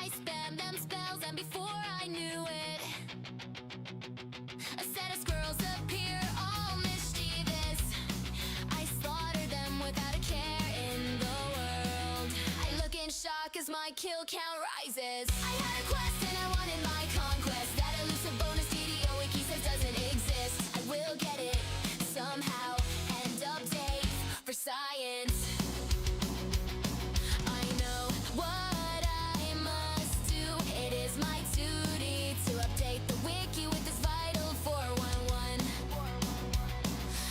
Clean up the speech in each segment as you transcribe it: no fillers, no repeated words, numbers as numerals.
I spam them spells, and before I knew it, a set of squirrels appear, all mischievous. I slaughter them without a care in the world. I look in shock as my kill count rises. I had a quest and I wanted my conquest. That elusive bonus DDO wiki says doesn't exist. I will get it somehow. End update for science. I know what I must do. It is my duty to update the wiki with this vital 411.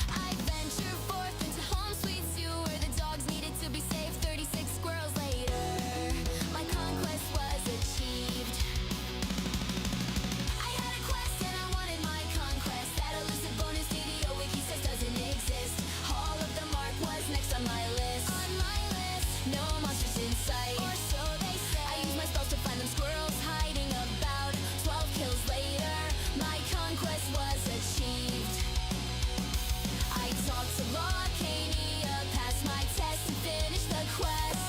I venture forth into home sweet Sue, where the dogs needed to be saved 36 squirrels later. My conquest was achieved. I had a quest and I wanted my conquest. That elusive bonus DDO wiki says doesn't exist. Hall of the Mark was next on my list. No monsters in sight, or so they say. I use my spells to find them squirrels hiding about. 12 kills later, my conquest was achieved. I talked to Locania, passed my test and finished the quest.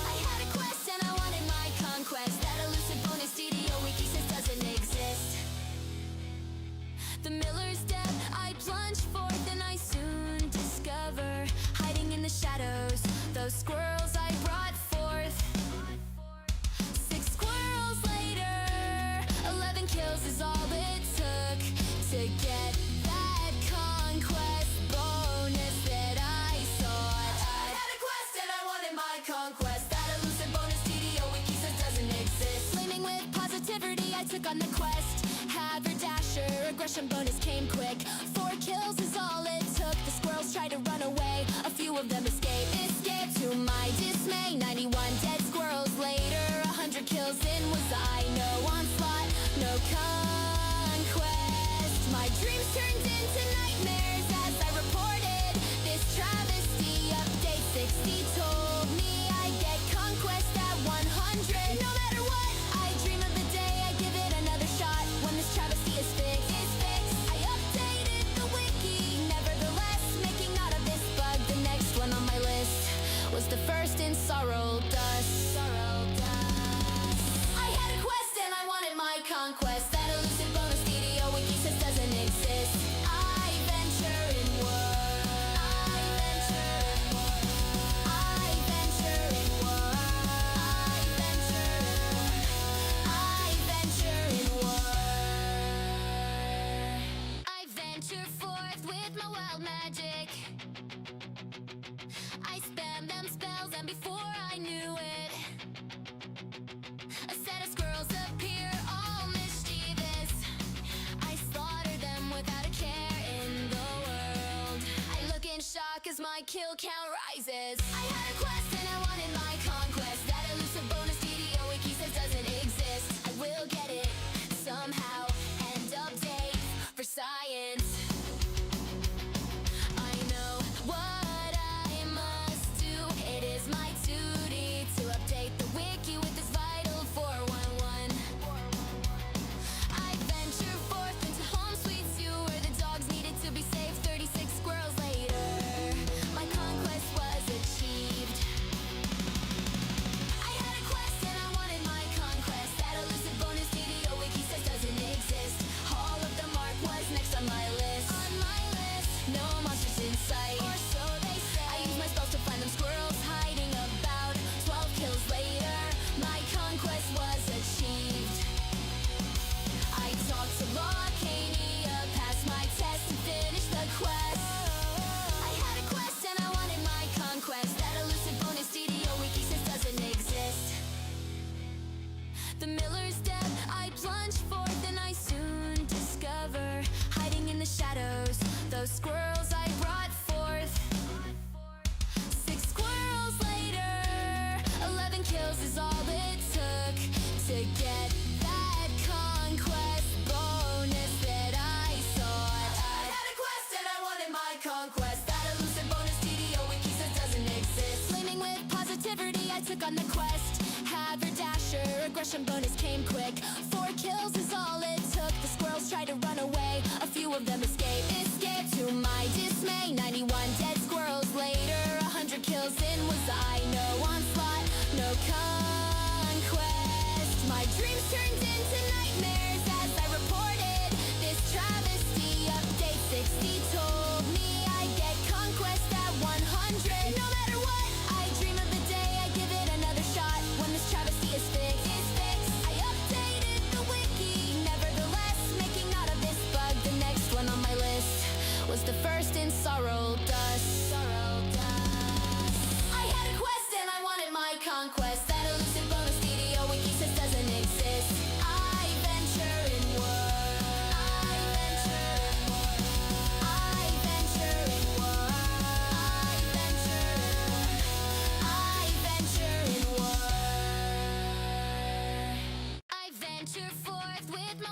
I had a quest and I wanted my conquest. That elusive bonus DDO wiki says doesn't exist. The miller's dead, I plunge forth and I soon discover, hiding in the shadows, those squirrels I brought forth. 6 squirrels later, 11 kills is all it took to get that conquest bonus that I sought. I had a quest and I wanted my conquest. That elusive bonus DDO wiki says doesn't exist. Flaming with positivity, I took on the quest. Haberdasher, aggression bonus came quick. 4 kills is all it took. The squirrels tried to run away, a few of them escaped. To my dismay, 91 dead squirrels later, 100 kills in was I. No onslaught, no conquest. My dreams turned into nightmares as I reported this travesty. Update 60 told me I'd get conquest at 100. No matter what, I dream of the day I give it another shot. When this travesty is fixed, I updated the wiki, nevertheless making out of this bug. The next one on my list was the first in sorrow dust. I had a quest and I wanted my conquest. That elusive bonus DDO wiki says doesn't exist. I venture in work. I venture in work. I venture in work. I venture. I venture in work. I venture forth with my wild magic. I spam them spells, and before I knew it, a set of squirrels appear, all mischievous. I slaughter them without a care in the world. I look in shock as my kill count rises. I had a quest and I wanted my conquest. That elusive bonus DDO wiki says doesn't exist. I will get it somehow. End update for science. I know what I must do. It is my duty to update the wiki with this vital 411. I venture forth into home sweet Sue, where the dogs needed to be saved 36 squirrels later. My conquest was achieved. I had a quest and I wanted my conquest. That elusive bonus DDO wiki says doesn't exist. Hall of the Mark was next on my list. No monsters in sight, or so they say. I use my spells to find them squirrels hiding about. 12 kills later, my conquest was achieved. I talked to Locania, passed my test and finished the quest. I had a quest and I wanted my conquest. That elusive bonus DDO wiki says doesn't exist. The miller's dead, I plunge forth and I soon discover, hiding in the shadows, those squirrels I brought forth. 6 squirrels later, 11 kills is all it took to get that conquest bonus that I sought. I had a quest and I wanted my conquest. That elusive bonus DDO wiki says doesn't exist. Flaming with positivity, I took on the quest. Haberdasher, aggression bonus came quick. 4 kills is all it took. The squirrels tried to run away, a few of them escaped. To my dismay, 91 dead squirrels later, 100 kills in was I. No onslaught, no conquest.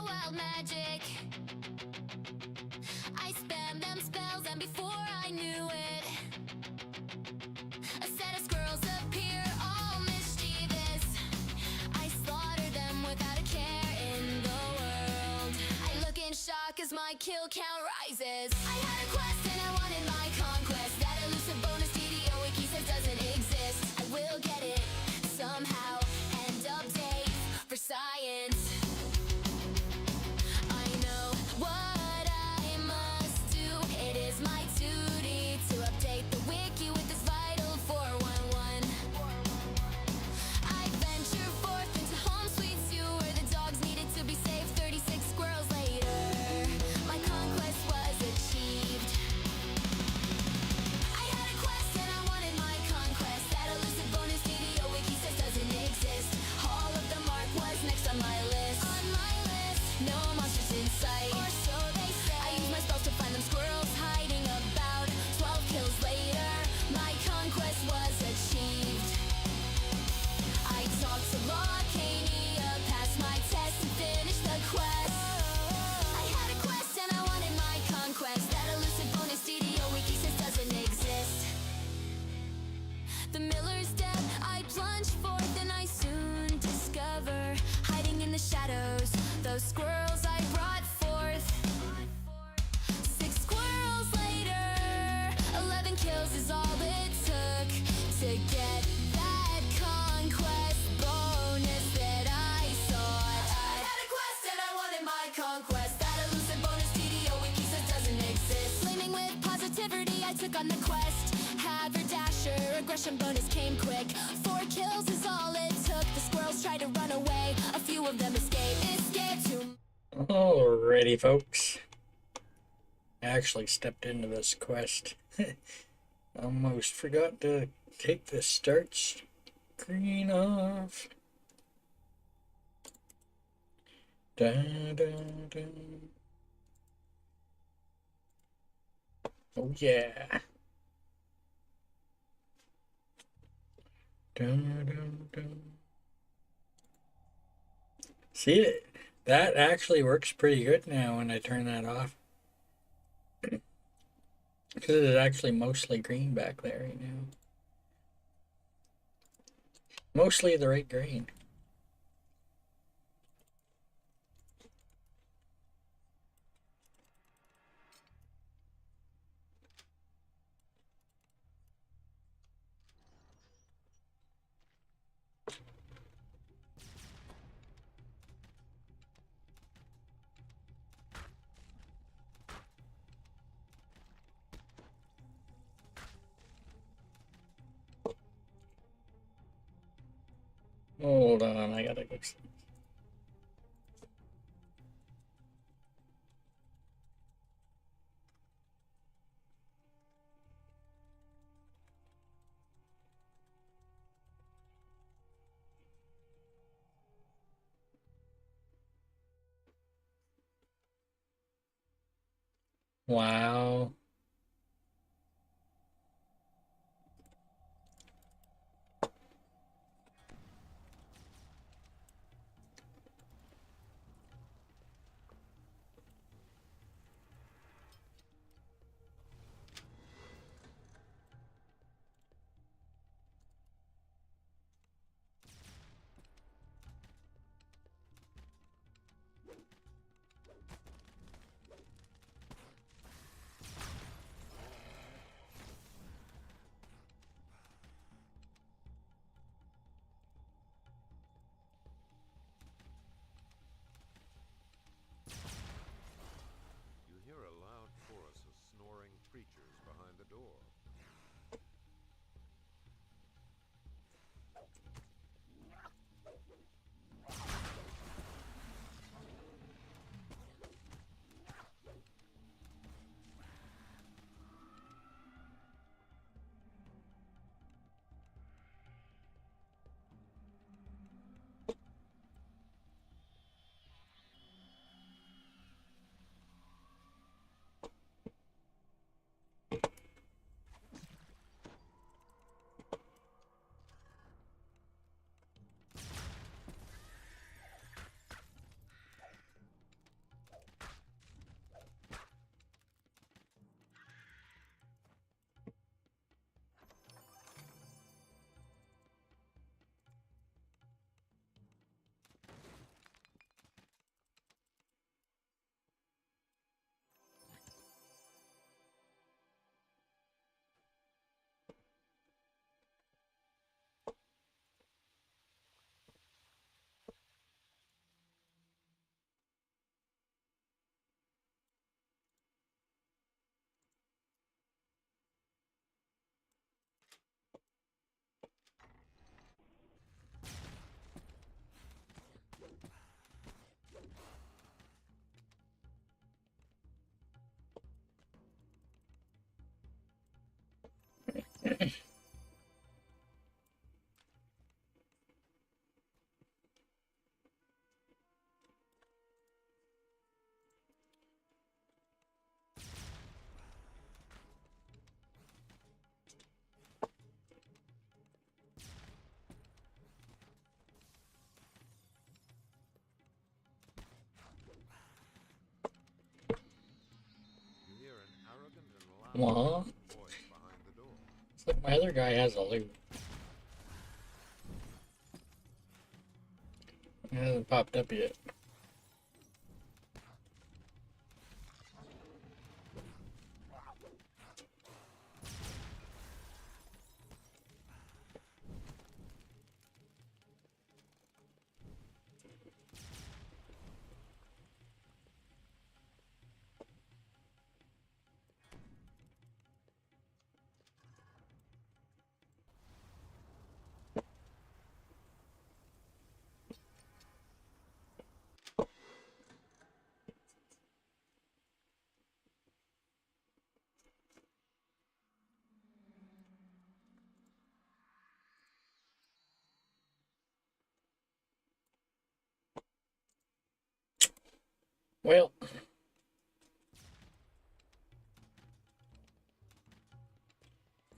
wild magic. I spammed them spells and before I knew it, a set of squirrels appear, all mischievous. I slaughter them without a care in the world. I look in shock as my kill count rises. I had a quest and I wanted my conquest. That elusive bonus DDO wiki says doesn't exist. I will get it somehow. End update for science. I know what I must do. It is my duty to update the wiki with this vital 411. I venture forth into home sweet Sue, where the dogs needed to be saved 36 squirrels later. My conquest was achieved. I had a quest and I wanted my conquest. That elusive bonus DDO wiki says doesn't exist. Hall of the Mark was next on my list. On my list, no monsters in sight, or so they say. I use my spells to find them squirrels hiding about. 12 kills later, my conquest was achieved. I talked to Locania, passed my test and finished the quest. I had a quest and I wanted my conquest. That elusive bonus DDO wiki says doesn't exist. The miller's dead, I plunge forth and I soon discover, hiding in the shadows, those squirrels I brought forth. 6 squirrels later, 11 kills is all it took to get that conquest bonus that I sought. I had a quest and I wanted my conquest. That elusive bonus DDO wiki says doesn't exist. Flaming with positivity, I took on the quest. Haberdasher, aggression bonus came quick. 4 kills is all it took. The squirrels tried to run away. A few of them escaped to. Alrighty, folks. I actually stepped into this quest. Almost forgot to take the start screen off. Dun, dun, dun. Oh yeah. Dun, dun, dun. See it? That actually works pretty good now when I turn that off. Because it's actually mostly green back there right now. Mostly the right green. Hold on, I gotta go. Wow. You hear an arrogant and loud Well, voice behind the door. it's like my other guy has a loot. It hasn't popped up yet. Well,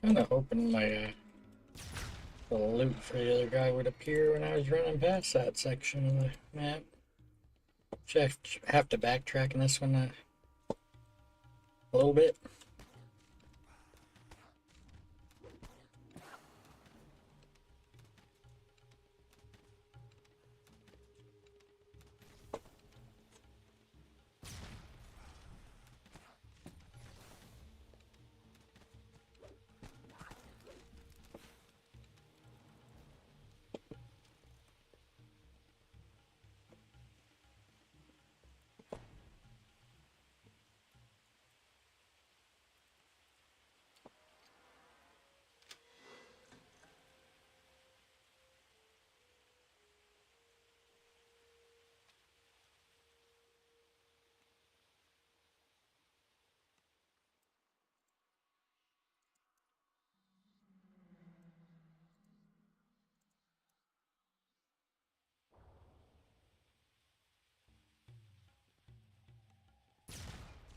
kind of hoping my the loot for the other guy would appear when I was running past that section of the map. Should I have to backtrack in this one a little bit?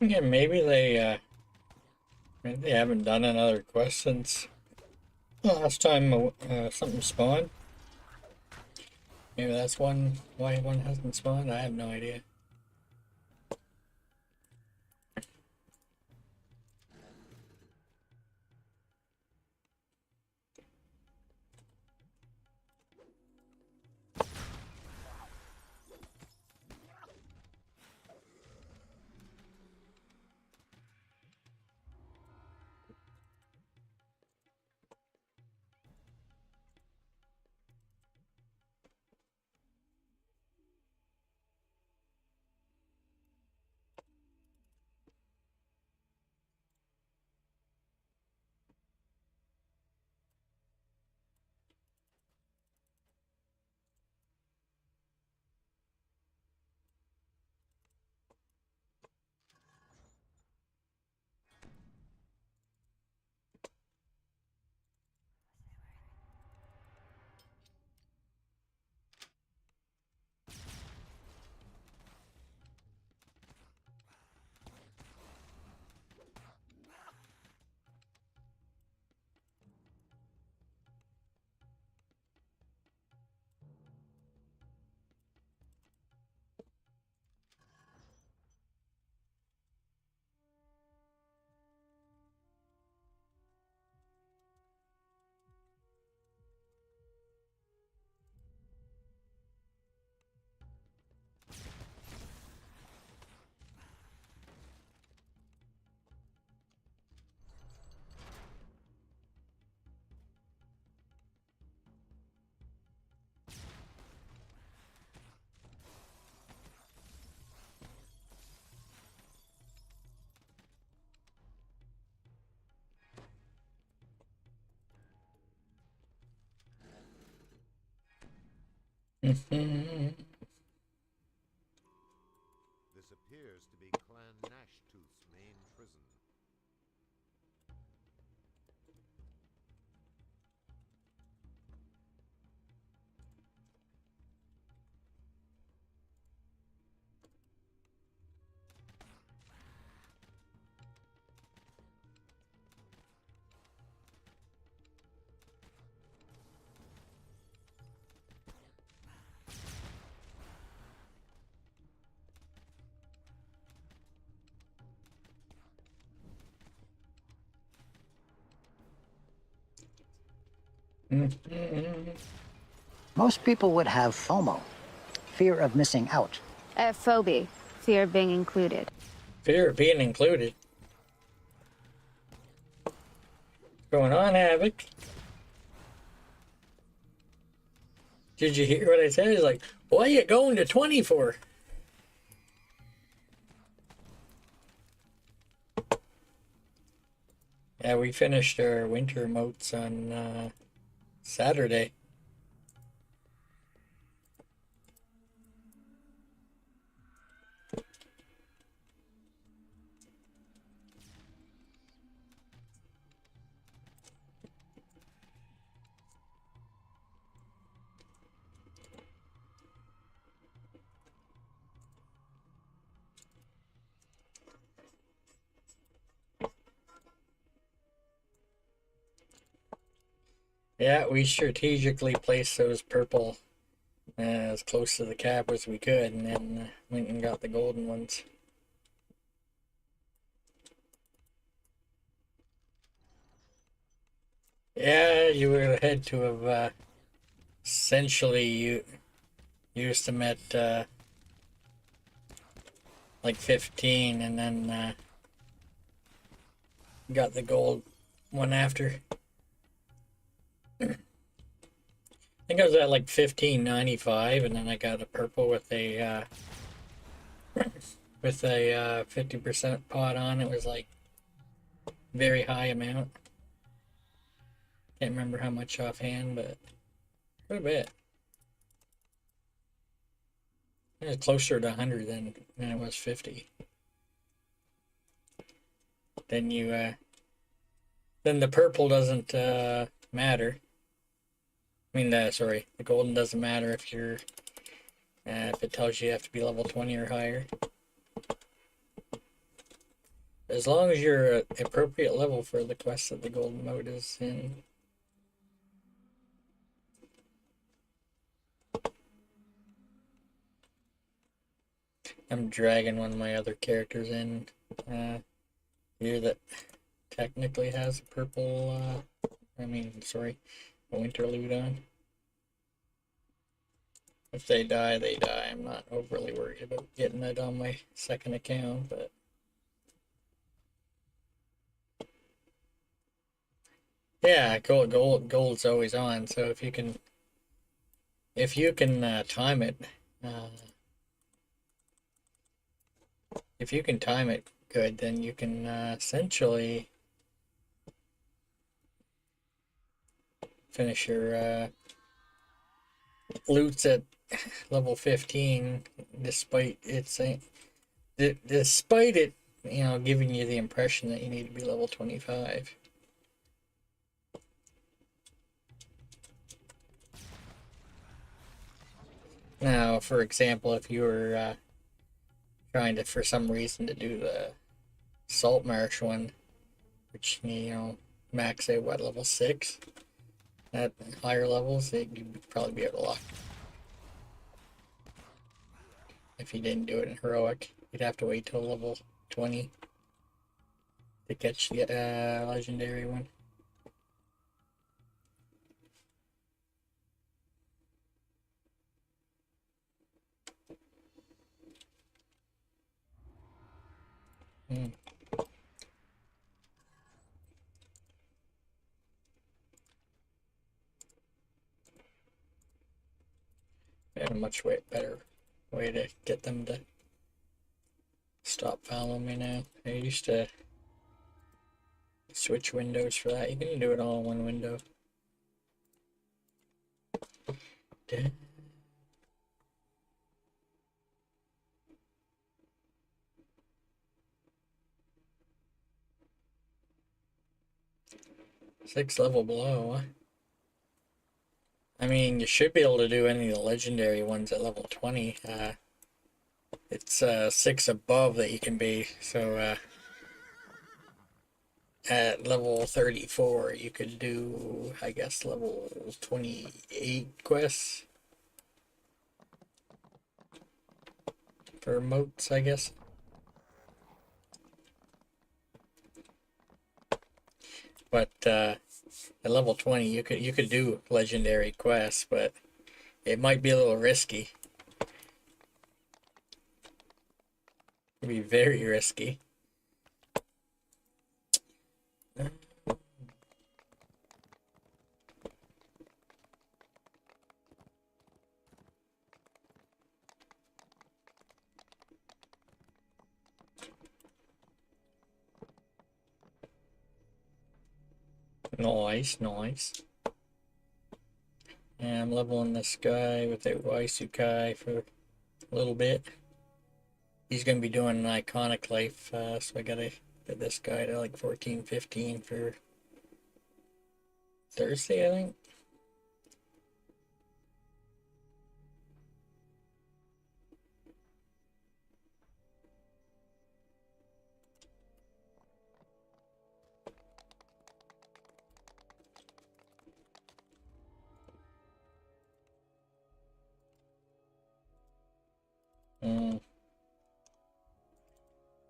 Yeah, maybe they haven't done another quest since the last time something spawned. Maybe that's why one hasn't spawned. I have no idea. This appears to be Clan Nashtooth's main prison. Mhm. Most people would have FOMO, fear of missing out. Phobia, fear of being included. Fear of being included. Going on, Havoc? Did you hear what I said? He's like, what are you going to 20 for? Yeah, we finished our winter moats on Saturday. Yeah, we strategically placed those purple as close to the cap as we could, and then went and got the golden ones. Yeah, you would have had to have essentially used them at like 15, and then got the gold one after. I think I was at like 15.95, and then I got a purple with a 50% pot on. It was like very high amount. Can't remember how much offhand, but quite a bit. It was closer to 100 than it was 50. Then then the purple doesn't matter. I mean, sorry, the golden doesn't matter if you're if it tells you have to be level 20 or higher. As long as you're at the appropriate level for the quest that the golden mode is in. I'm dragging one of my other characters in here that technically has a purple, sorry, a interlude on. If they die, they die. I'm not overly worried about getting it on my second account, but yeah, gold's always on. So if you can time it, if you can time it good, then you can essentially finish your loots at level 15, despite it, giving you the impression that you need to be level 25. Now, for example, if you were trying to, for some reason, to do the Salt Marsh one, which, max at what, level 6? At higher levels, you'd probably be able to lock. If you didn't do it in Heroic, you'd have to wait till level 20 to catch the legendary one. And a much better way to get them to stop following me now. I used to switch windows for that. You can do it all in one window. Six level below, huh? I mean, you should be able to do any of the legendary ones at level 20. It's 6 above that you can be, so at level 34 you could do, I guess, level 28 quests for moats, I guess. But at level 20, you could do legendary quests, but it might be a little risky. It'd be very risky. Nice, nice. And I'm leveling this guy with the Waisukai for a little bit. He's going to be doing an iconic life, so I gotta get this guy to like 14, 15 for Thursday, I think.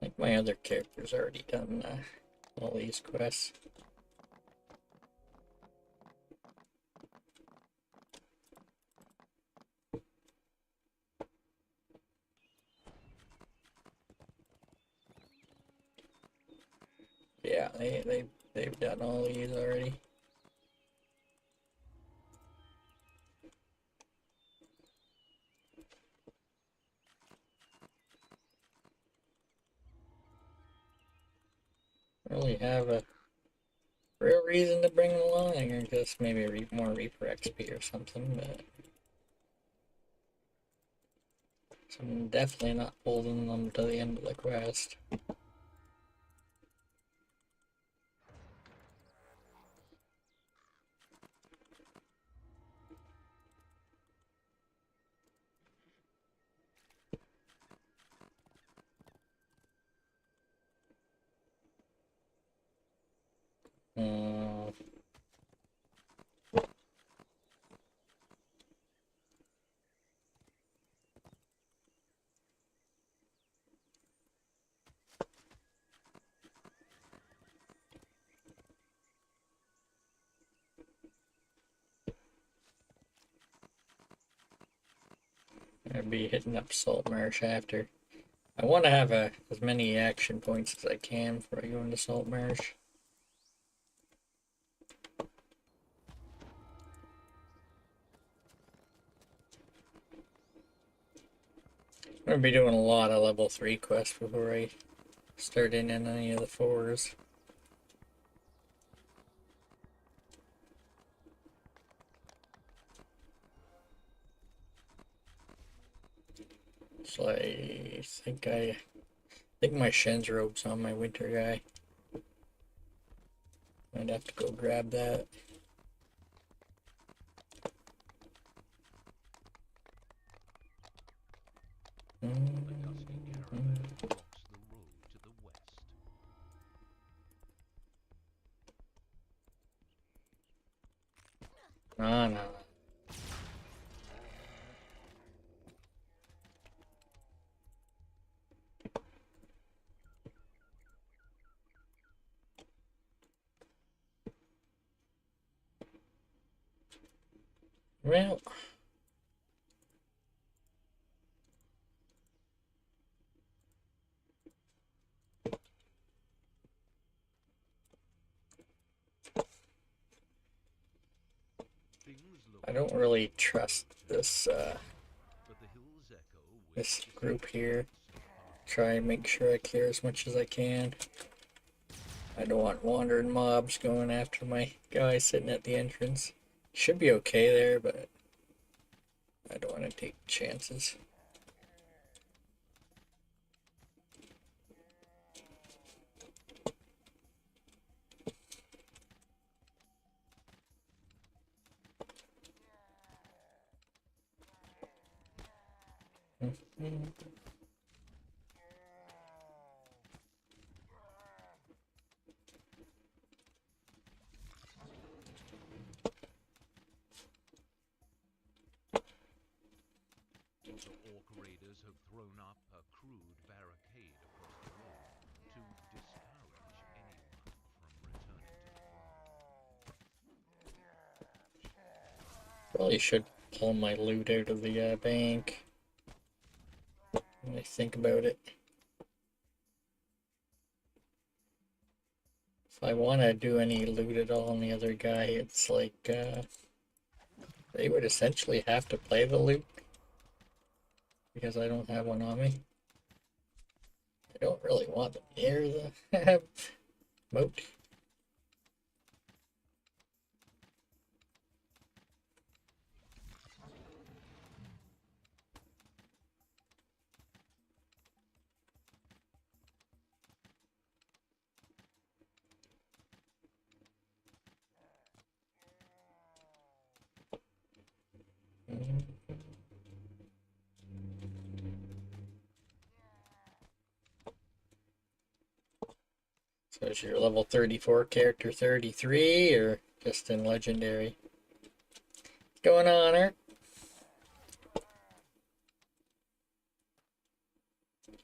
I think my other character's already done all these quests. Yeah, they've done all these already. Really have a real reason to bring them along, or just maybe more Reaper XP or something, but so I'm definitely not holding them to the end of the quest. Uh, I'll be hitting up Salt Marsh after. I want to have as many action points as I can before I go into Salt Marsh. I'm going to be doing a lot of level 3 quests before I start in any of the 4s. So I think my Shen's on my winter guy. I'd have to go grab that. The dusty caravan blocks the road to the west. No, no. Well, Things look I don't really trust this but the hills echo with this distant group here. notes of Try and make sure I clear as much as I can. I don't want wandering mobs going after my guy sitting at the entrance. Should be okay there, but I don't want to take chances. The orc raiders have thrown up a crude barricade across the road to discourage anyone from returning to the front. Probably should pull my loot out of the bank. When I think about it. If I want to do any loot at all on the other guy, it's like, they would essentially have to play the loot. Because I don't have one on me. I don't really want them near the moat. So is your level 34 character 33 or just in legendary? What's going on, Eric?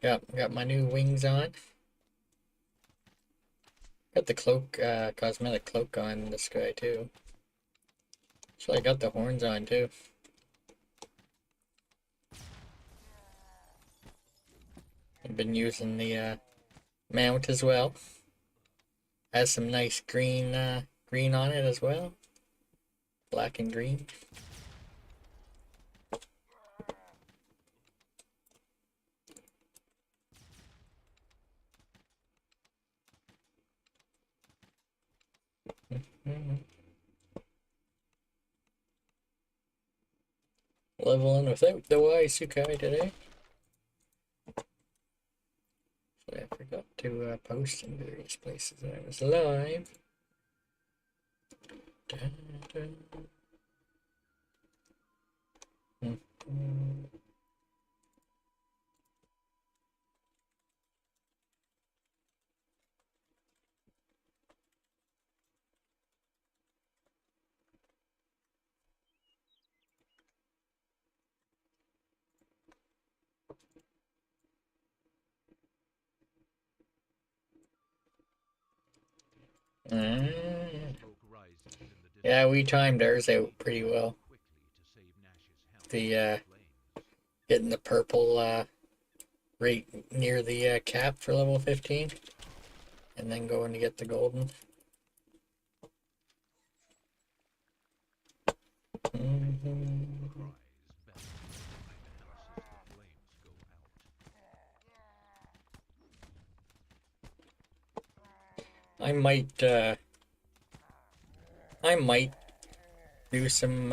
Got my new wings on. Got the cloak, cosmetic cloak on this guy too. So I got the horns on too. I've been using the mount as well. Has some nice green green on it as well. Black and green. Leveling without the Sukai today. So I forgot to post in various places that I was live. Dun, dun. Smoke rises in the Yeah, we distance. timed ours out pretty well. Quickly to save Nash's health The from flames. getting the purple right near the cap for level 15, and then going to get the golden. Cries back behind the house as the flames go out. I might do some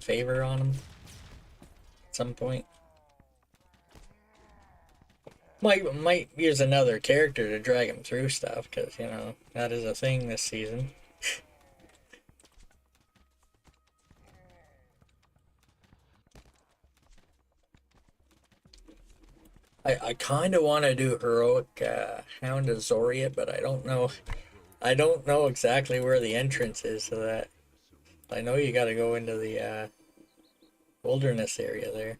favor on him at some point. Might use another character to drag him through stuff, because you know that is a thing this season. I kind of want to do heroic Hound of Zoria, but I don't know. I don't know exactly where the entrance is to that. I know you got to go into the wilderness area there.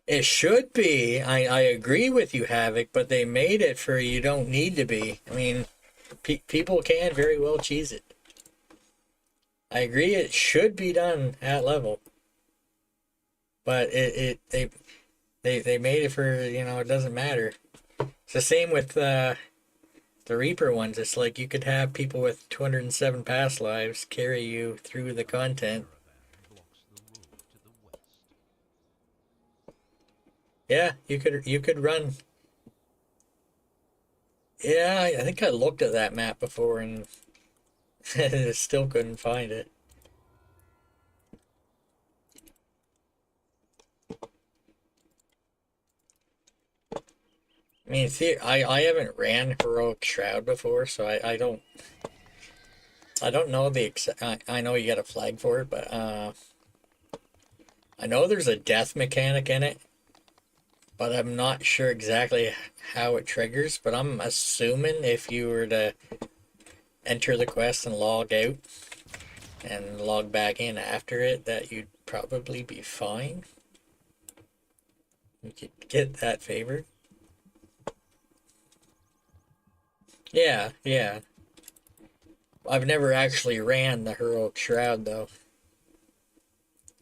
It should be. I agree with you, Havoc, but they made it for you don't need to be. I mean, people can very well cheese it. I agree it should be done at level. But they made it for, you know, it doesn't matter. It's the same with the Reaper ones. It's like you could have people with 207 past lives carry you through the content. Caravan blocks the road to the west. Yeah, you could run. Yeah, I think I looked at that map before and still couldn't find it. I mean, I haven't ran Heroic Shroud before, so I don't know the exact. I know you got a flag for it, but I know there's a death mechanic in it, but I'm not sure exactly how it triggers. But I'm assuming if you were to enter the quest and log out and log back in after it, that you'd probably be fine. You could get that favor. Yeah, yeah. I've never actually ran the Heroic Shroud, though.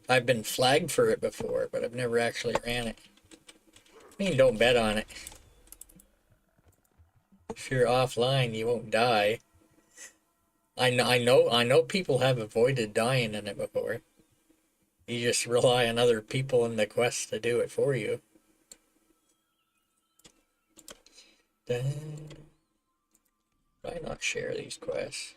I've been flagged for it before, but I've never actually ran it. I mean, don't bet on it. If you're offline, you won't die. I know people have avoided dying in it before. You just rely on other people in the quest to do it for you. Why not share these quests?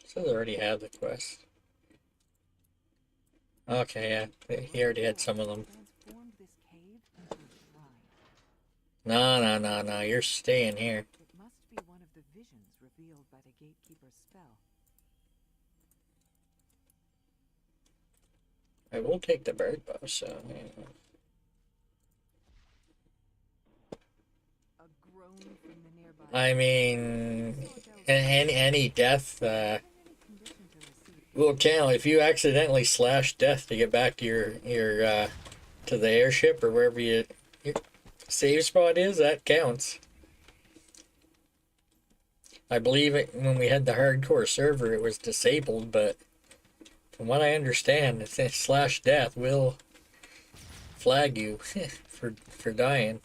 So they already have the quest. Okay, yeah, he already had some of them. Transformed this cave into a shrine. No, you're staying here. It must be one of the visions revealed by the gatekeeper's spell. I will take the bird bow, so... A groan from the nearby. I mean, any death, Condition to receive. will count. If you accidentally slash death to get back to your to the airship or wherever your save spot is, that counts. I believe it when we had the hardcore server, it was disabled, but from what I understand, it says slash death will flag you for dying.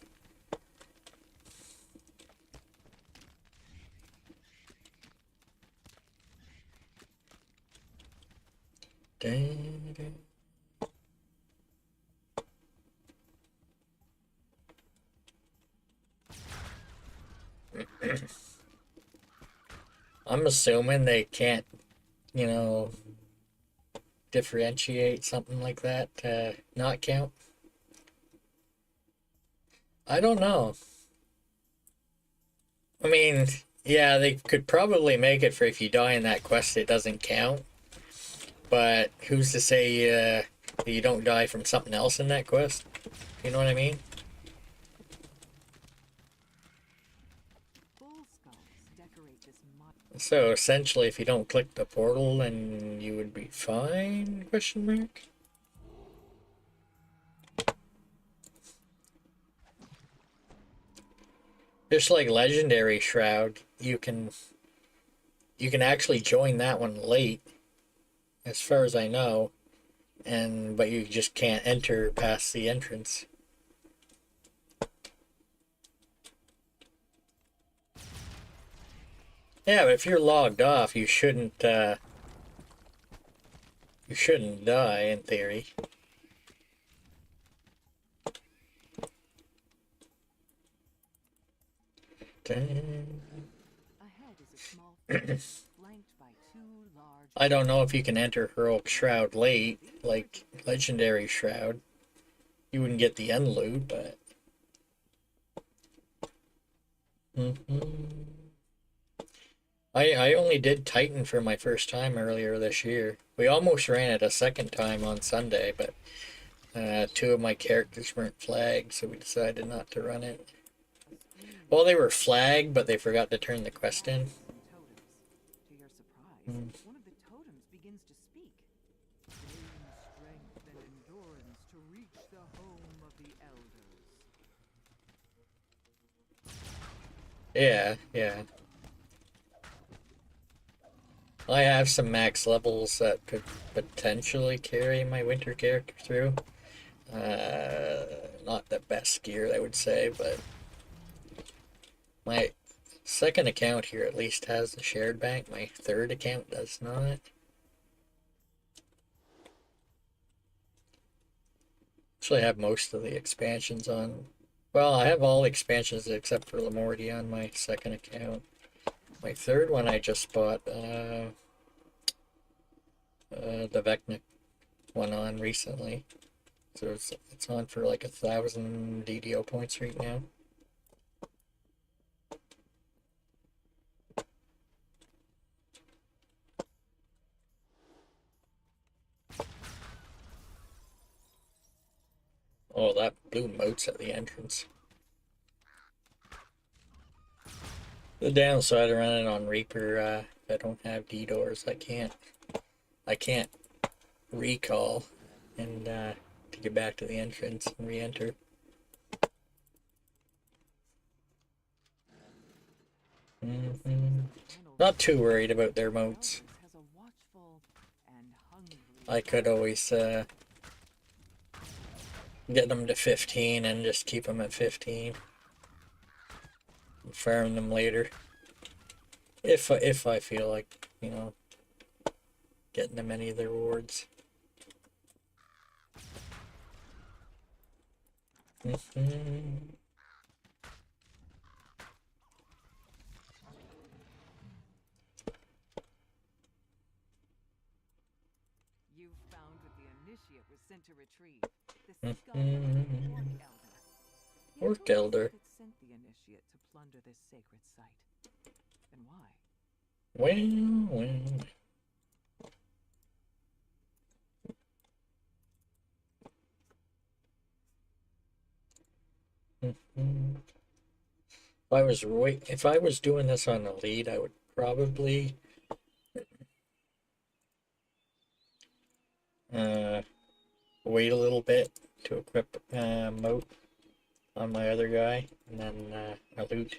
I'm assuming they can't, you know, differentiate something like that to not count. I don't know. I mean, yeah, they could probably make it for if you die in that quest, it doesn't count. But who's to say you don't die from something else in that quest? You know what I mean? Bull skulls decorate this mod. So essentially, if you don't click the portal, then you would be fine? Question mark. Just like Legendary Shroud, you can actually join that one late, as far as I know, but you just can't enter past the entrance. Yeah, but if you're logged off, you shouldn't die in theory. Ahead is a small field, flanked by two large. I don't know if you can enter Heroic Shroud late, like Legendary Shroud. You wouldn't get the end loot, but... I only did Titan for my first time earlier this year. We almost ran it a second time on Sunday, but two of my characters weren't flagged, so we decided not to run it. Well, they were flagged, but they forgot to turn the quest in. Totems. To your surprise, one of the totems begins to speak. Gain strength and endurance to reach the home of the elders. Yeah. I have some max levels that could potentially carry my winter character through. Not the best gear, I would say, but my second account here at least has the shared bank. My third account does not. Actually, I have most of the expansions on. Well, I have all expansions except for Lamorty on my second account. My third one I just bought the Vecna one on recently. So it's on for like 1,000 DDO points right now. Oh, that blue moat's at the entrance. The downside of running on Reaper, if I don't have D doors, I can't recall and to get back to the entrance and re-enter. Not too worried about their moats. Has a watchful and hungry I could always get them to 15 and just keep them at 15 and farm them later. If I feel like, you know, getting them any of the rewards. You found what the initiate was sent to retrieve. The skull of an Orc elder. The elder. that sent the initiate to plunder this sacred site. And why? Well. If I was doing this on Elite, I would probably wait a little bit to equip moat on my other guy, and then a loot.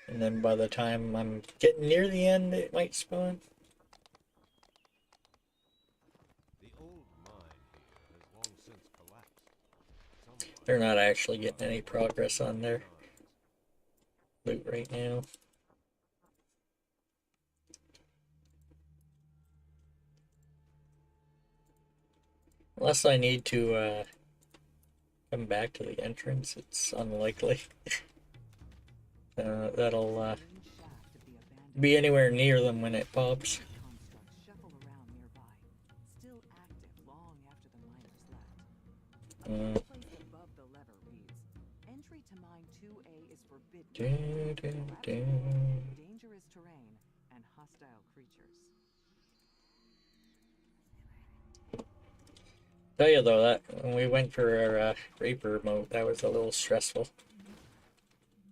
And then by the time I'm getting near the end, it might spawn. The old mine here has long since collapsed. They're not actually getting any progress on their loot right now. Unless I need to come back to the entrance, it's unlikely. That'll Shaft of the abandoned be anywhere near them when it pops. constructs shuffle around nearby, still active long after the miners left. A Mm. place above the lever reads, entry to mine 2A is forbidden. Do, do, do. Dangerous terrain and hostile creatures. Tell you though, that when we went for our Reaper mode, that was a little stressful.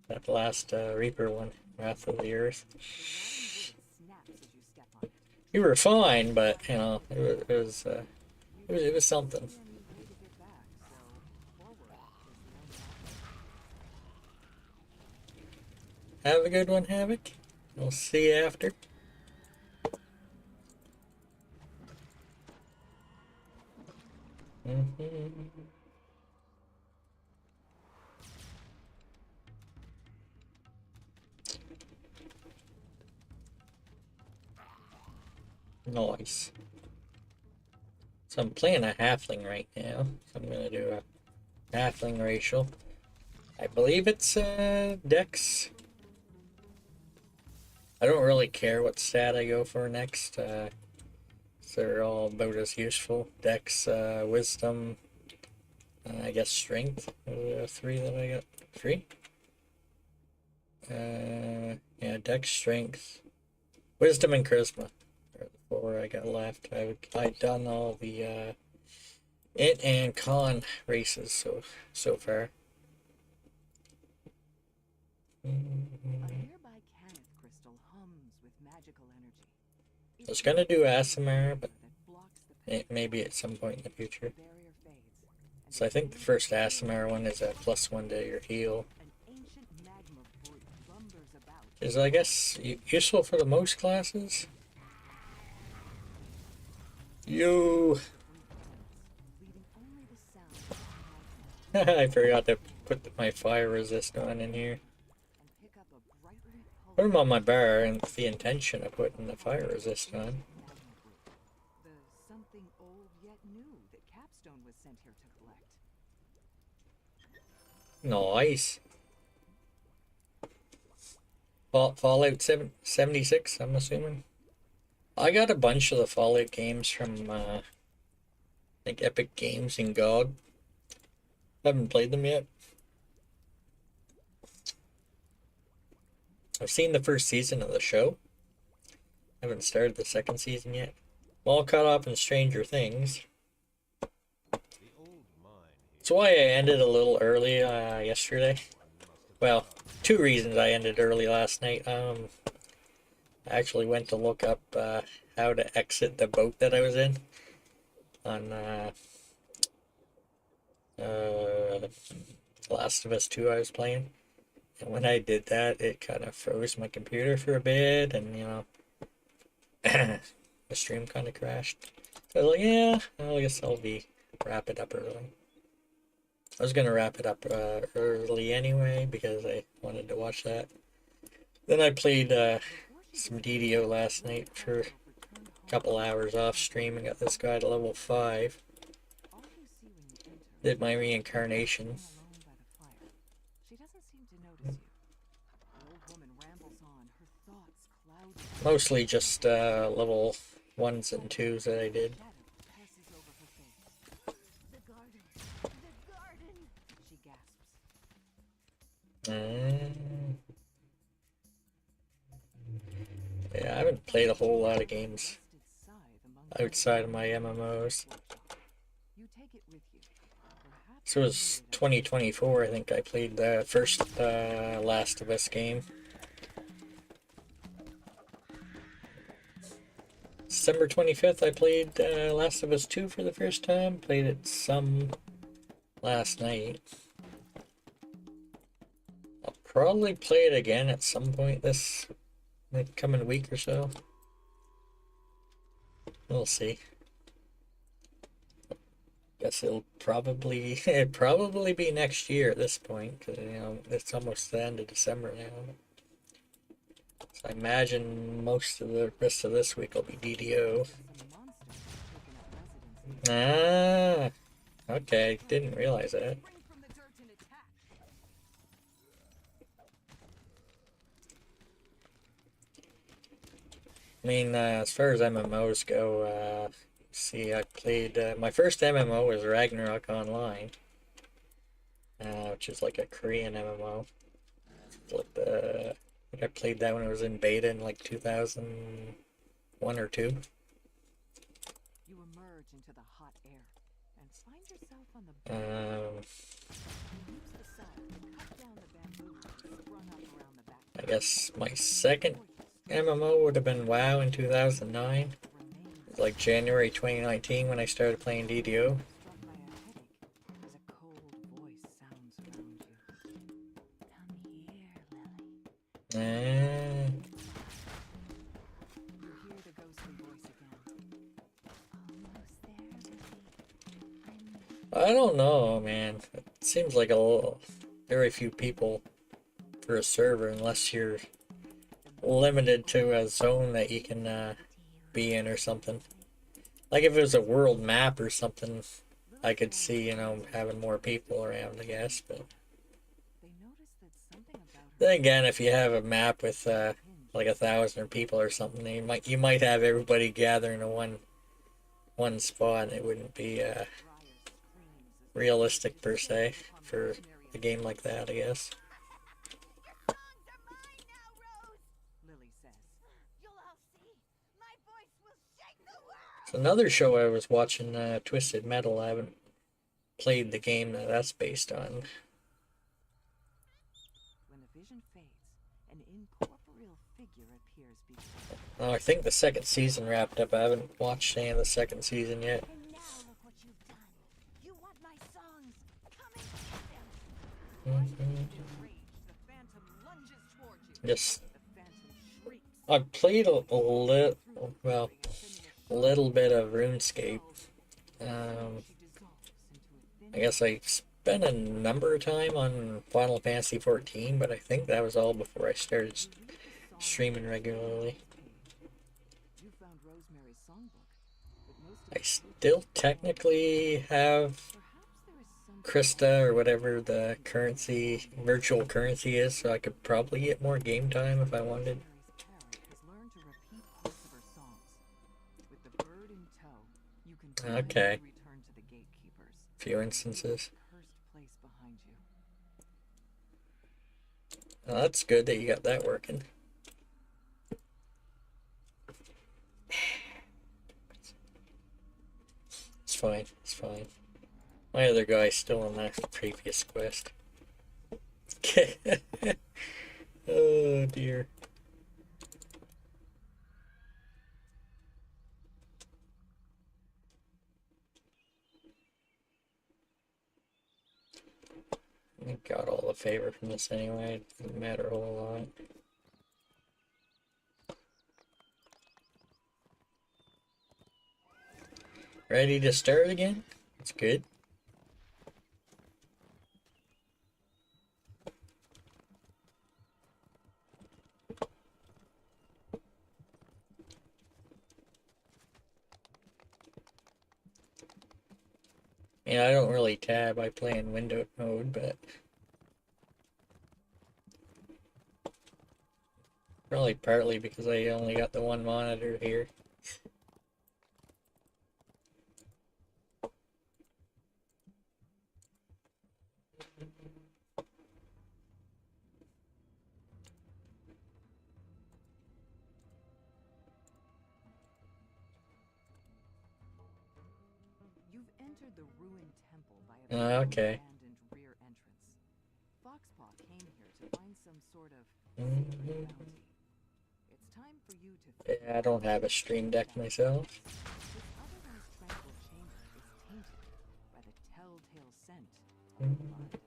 That last Reaper one, Wrath of the Earth. The round wood snaps as you step on it. You were fine, but you know it was something. And you way to get back, so forward is the only option. Have a good one, Havoc. We'll see you after. Nice. So I'm playing a halfling right now. So I'm gonna do a halfling racial. I believe it's Dex. I don't really care what stat I go for next. They're all about as useful. Dex, Wisdom, I guess Strength. Three that I got. Three? Yeah, Dex, Strength, Wisdom, and Charisma are the four I got left. I've done all the int and con races so far. A nearby Canith crystal hums with magical energy. I was gonna do Asimar, but that blocks the maybe at some point in the future. barrier fades. And So I think the first Asimar one is a +1 to your heal. an ancient magma brute lumbers about. Is, I guess, useful for the most classes? Yo! Leaving only the sound of the I forgot to put my fire resist on in here. and pick up a brightly Put them on my bar and with the intention of putting the fire resist on. magma brute. The something old yet new that Capstone was sent here to collect. Nice. Fallout 76, I'm assuming. I got a bunch of the Fallout games from, like Epic Games and GOG. Haven't played them yet. I've seen the first season of the show. Haven't started the second season yet. I'm all caught up in Stranger Things. The old mine That's why I ended a little early yesterday. Well, two reasons I ended early last night. I actually went to look up how to exit the boat that I was in on Last of Us 2 I was playing. And when I did that, it kind of froze my computer for a bit, and you know, the stream kind of crashed. So I was like, yeah, I guess I'll wrap it up early. I was gonna wrap it up early anyway because I wanted to watch that. Then I played some DDO last night for a couple hours off stream and got this guy to level 5. Did my reincarnation. She doesn't seem to notice you. The old woman rambles on, her thoughts clouded. Mostly just level 1s and 2s that I did. Shadow passes over her face. The garden. The garden. She gasps. Yeah, I haven't played a whole lot of games Rested scythe among the outside of my MMOs. You take it with you. Perhaps So it was 2024, I think I played the first Last of Us game. December 25th, I played Last of Us 2 for the first time. Played it some last night. I'll probably play it again at some point this coming week or so. We'll see. Guess it'll probably be next year at this point, because you know it's almost the end of December now. So I imagine most of the rest of this week will be DDO. some monsters have taken up residence. Ah, okay, didn't realize that. Spring from the dirt and attack. I mean, as far as MMOs go, see, I played my first MMO was Ragnarok Online, which is like a Korean MMO. I think I played that when it was in beta in like 2001 or 2. You emerge into the hot air and find yourself on the bank. You use the scythe to cut down the bamboo sprung up around the back. I guess my second MMO would have been WoW in 2009. It was like January 2019 when I started playing DDO. Struck by a headache as a cold voice sounds around you. Come here, Lily. Ah, You hear the ghostly voice again. Almost there, Lily. I don't know, man. It seems like very few people for a server unless you're limited to a zone that you can be in or something. Like if it was a world map or something, I could see, you know, having more people around, I guess. But They notice that something about her then again, if you have a map with like 1,000 people or something, you might have everybody gathering in one spot, and it wouldn't be Briar screams as realistic per se for a game like that, I guess. Songs are mine now, Rose. Lily says. You'll all see. My voice will shake the world. So another show I was watching, Twisted Metal. I haven't played the game that that's based on. When the vision fades, an incorporeal figure appears before you. Oh, I think the second season wrapped up. I haven't watched any of the second season yet. And now look what you've done. You want my songs? Come and get them. Enraged, the phantom lunges toward you. Just, The phantom shrieks. I've played a little bit of RuneScape. She dissolves into a thin I guess I spent a number of time on Final Fantasy 14, but I think that was all before I started streaming regularly. You found Rosemary's songbook, but most of I still technically have Krista or whatever the virtual currency is, so I could probably get more game time if I wanted. Rosemary's parent has learned to repeat parts of her songs. With the bird in tow, you can Okay. finally return to the gatekeepers. Few instances. Cursed place behind you. Well, that's good that you got that working. It's fine, it's fine. My other guy's still on that previous quest. Oh dear. a favor from this anyway. It doesn't matter a whole lot. Ready to start again? That's good. Yeah, I don't really tab. I play in window mode, but probably partly because I only got the one monitor here. You've entered the ruined temple by a Okay. abandoned rear entrance. Foxpaw came here to find some sort of secret bounty. It's time for you to Yeah, I don't have a stream deck myself. This otherwise tranquil chamber is tainted by the telltale scent of blood.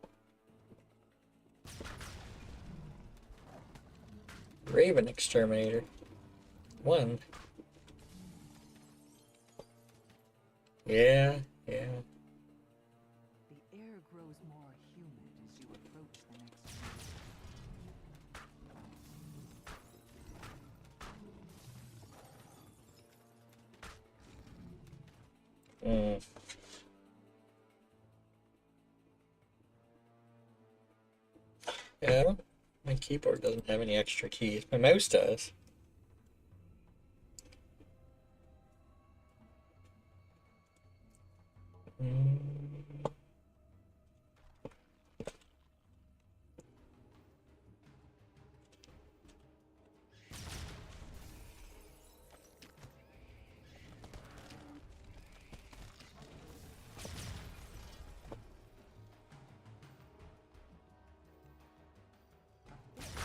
Raven Exterminator. 1. Yeah. The air grows more humid as you approach the next chamber. Yeah, my keyboard doesn't have any extra keys. My mouse does.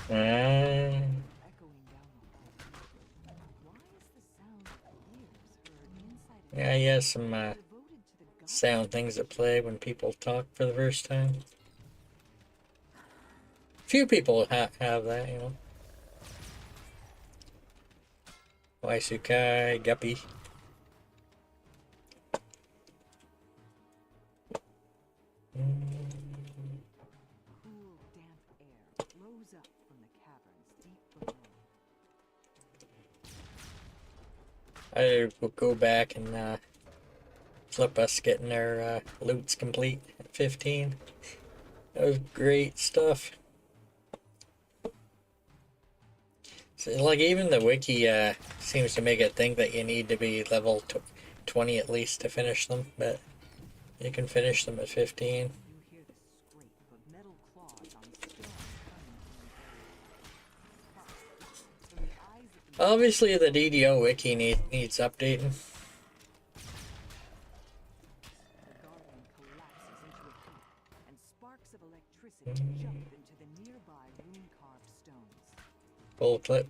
Echoing down the hall. Why is the sound of ears heard inside Yeah, he has some devoted to the gods? sound things that play when people talk for the first time. Few people have that, you know. Waisukai, Guppy. Cool, damp air blows up from the caverns deep below. I will go back and flip us getting our loots complete at 15. That was great stuff. So, like, even the wiki seems to make it think that you need to be level 20 at least to finish them, but you can finish them at 15. You hear the scrape of metal claws on stone coming from the eyes of the Obviously, the DDO wiki needs updating. garden collapses into a heap, and sparks of electricity jump into the nearby rune-carved stones. Full clip.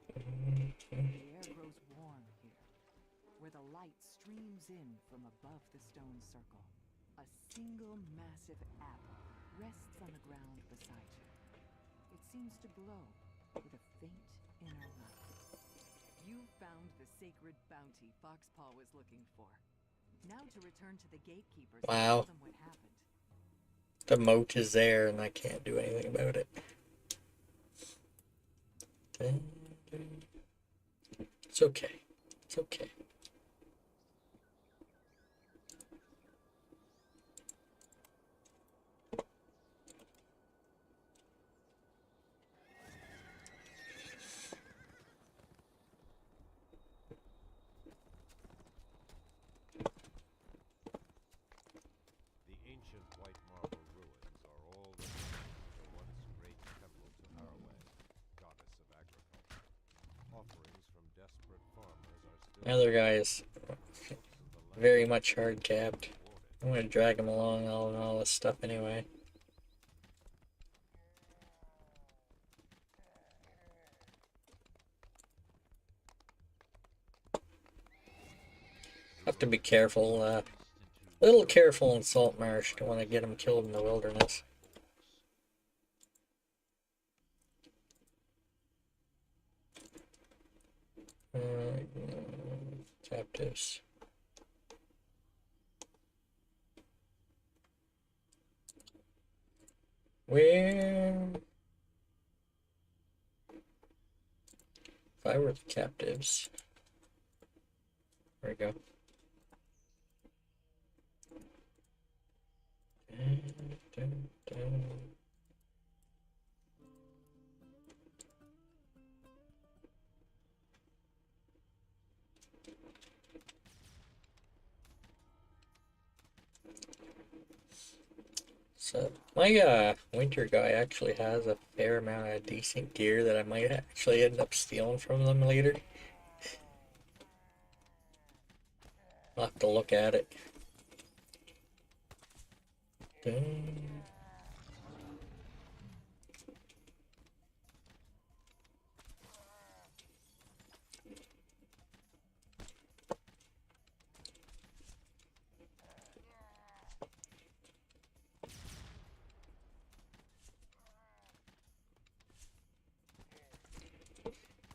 The air grows warm here, where the light streams in from above the stone circle. A single massive apple rests on the ground beside you. It seems to glow with a faint inner light. You found the sacred bounty Foxpaw was looking for. Now to return to the gatekeepers and Wow. tell them what happened. The moat is there and I can't do anything about it. It's okay. It's okay. The ancient white marble ruins are all the once great temple to Arwe, goddess of agriculture. Offerings from desperate farmers are still The other guy is very much hard capped. I'm gonna drag him along all this stuff anyway. to be careful, a little careful in Salt Marsh. Don't want to get them killed in the wilderness. Captives. Where? If I were the captives. There we go. So my winter guy actually has a fair amount of decent gear that I might actually end up stealing from them later. I'll have to look at it.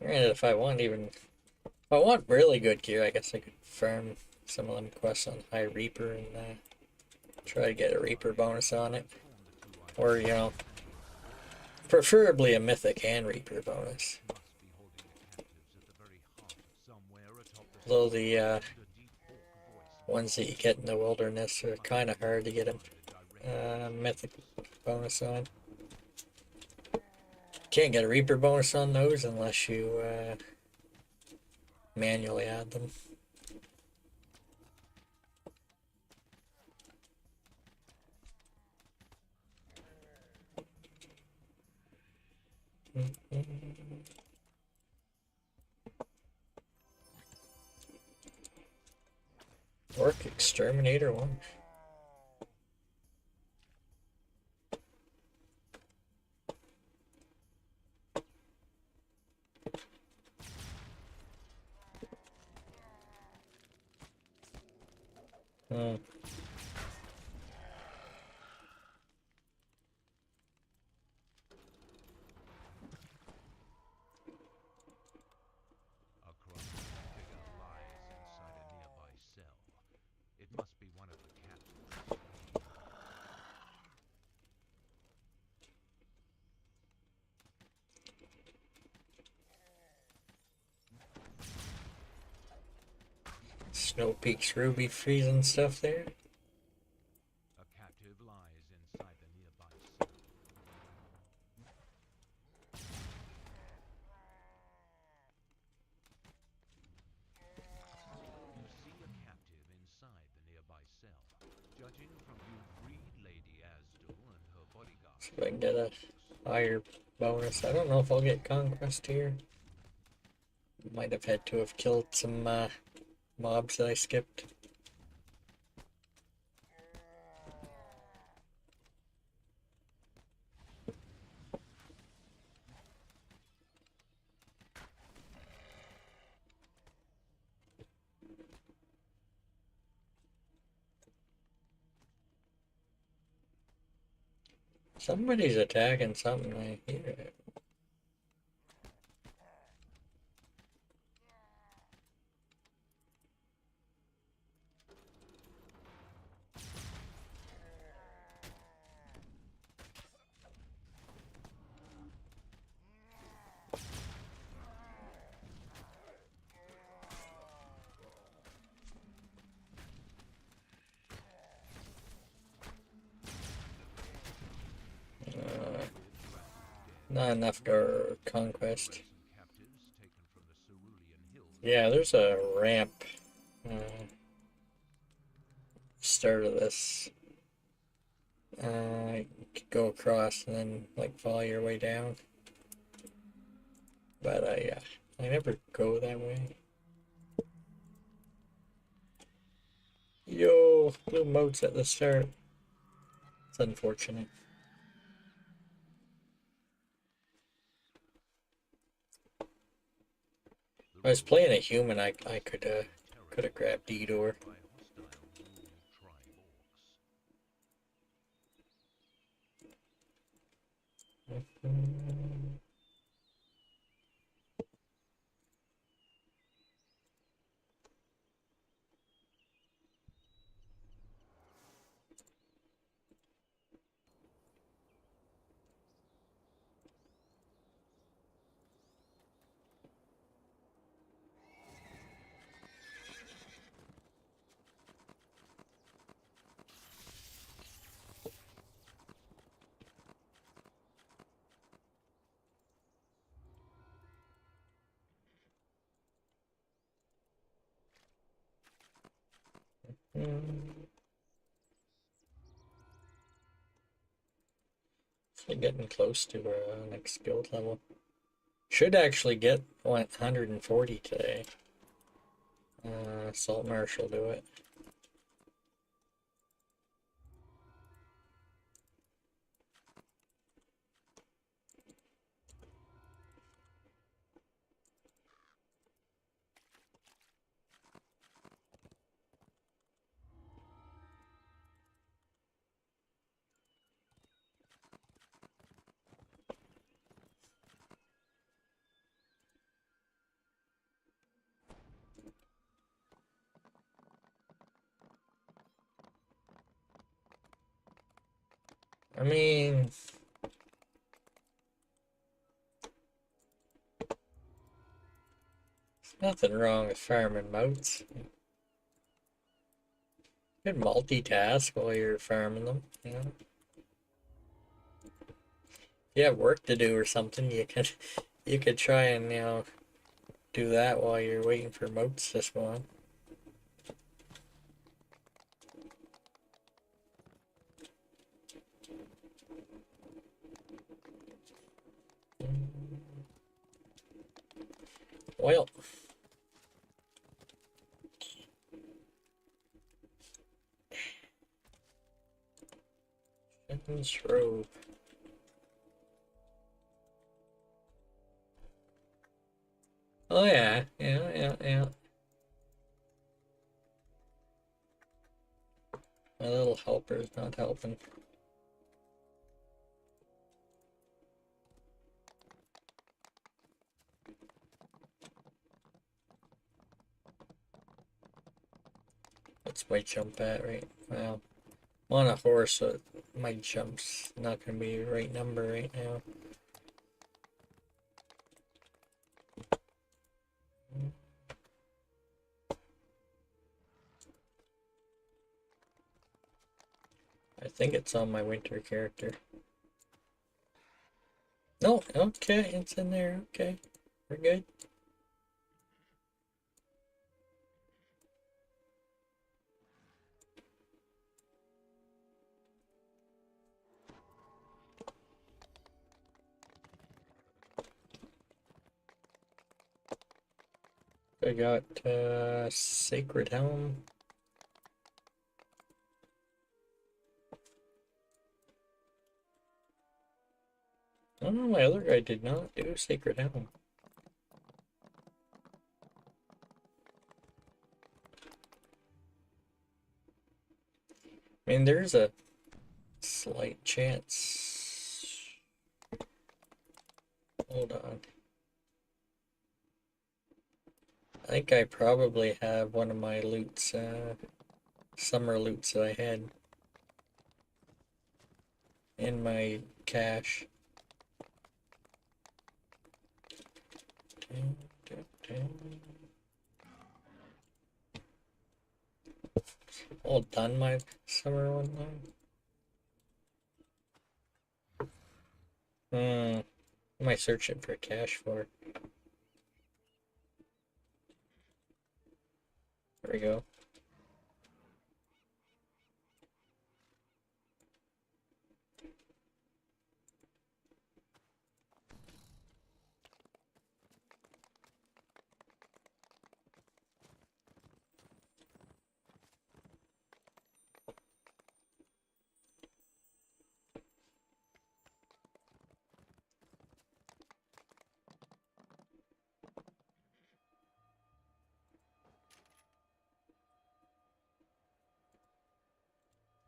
Granted, if I want really good gear, I guess I could farm some of them quests on High Reaper and try to get a Reaper bonus on it. Or, you know, preferably a Mythic and Reaper bonus. Though the ones that you get in the wilderness are kind of hard to get a Mythic bonus on. Can't get a Reaper bonus on those unless you manually add them. Orc Exterminator 1. Hmm. A crumpled figure lies inside a nearby cell. It must be one of the captives. Snow Peak's ruby freezing stuff there. A captive lies inside the nearby cell. You see a captive inside the nearby cell. Judging from you read Lady Asdal and her bodyguard. See if I can get a higher bonus. I don't know if I'll get Conquest here. Might have had to have killed some mobs that I skipped. Somebody's attacking something, I hear it. Not enough for Conquest. Captives taken from the Cerulean Hills. Yeah, there's a ramp. Start of this. You could go across and then like follow your way down. But I never go that way. Yo, blue moats at the start. It's unfortunate. If I was playing a human, I could Could have grabbed DDO. by hostile blue tribe orcs. So getting close to our next guild level. Should actually get 140 today. Salt Marsh will do it. I mean, nothing wrong with farming moats. You can multitask while you're farming them, you know. If you have work to do or something, you could try and, you know, do that while you're waiting for moats to spawn. Well, Shen's Robe. Oh yeah. My little helper's not helping. What's my jump at right now? I'm on a horse, so my jump's not gonna be the right number right now. I think it's on my winter character. No, okay, it's in there. Okay, we're good. I got Sacred Helm. Oh no, my other guy did not do Sacred Helm. I mean, there's a slight chance. Hold on. I think I probably have one of my loots, summer loots that I had in my cache. All done my summer one now. What am I searching for cache for? There we go.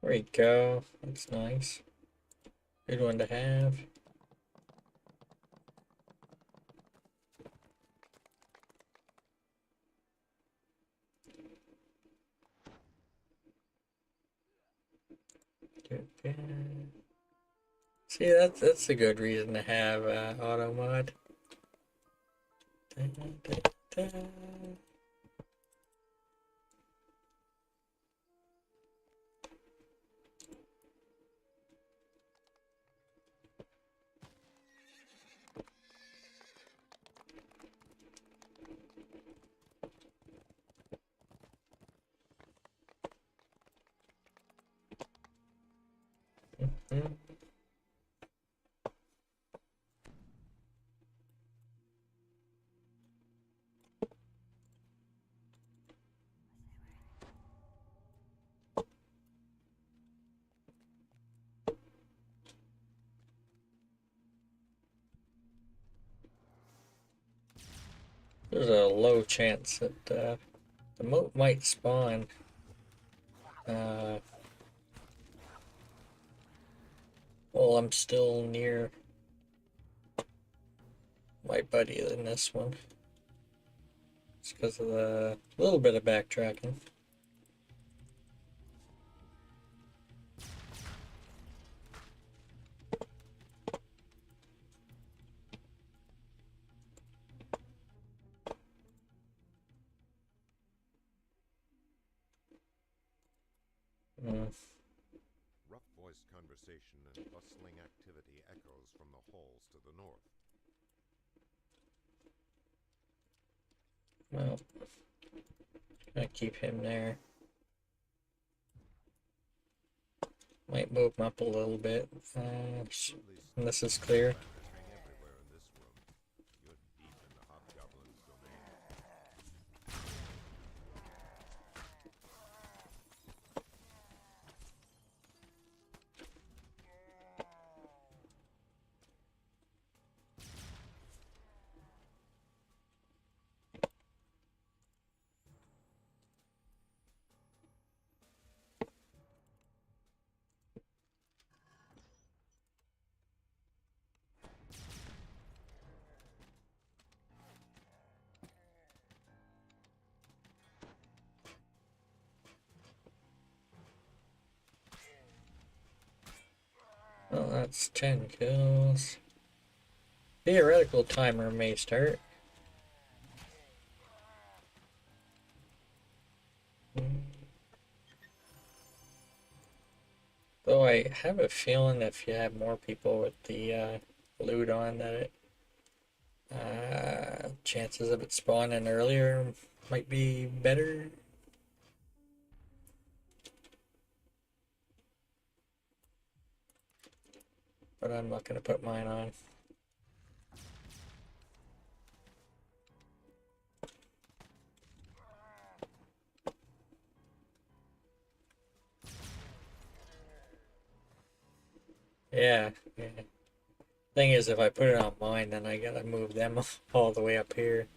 There we go. That's nice. Good one to have. See, that's a good reason to have auto mod. There's a low chance that the moat might spawn. Well, I'm still near my buddy in this one. It's because of the little bit of backtracking. Rough voiced conversation and bustling activity echoes from the halls to the north. Well, gonna keep him there. Might move him up a little bit. And this is clear. Everywhere in this room. You're deep in the hobgoblin's domain. Well, that's 10 kills. Theoretical timer may start. Though I have a feeling if you have more people with the loot on, that chances of it spawning earlier might be better. But I'm not going to put mine on. Yeah. Thing is, if I put it on mine, then I gotta move them all the way up here.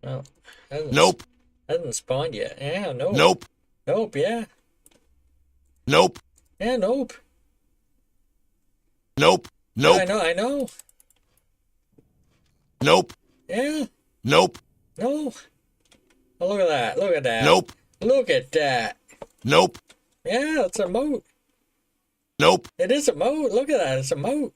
Well, Nope. Hasn't spawned yet. Yeah, nope. Nope. Nope, yeah. Nope. Yeah, nope. Nope. Yeah, Nope. I know. Nope. Yeah, Nope. no. Oh, look at that. Look at that. Nope. Look at that. Nope. Yeah, it's a moat. Nope. It is a moat. Look at that. It's a moat.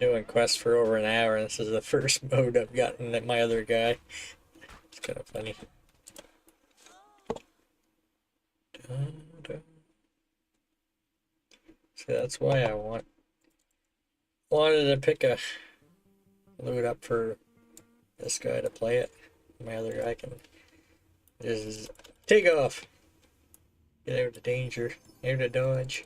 doing quests for over an hour, and this is the first mode I've gotten at my other guy. It's kind of funny. So that's why I wanted to pick a load up for this guy to play it. My other guy can just take off. Get out of danger, out of dodge.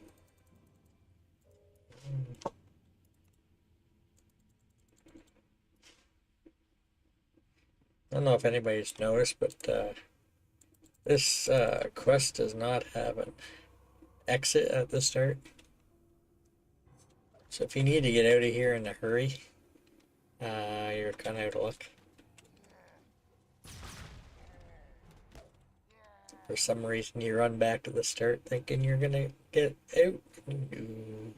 I don't know if anybody's noticed, but this quest does not have an exit at the start. So if you need to get out of here in a hurry, you're kind of out of luck. For some reason, you run back to the start thinking you're gonna get out. No.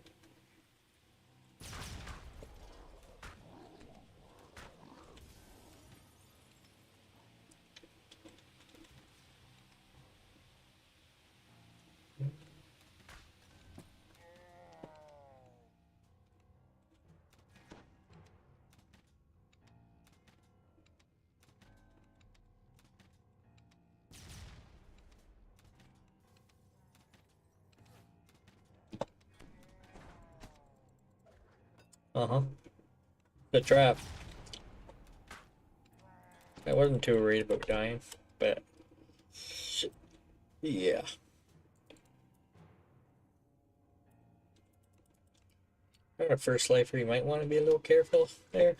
Uh-huh. The trap. I wasn't too worried about dying, but yeah. On a first lifer, you might want to be a little careful there.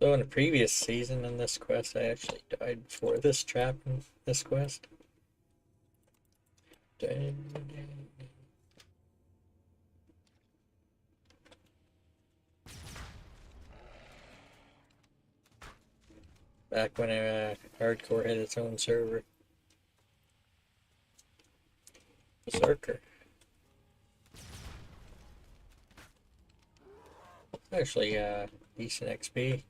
Though in the previous season in this quest, I actually died before this trap in this quest. Back when hardcore had its own server. Berserker. Actually, decent XP.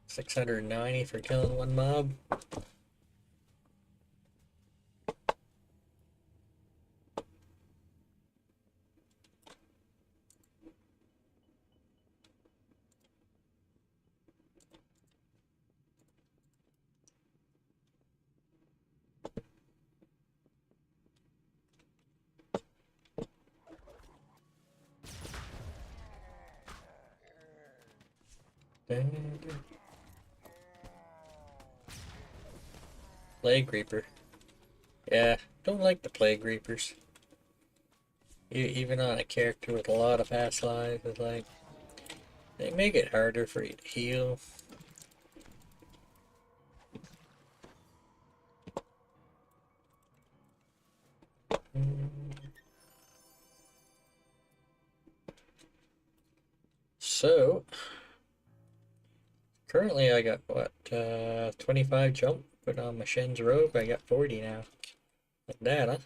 690 for killing one mob. Plague Reaper. Yeah, don't like the Plague Reapers. Even on a character with a lot of past lives, it's like they make it harder for you to heal. So currently I got what 25 jump, but on my Shen's robe I got 40 now. Like that, huh?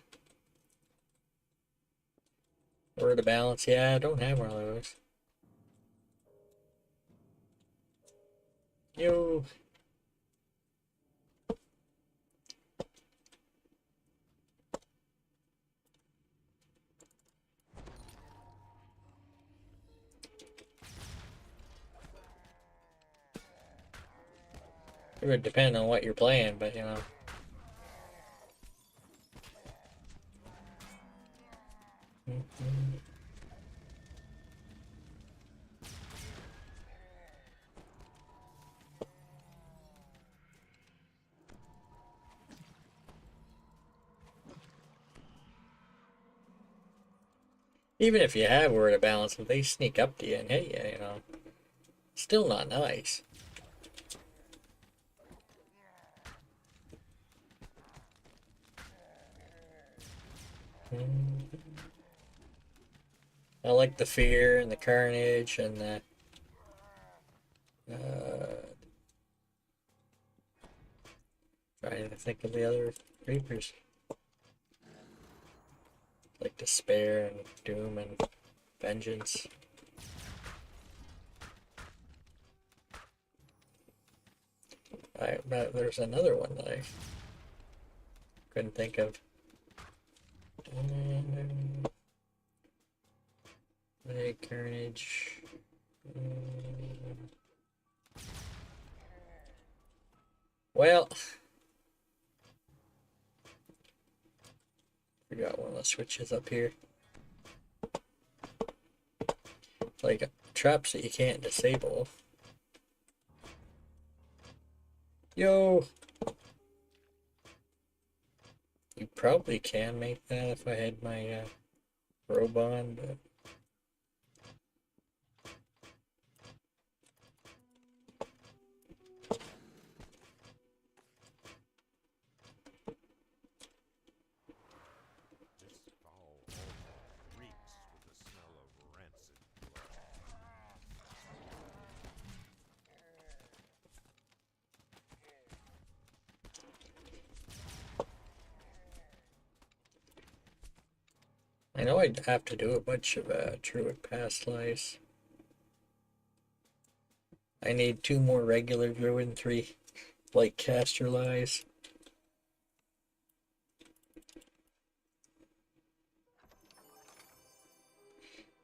Or the balance, yeah, I don't have one of those. Yo. It would depend on what you're playing, but you know. Even if you have word of balance, if they sneak up to you and hit you, you know, still not nice. I like the fear and the carnage and the trying to think of the other creepers. Like despair and doom and vengeance. But there's another one that I couldn't think of. damage. Well, forgot one of the switches up here. Like traps that you can't disable. Yo! You probably can make that if I had my robe on, but This foul altar reeks with the smell of rancid blood. I know I'd have to do a bunch of druid pass lies. I need 2 more regular druid and 3 like caster lies.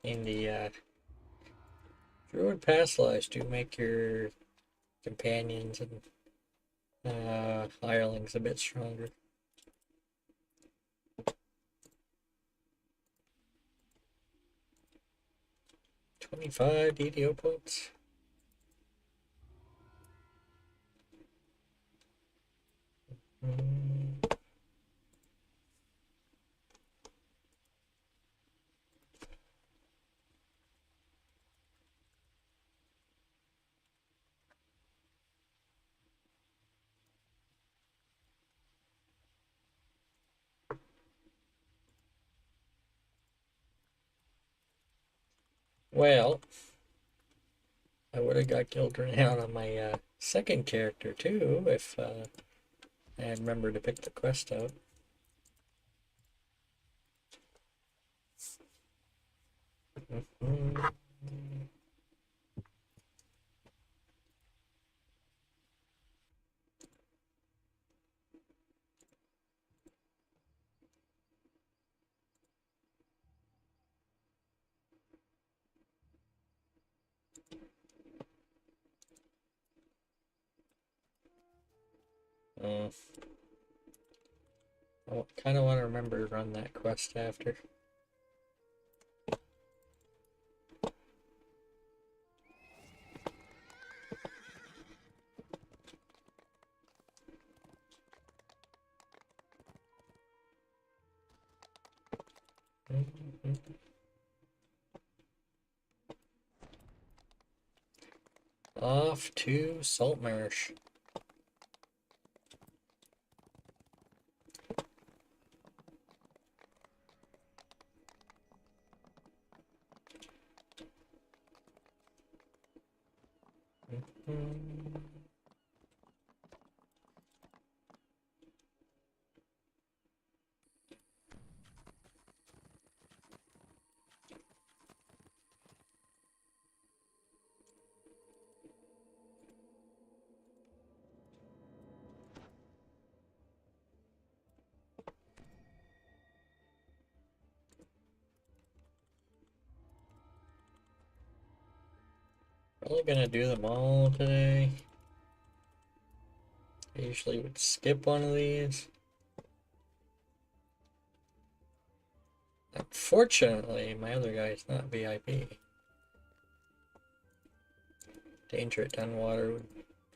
And the druid pass lies do make your companions and hirelings a bit stronger. 25 DDO points. Well, I would have got killed out on my second character too if I had remembered to pick the quest out. I kind of want to remember to run that quest after. Off to Saltmarsh. Probably gonna do them all today. I usually would skip one of these. Unfortunately, my other guy is not VIP. Danger at Dunwater would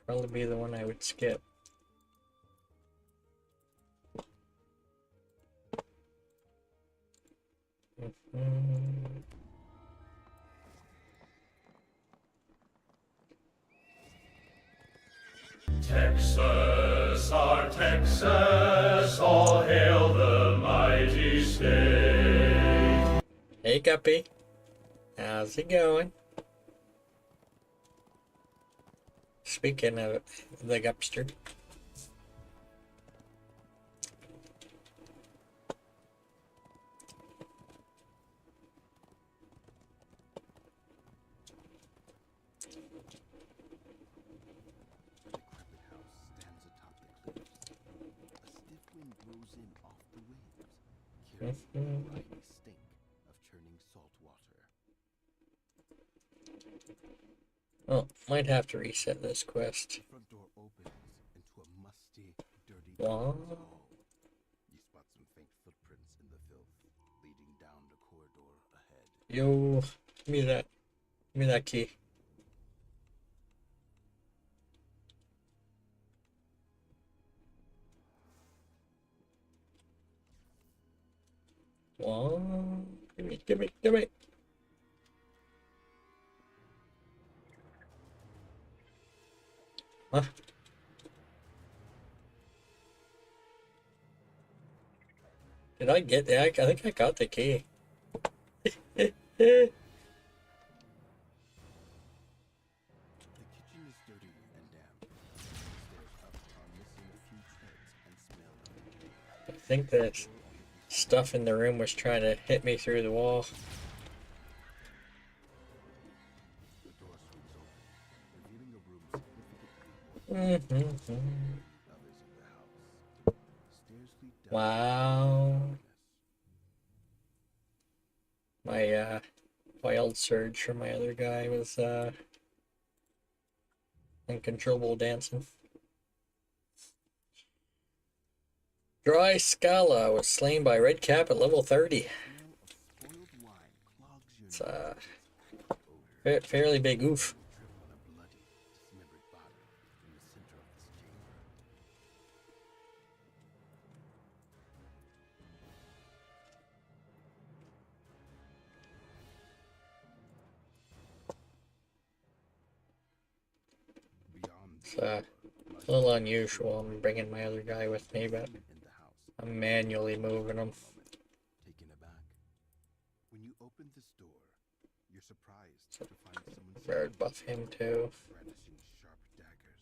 probably be the one I would skip. Texas, our Texas, all hail the mighty state. Hey Guppy, how's it going? Speaking of the Gupster. Carrying a mighty stink of churning salt water. Oh, might have to reset this quest. Front door opens into a musty, dirty Wow. hall. You spot some faint footprints in the filth, leading down the corridor ahead. Yo, give me that. Give me that key. Wow. Give me. Huh? Did I get that? I think I got the key. The kitchen is dirty and damp. Stairs up are missing a few treads and smell. I think the stuff in the room was trying to hit me through the wall. The door swings open, revealing a room significantly more than others in the house. Stairs lead down. Wow. My wild surge from my other guy was uncontrollable dancing. Dry Scala was slain by Red Cap at level 30. Spoiled wine clogs your It's fairly big oof. trip on a bloody, dismembered body in the center of this chamber. Beyond It's a little unusual. I'm bringing my other guy with me, but in the house, I'm manually moving him. taken aback. When you open this door, you're surprised to find someone Bird buff him too. brandishing sharp daggers.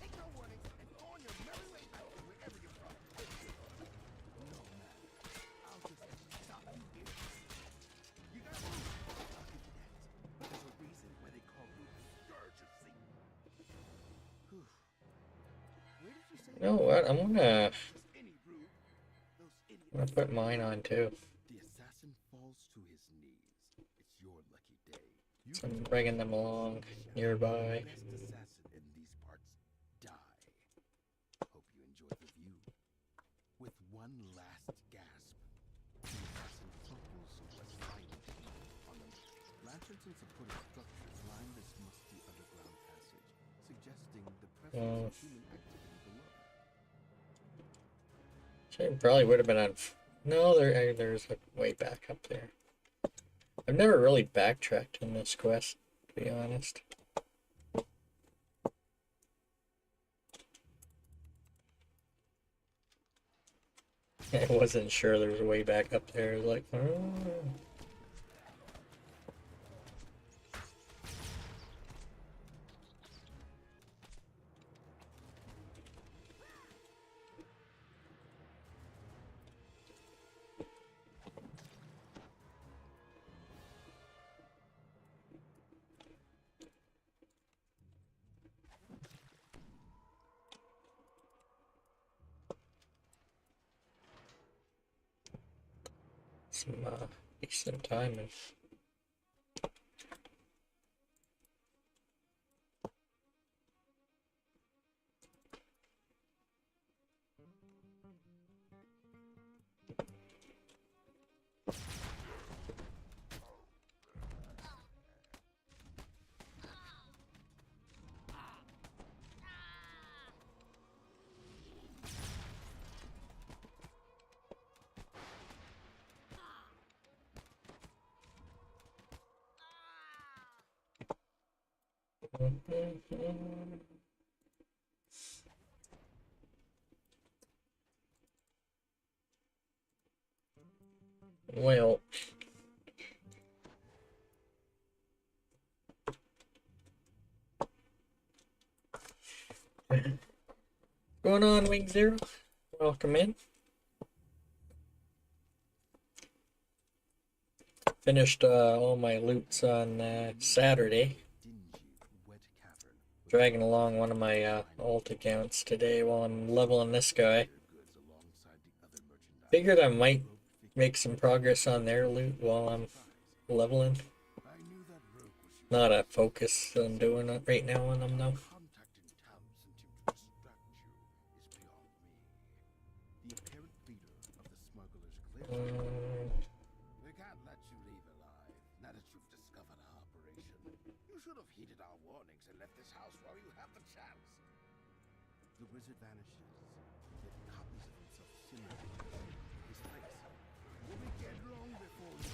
Take no warning and go on your merry way out wherever you're from. No, man. I'll just stop you here. You gotta move. I'll give you that. But there's a reason why they call you Scourge of Satan. Whew. Where did you say You know what? I'm gonna just any rude? Those idiots. I'm gonna put mine on too. The assassin falls to his knees. It's your lucky day. You So I'm bringing them along nearby. best assassin in these parts die. Hope you enjoyed the view. With one last gasp, the assassin topples what's lying on them. Lanterns and supporting structures line this musty underground passage, suggesting the presence of human activity below. Probably would have been on. No, there's a way back up there. I've never really backtracked in this quest, to be honest. I wasn't sure there was a way back up there. I was like, oh. Some decent timing. Well, going on, Wing Zero? Welcome in. Finished all my loots on Saturday. Dingy, wet cavern with Dragging along one of my alt accounts today while I'm leveling this guy. goods alongside the other merchandise. Figured I might make some progress on their loot while I'm leveling. I knew that rogue was Not a focus on doing it right now on them though. Contacting Tams sent him to distract you is beyond me. The apparent leader of the smugglers clearly. We can't let you leave alive, now that you've discovered our operation. You should have heeded our warnings and left this house while you have the chance. The wizard vanishes, yet copies of himself simulate his face. Will be dead long before you.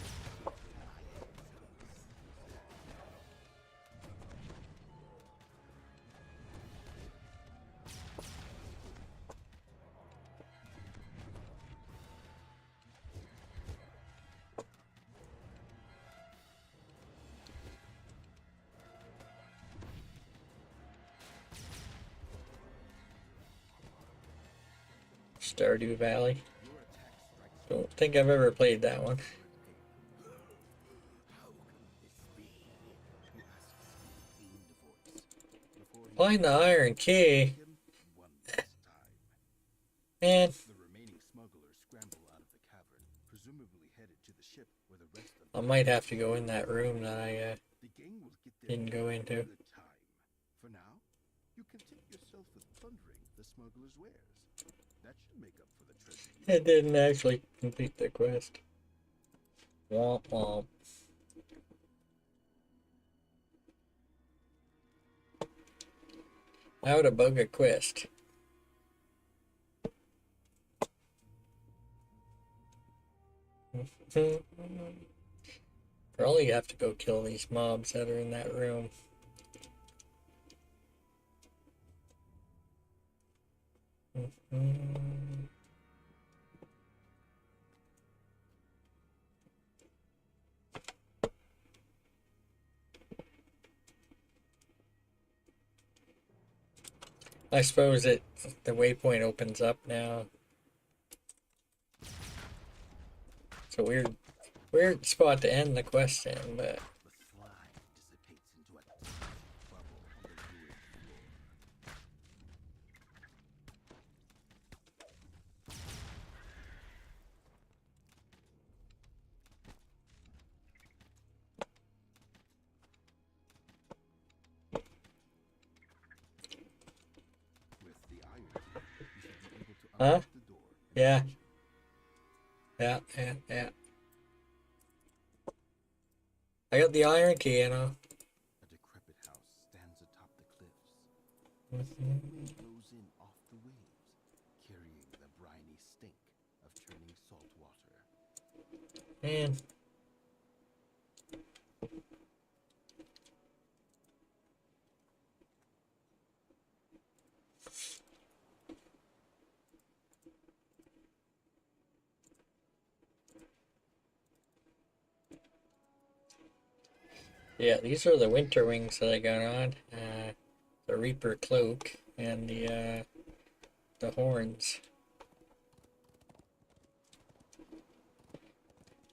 Stardew Valley. Don't think I've ever played that one. Find the iron key. Man, The remaining smugglers scramble out of the cavern, presumably headed to the ship where the rest of I might have to go in that room that I the gang will get there didn't go into. good time. For now, you content yourself with plundering the smugglers' wares. That should make up for the treasure. I didn't actually complete the quest. Womp womp. How to bug a quest. Probably have to go kill these mobs that are in that room. I suppose the waypoint opens up now. It's a weird spot to end the quest in, but The slime dissipates into a tiny bubble on the ruined floor. With the iron key, you should be able to Huh? unlock the door. yeah. I got the iron key, you know. A decrepit house stands atop the cliffs. It blows in off the waves, carrying the briny stink of churning salt water. Man. Yeah, these are the winter wings that I got on. The Reaper cloak and the horns.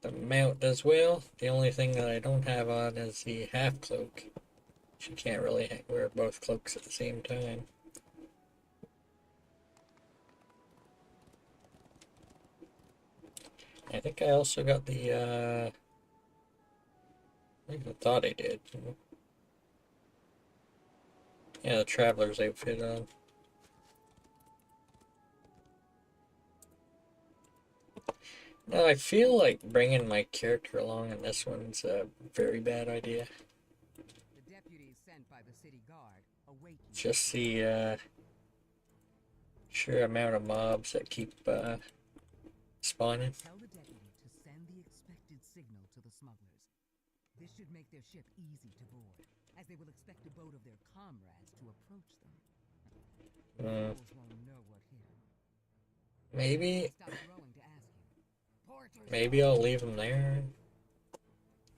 The mount as well. The only thing that I don't have on is the half cloak. She can't really wear both cloaks at the same time. I think I also got the I thought I did. Yeah, the traveler's outfit on. No, I feel like bringing my character along in this one's a very bad idea. The deputies sent by the city guard await you. Just the sheer amount of mobs that keep spawning. Tell the deputy to send the expected signal to the smugglers. This should make their ship easy to board, as they will expect a boat of their comrades to approach them. The fools won't know what hit 'em. Maybe Stop rowing to ask you. Porters, maybe I'll leave them there.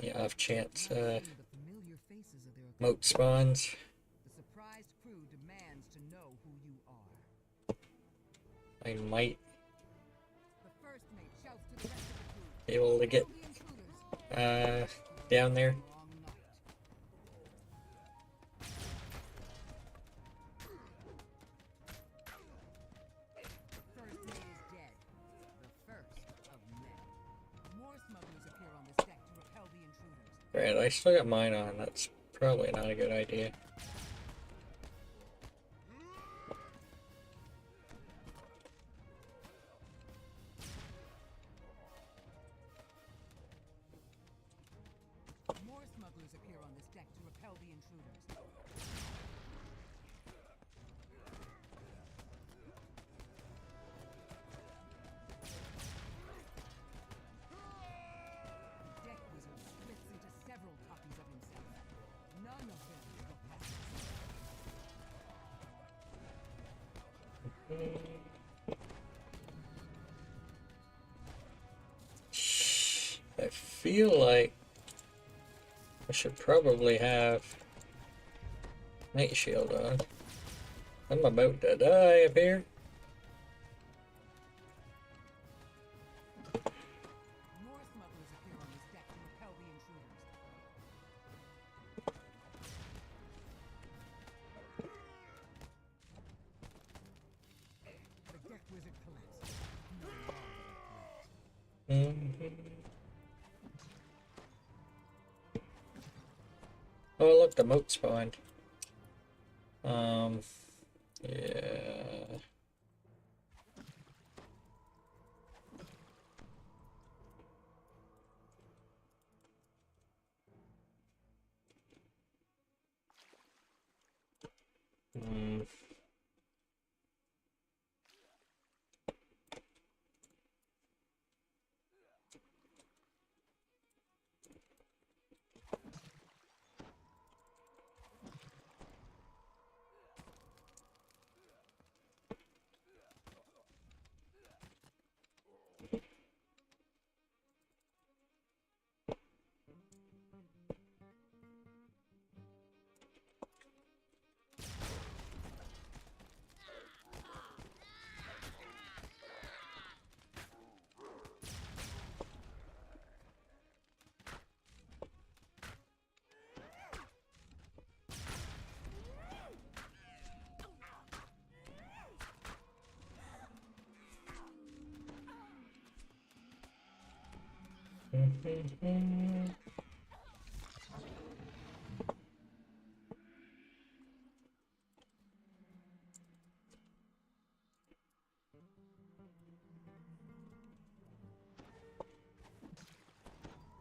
Yeah, off chance not seeing the familiar faces of their moat spawns. The surprised crew demands to know who you are. I might The first mate shouts to the rest of the crew. be able to get "Kill the intruders." down there. Wrong night. The first mate is dead. The first of many. More smugglers appear on this deck to repel the intruders. Alright, I still got mine on. That's Probably not a good idea. More smugglers appear on this deck to repel the intruders. The deck wizard splits into several copies of himself. None of them will pass. I feel like I should probably have night shield on. I'm about to die up here. More smugglers appear on this deck to repel the intruders. The deck wizard collapses. No longer a threat. Oh, look, the moat spawned. Yeah.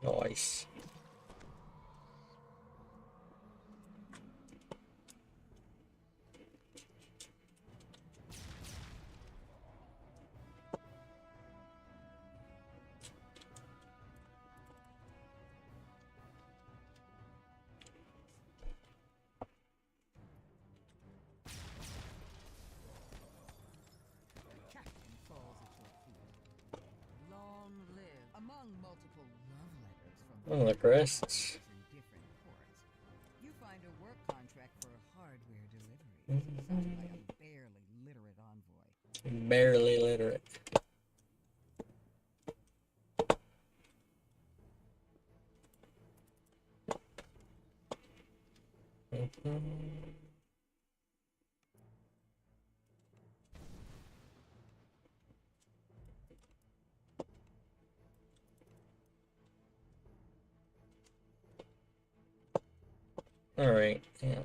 Nice. Captain falls at your feet. Long live. Among multiple love letters from Oh, the crests. in different ports, you find a work contract for hardware delivery signed by a barely literate envoy. Barely literate. All right. Yeah.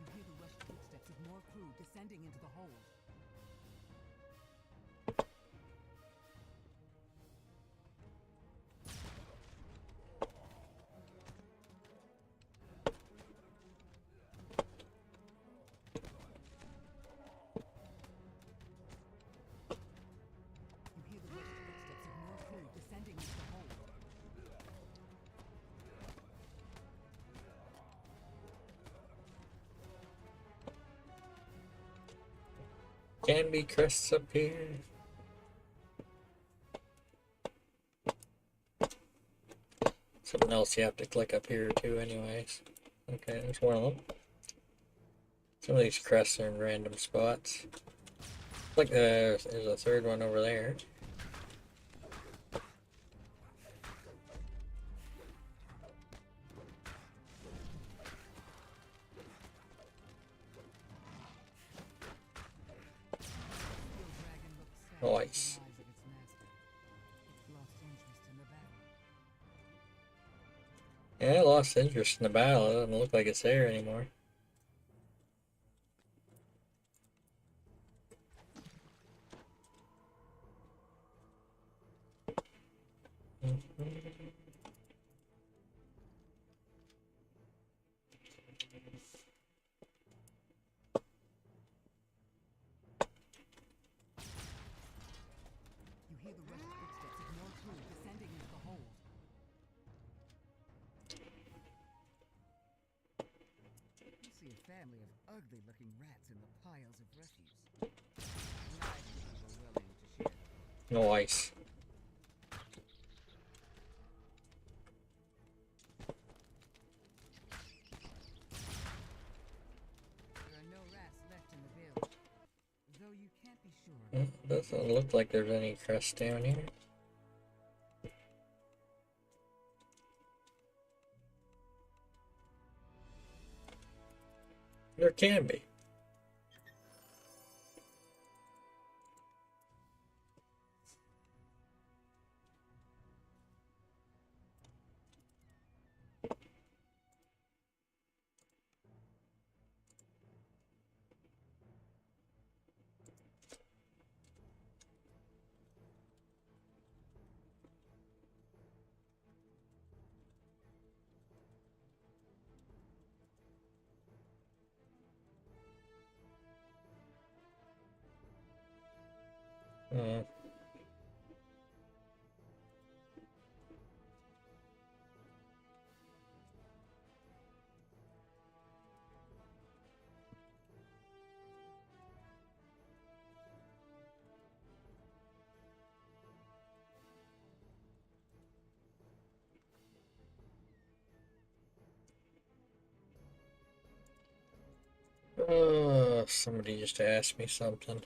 You hear the rushed footsteps of more crew descending into the hold. You hear the rushed footsteps of more crew descending into the hold. can be crests up here. Something else you have to click up here too anyways. Okay, there's one of them. Some of these crests are in random spots. Like there's a third one over there. Nice. Yeah, I lost interest in the battle. It doesn't look like it's there anymore. You hear the rushed footsteps of more crew descending into the hold. You see a family of ugly-looking rats in the piles of refuse. Glad you were willing to share them. Nice. There are no rats left in the village, though you can't be sure. Doesn't look like there's any crests down here. There can be. Uh, somebody just asked me something.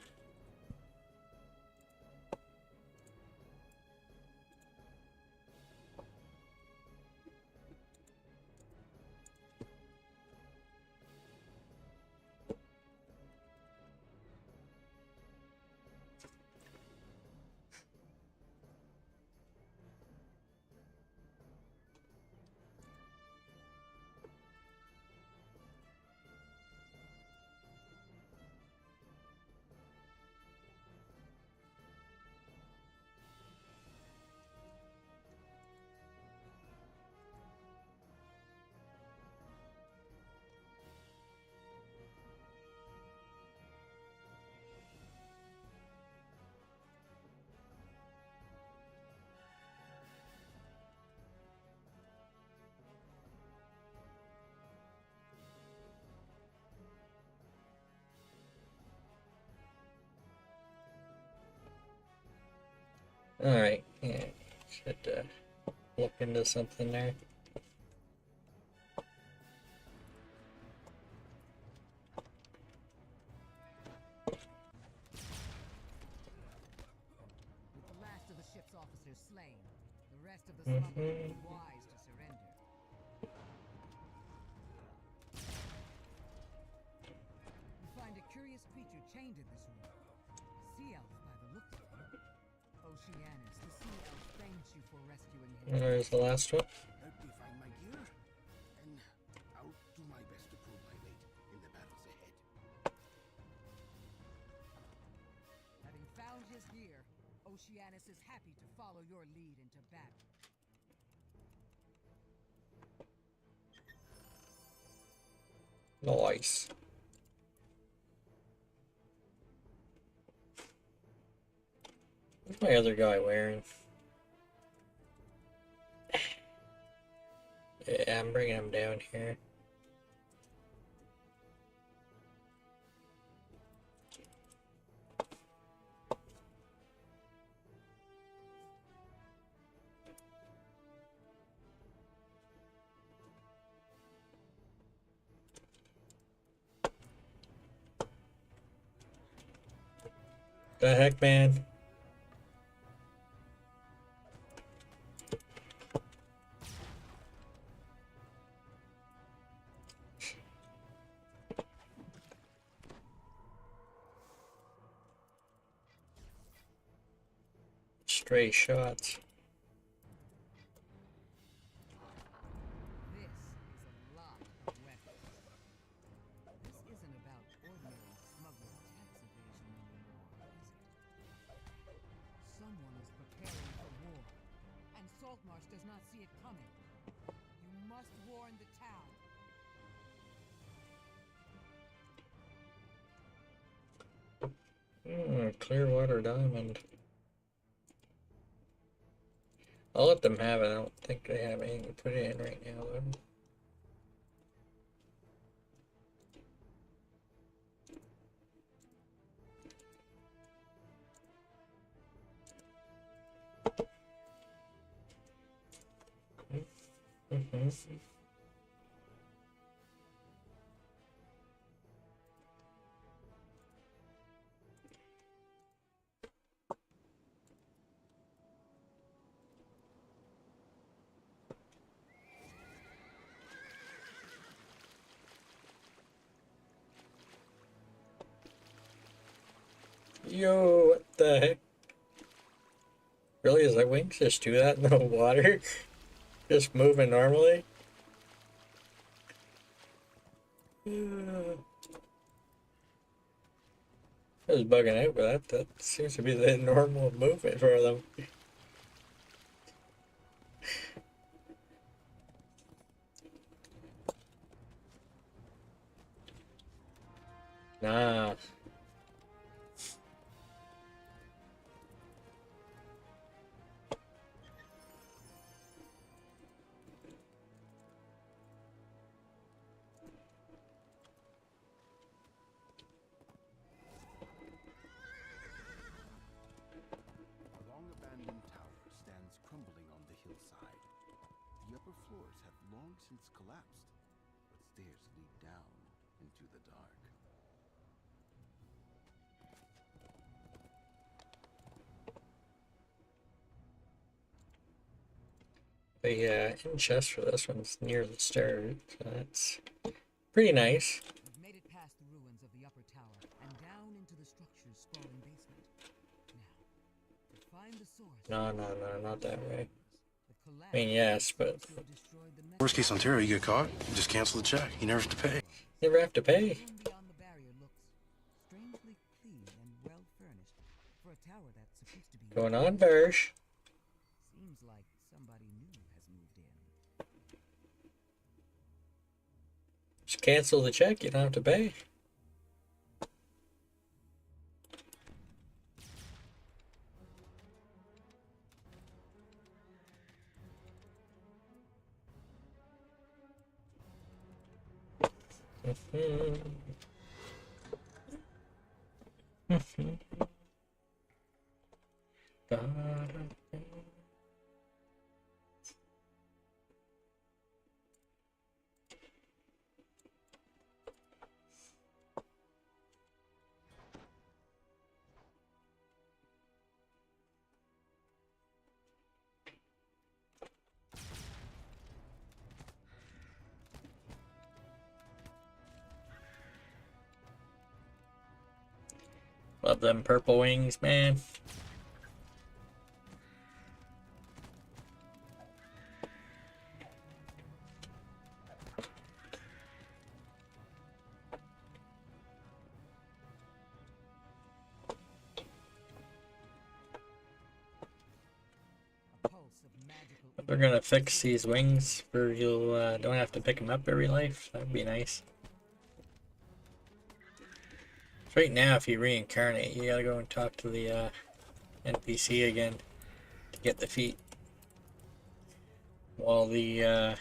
Alright, yeah, should look into something there. With the last of the ship's officers slain, the rest of the smugglers would be wise to surrender. You find a curious creature chained in this room. Sea elf by the looks of it. Oceanus, the sea elf, thanks you for rescuing him. There's the last one. Help me find my gear, and I'll do my best to prove my weight in the battles ahead. Having found his gear, Oceanus is happy to follow your lead into battle. Nice. What's my other guy wearing? Yeah, I'm bringing him down here. The heck, man? Stray shots. This is a lot of weapons. This isn't about ordinary smuggler tax evasion anymore, is it? Someone is preparing for war, and Saltmarsh does not see it coming. You must warn the town. Clearwater Diamond. I'll let them have it. I don't think they have anything to put in right now, though. Yo, what the heck? Really, is that wings just do that in the water? Just moving normally? I was bugging out, but that seems to be the normal movement for them. Nah. A long abandoned tower stands crumbling on the hillside. The upper floors have long since collapsed, but stairs lead down into the dark. The in chest for this one's near the stairs, so that's pretty nice. We've made it past the ruins of the upper tower and down into the structure's sprawling basement. Now, to find the source. No, not that way. The collapse I mean, yes, but destroyed the Worst case Ontario, you get caught, you just cancel the check. You never have to pay. never have to pay. room beyond the barrier looks strangely clean and well furnished for a tower that's supposed to be Going on, Verge. Seems like somebody new has moved in. Just cancel the check, you don't have to pay. Love them purple wings, man. A pulse of magical They're gonna fix these wings where you'll don't have to pick them up every life. That'd be nice. Right now, if you reincarnate, you gotta go and talk to the NPC again to get the feet. While the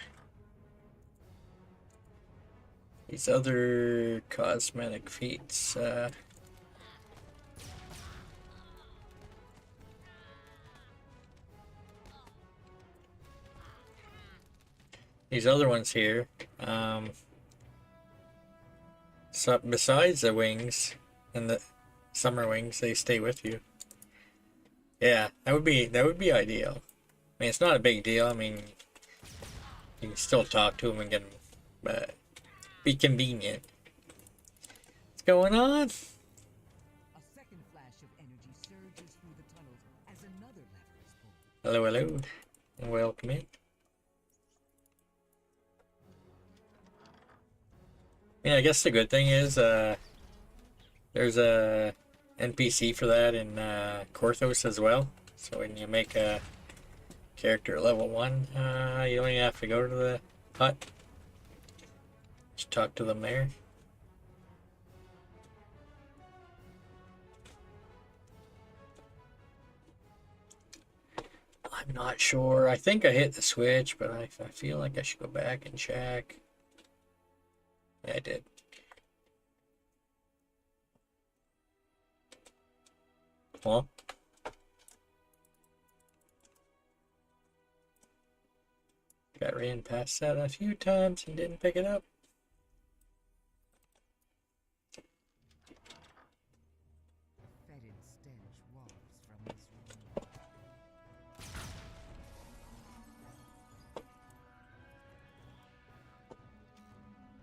these other cosmetic feats, these other ones here, so besides the wings and summer wings, they stay with you. Yeah, that would be ideal. I mean, it's not a big deal. I mean, you can still talk to them and get them, but be convenient. What's going on? A second flash of energy surges through the tunnels as another lever is pulled. Hello, hello, and welcome in. Yeah, I guess the good thing is, there's a NPC for that in Korthos as well. So when you make a character level 1, you don't even have to go to the hut. Just talk to them there. I'm not sure. I think I hit the switch, but I feel like I should go back and check. Yeah, I did. Huh? Got ran past that a few times and didn't pick it up. Fetid stench wafts from this room.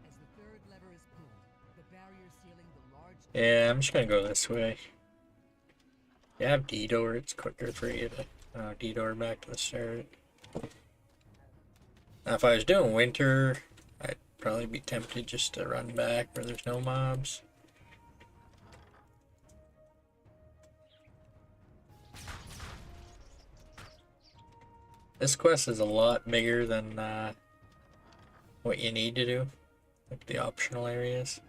As the third lever is pulled, the barrier sealing the large Yeah, I'm just gonna go this way. You have DDO, it's quicker for you to DDO back to the start. Now, if I was doing winter, I'd probably be tempted just to run back where there's no mobs. This quest is a lot bigger than what you need to do, like the optional areas.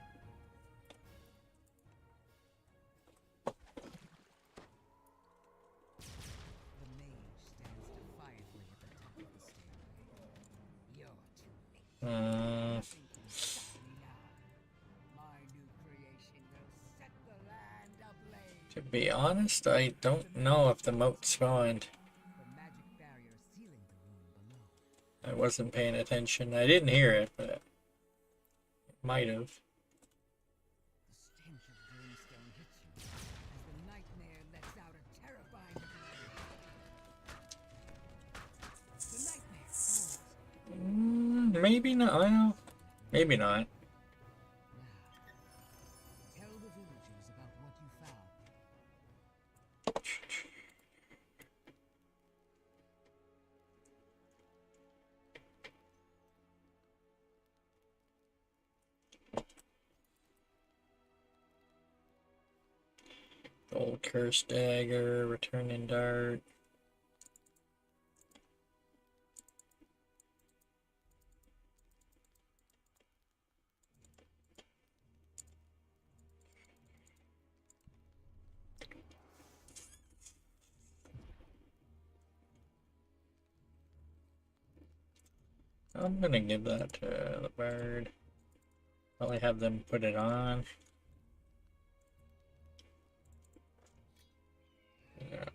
The mage stands defiantly at the top of the stairway. You're too late. Nothing can stop me now. My new creation will set the land ablaze. To be honest, I don't know if the moat spawned. The magic barrier sealing the room below. I wasn't paying attention. I didn't hear it, but it might have. The stench of brimstone hits you as the nightmare lets out a terrifying blare. The nightmare falls. Maybe not. Well, maybe not. Now, tell the villagers about what you found. Old cursed dagger, returning dart. I'm gonna give that to the bird. Probably have them put it on. Yeah.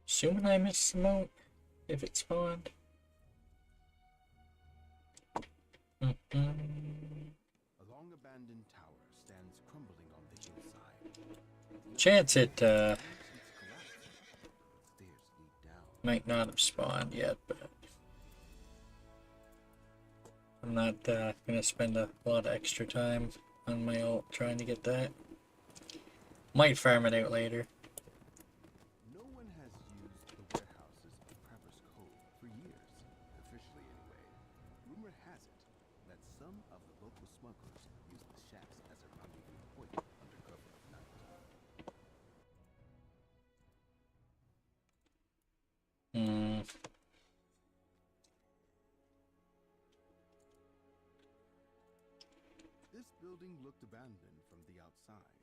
Assuming I missed the moat, if it spawned. A long abandoned tower stands crumbling on the hillside. Chance it Stairs lead down. might not have spawned yet, but I'm not gonna spend a lot of extra time on my ult trying to get that. Might farm it out later. No one has used the warehouses of Traverse Cove for years, officially anyway. Rumor has it that some of the local smugglers use the shacks as a rendezvous point under cover of night. This building looked abandoned from the outside,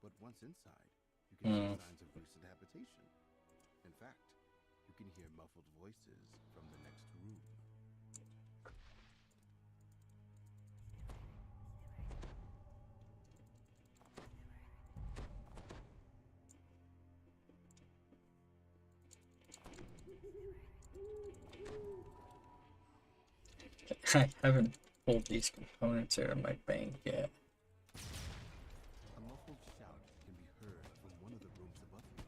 but once inside, you can see signs of recent habitation. In fact, you can hear muffled voices from the next room. I haven't pulled these components out of my bank yet. A muffled shout can be heard from one of the rooms above you.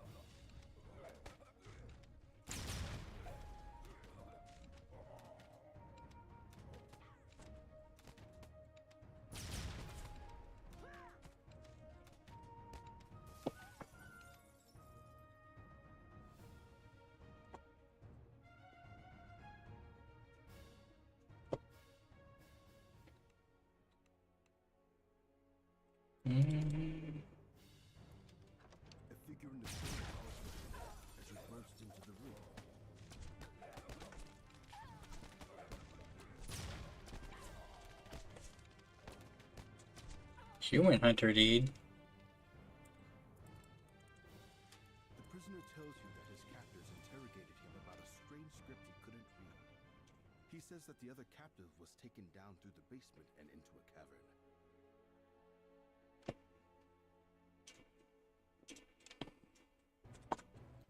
Mm. A figure in the stone calls for you as you burst into the room. Human hunter deed. The prisoner tells you that his captors interrogated him about a strange script he couldn't read. He says that the other captive was taken down through the basement and into a cavern.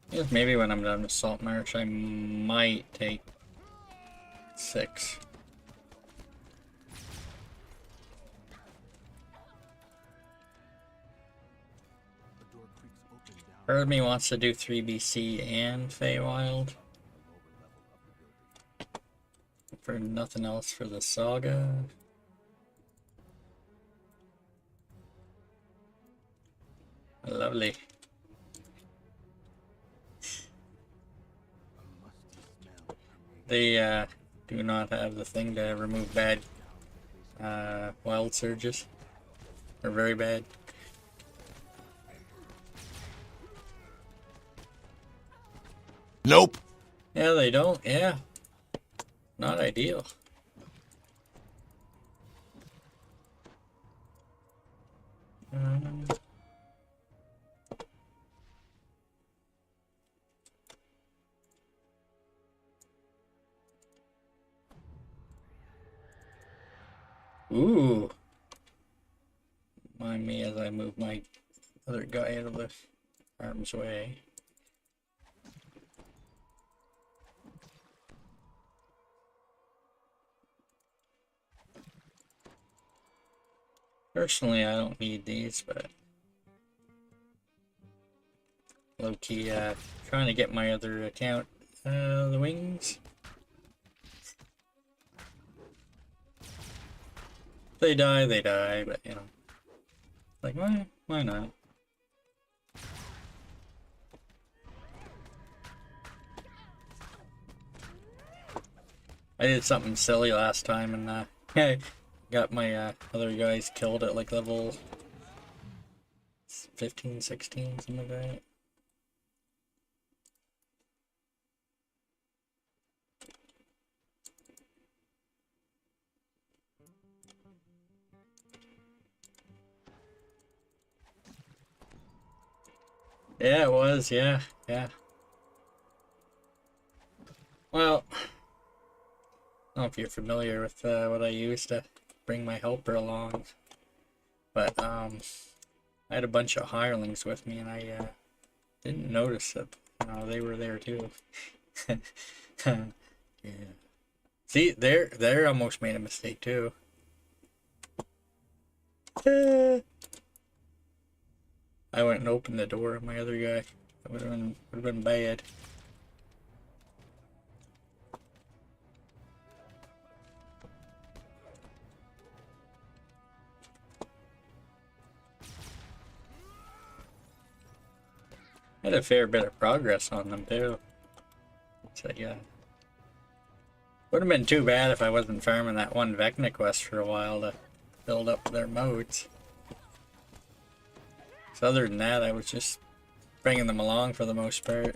Yeah, maybe when I'm done with Salt Marsh, I might take 6. A door creaks open down Part of me wants to do 3BC and Feywild. the lower level of the building. For nothing else for the saga. Lovely. A musty smell permeates They do not have the thing to remove bad wild surges. Or very bad. Nope. Yeah, they don't. Yeah. Not ideal. Ooh. Mind me as I move my other guy out of the arm's way. Personally, I don't need these, but low-key trying to get my other account the wings. They die, but you know. Like, why not? I did something silly last time and I got my other guys killed at like level 15, 16, something like that. Yeah, it was, yeah. Well, I don't know if you're familiar with what I used to bring my helper along, but I had a bunch of hirelings with me, and I didn't notice that they were there too. Yeah. See, they almost made a mistake too. I went and opened the door of my other guy. That would have been bad. Had a fair bit of progress on them too. So yeah. Would have been too bad if I wasn't farming that one Vecna quest for a while to build up their modes. So other than that, I was just bringing them along for the most part. The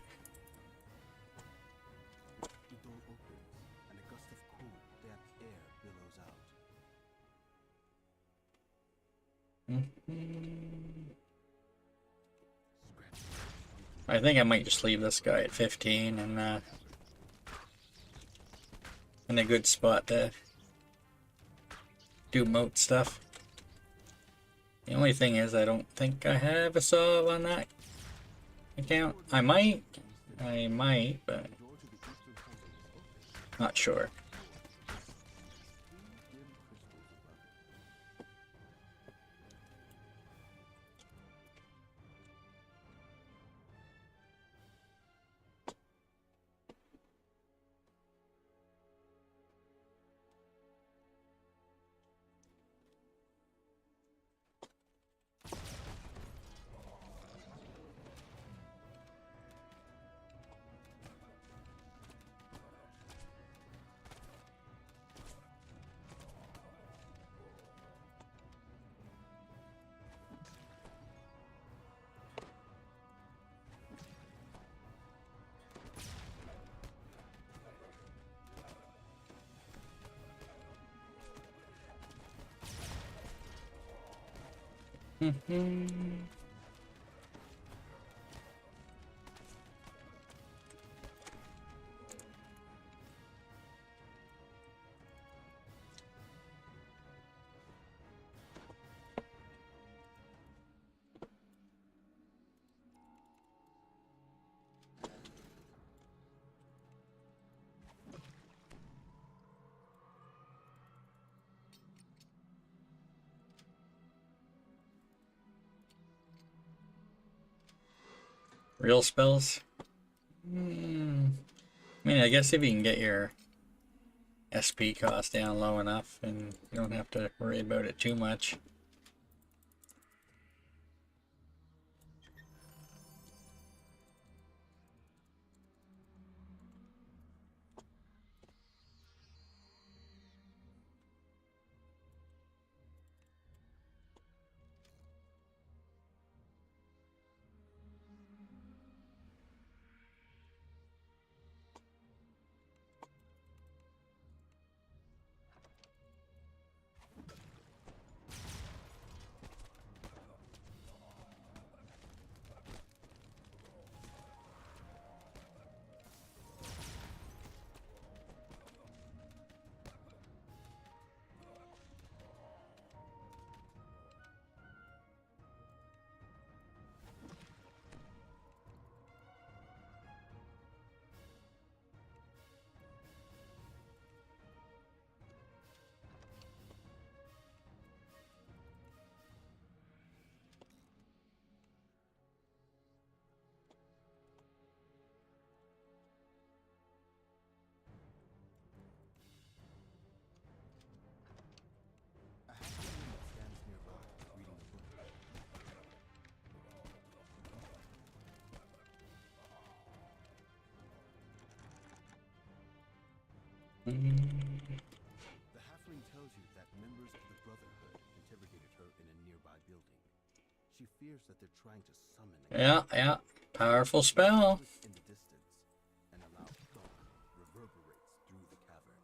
door opens, and a gust of cool, damp air billows out. I think I might just leave this guy at 15 and in a good spot to do moat stuff. The only thing is I don't think I have a sov on that account. I might, but The door to the Not sure. Real spells? I mean, I guess if you can get your SP cost down low enough, and you don't have to worry about it too much. A halfling stands nearby, reading a book. The halfling tells you that members of the Brotherhood interrogated her in a nearby building. She fears that they're trying to summon Yeah. Powerful spell. in the distance, and a loud thump reverberates through the cavern.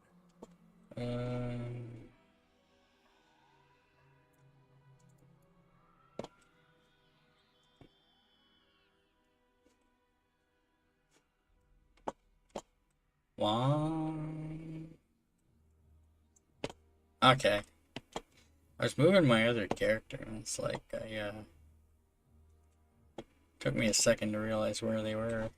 One. Okay. I was moving my other character, and it's like took me a second to realize where they were.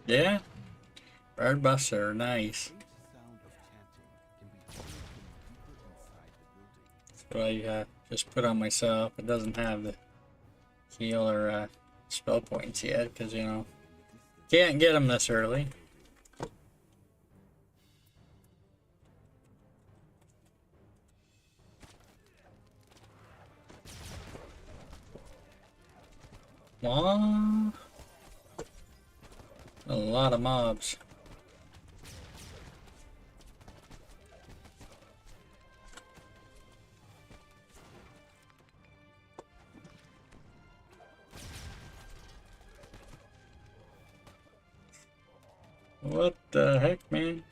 Yeah, bird busts are nice. Faint sound of chanting can be heard from deeper inside the building. That's what I just put on myself. It doesn't have the heal or spell points yet, because you know can't get them this early. Aww. A lot of mobs. What the heck, man?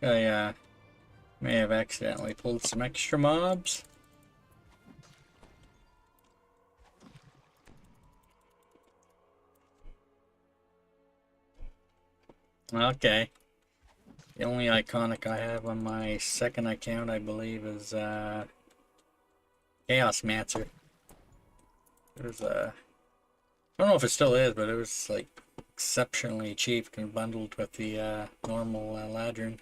I may have accidentally pulled some extra mobs. Okay. The only iconic I have on my second account, I believe, is Chaos Mancer. It was I don't know if it still is, but it was like exceptionally cheap and bundled with the normal Ladrin.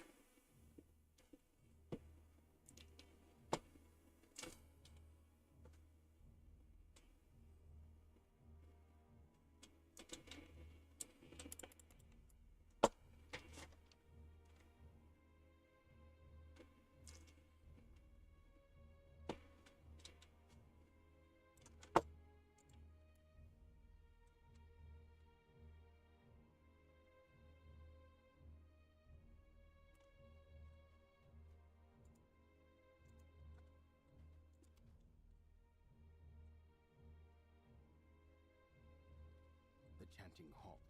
The chanting halts.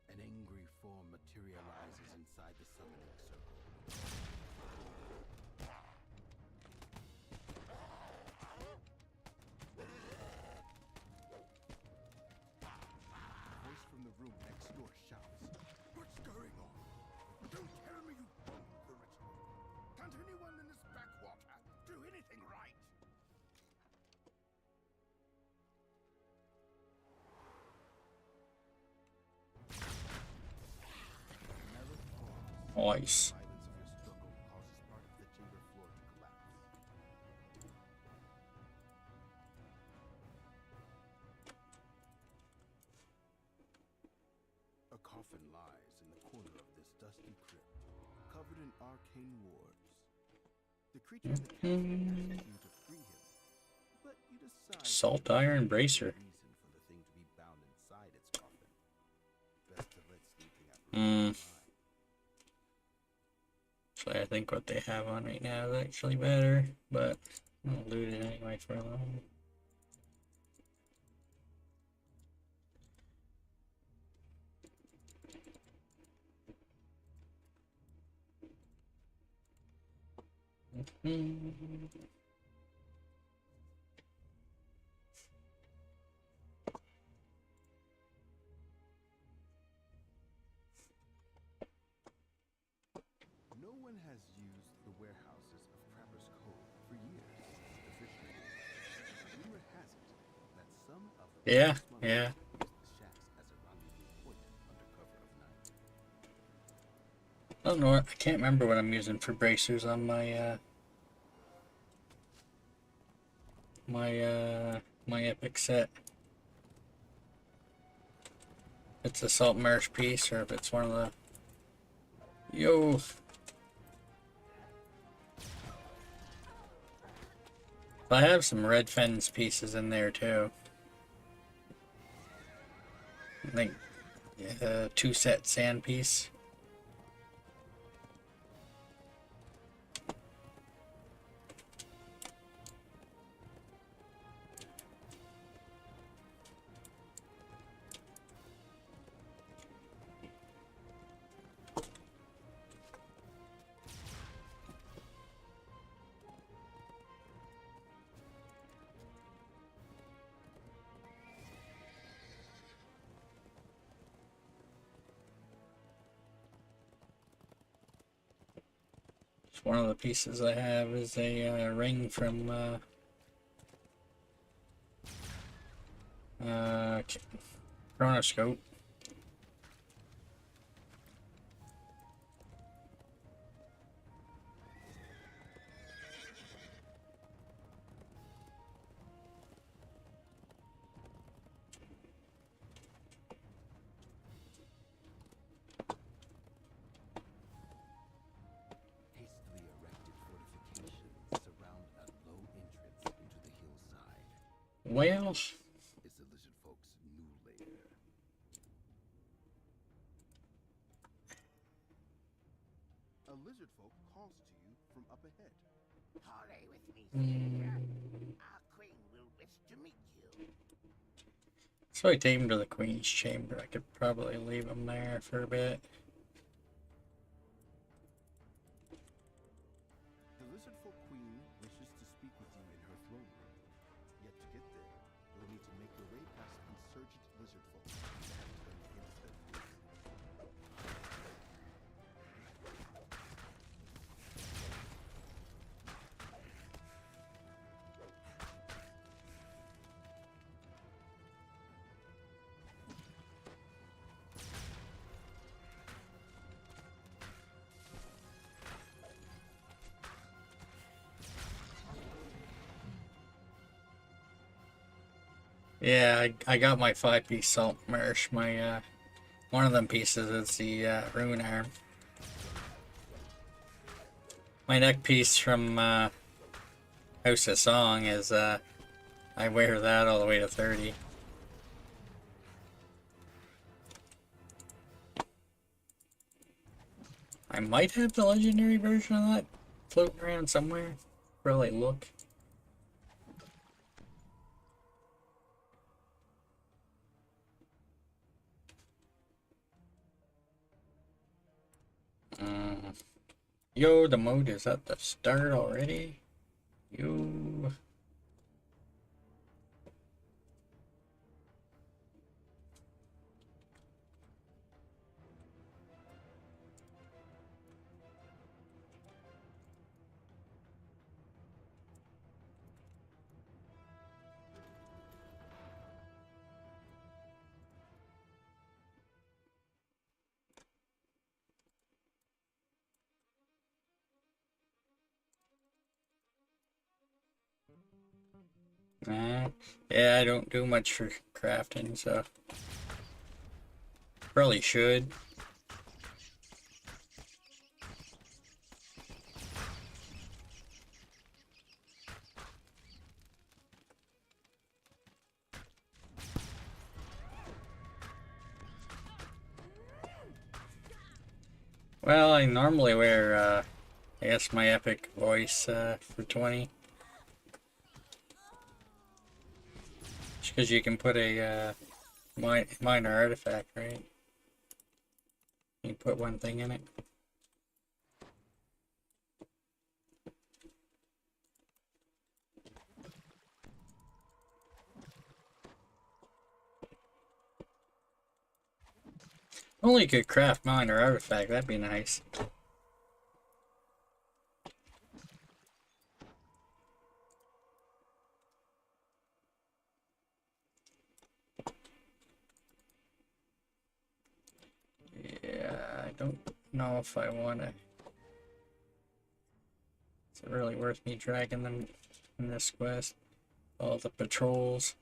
An angry form materializes inside the summoning circle. A voice from the room next door shouts, "What's going on? Don't tell me you bombed the ritual. Can't anyone in this backwater do anything right?" Nice. Violence of your struggle causes part of the chamber floor to collapse. A coffin lies in the corner of this dusty crypt, covered in arcane wards. The creature in the castle asks you to free him, but you decide Salt Iron Bracer. reason for the thing to be bound inside its coffin. Best to let sleeping apparitions lie. So I think what they have on right now is actually better, but I'll loot it anyway for a while. No one has used the warehouses of Trapper's Cove for years, officially. Rumor has it that some of the Yeah, smugglers yeah. use the shacks as a rendezvous point under cover of night. I don't know. I can't remember what I'm using for bracers on my my epic set. If it's a salt marsh piece, or if it's one of the yo. I have some red fens pieces in there too. I think 2-set sand piece. One of the pieces I have is a ring from Chronoscope. Hastily erected fortifications surround a low entrance into the hillside. Well, Is the lizard folk's new lair. A lizard folk calls to you from up ahead. Parley with me, stranger. Our queen will wish to meet you. So I take him to the Queen's Chamber. I could probably leave him there for a bit. The lizard folk queen wishes to speak with you in her throne room. Yet to get there, you'll need to make your way past insurgent lizard folk that have turned against their queen. Yeah, I got my 5-piece salt marsh. My one of them pieces is the rune arm. My neck piece from House of Song is I wear that all the way to 30. I might have the legendary version of that floating around somewhere. Probably look. Yo, the mode is at the start already. Yo. Yeah, I don't do much for crafting, so probably should. Well, I normally wear, I guess my epic voice for 20. Just because you can put a minor artifact, right? You put one thing in it. Only could craft minor artifact, that'd be nice. Yeah, I don't know if I want to. Is it really worth me dragging them in this quest? All the patrols.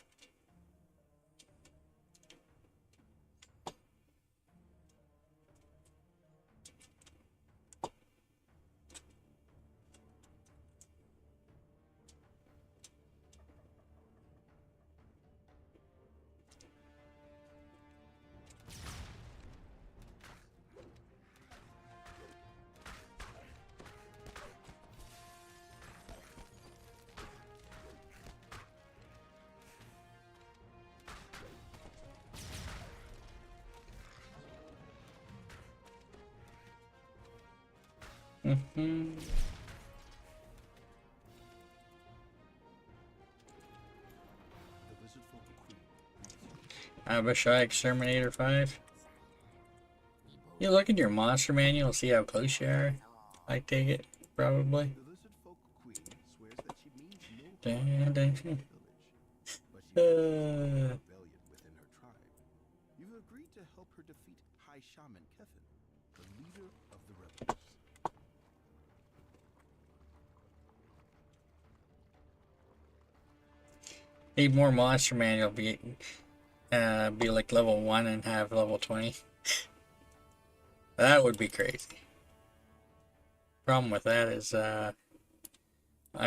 Mm-hmm. The lizard folk queen. Abishai Exterminator 5. You look at your monster manual, see how close you are. I take it, probably. The lizard folk queen swears that she means no Dun, harm dun, to the dun. village, but she fears Uh. rebellion within her tribe. You've agreed to help her defeat High Shaman Kevin, the leader of the rebels. Need more monster manual be like level 1 and have level 20. That would be crazy. Problem with that is I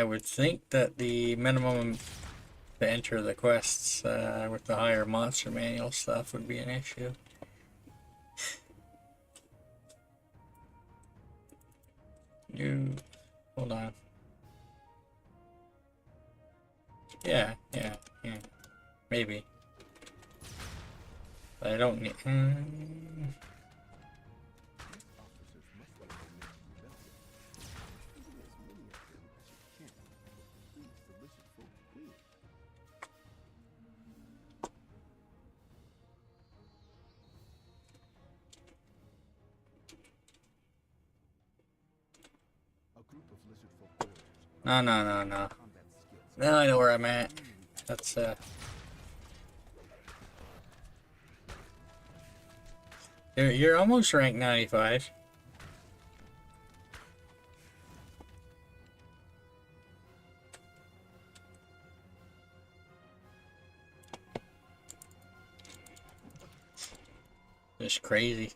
would think that the minimum to enter the quests with the higher monster manual stuff would be an issue. You hold on. Yeah, maybe. I don't need. Officers must be rebellion. Kill as many of them as you can. Please, the lizard folk will. A group of lizard folk warriors. No, no, no, no. Combat skills. Now I know where I'm at. That's You're almost rank 95. Just crazy.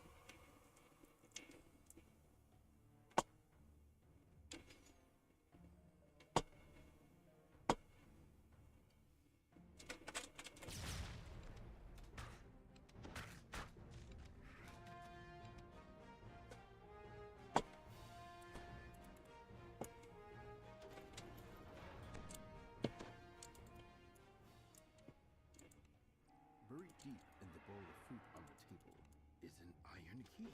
Buried deep in the bowl of fruit on the table is an iron key.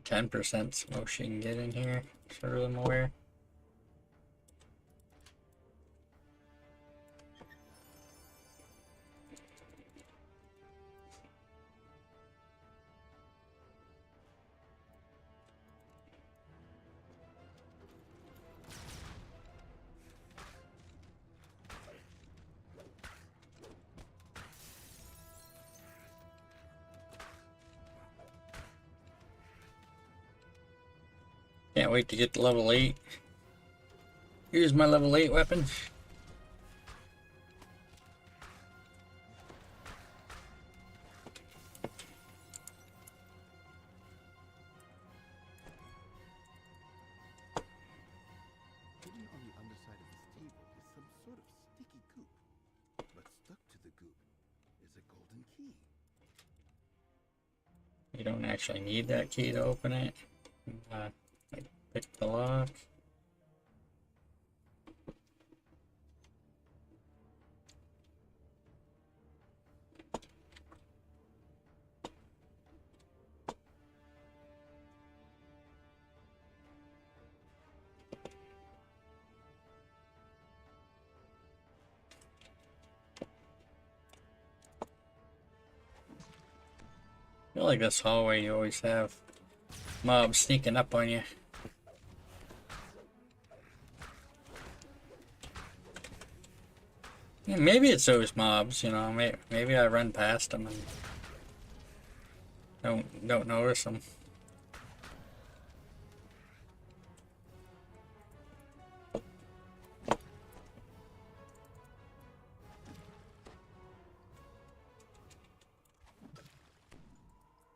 10% smoke you can get in here. Sure I'm aware. Can't wait to get to level 8. Here's my level 8 weapon. Hidden on the underside of this table is some sort of sticky goop. But stuck to the goop is a golden key. You don't actually need that key to open it. Like, pick the lock. I feel like this hallway you always have mobs sneaking up on you. Yeah, maybe it's those mobs, you know. Maybe I run past them and don't notice them.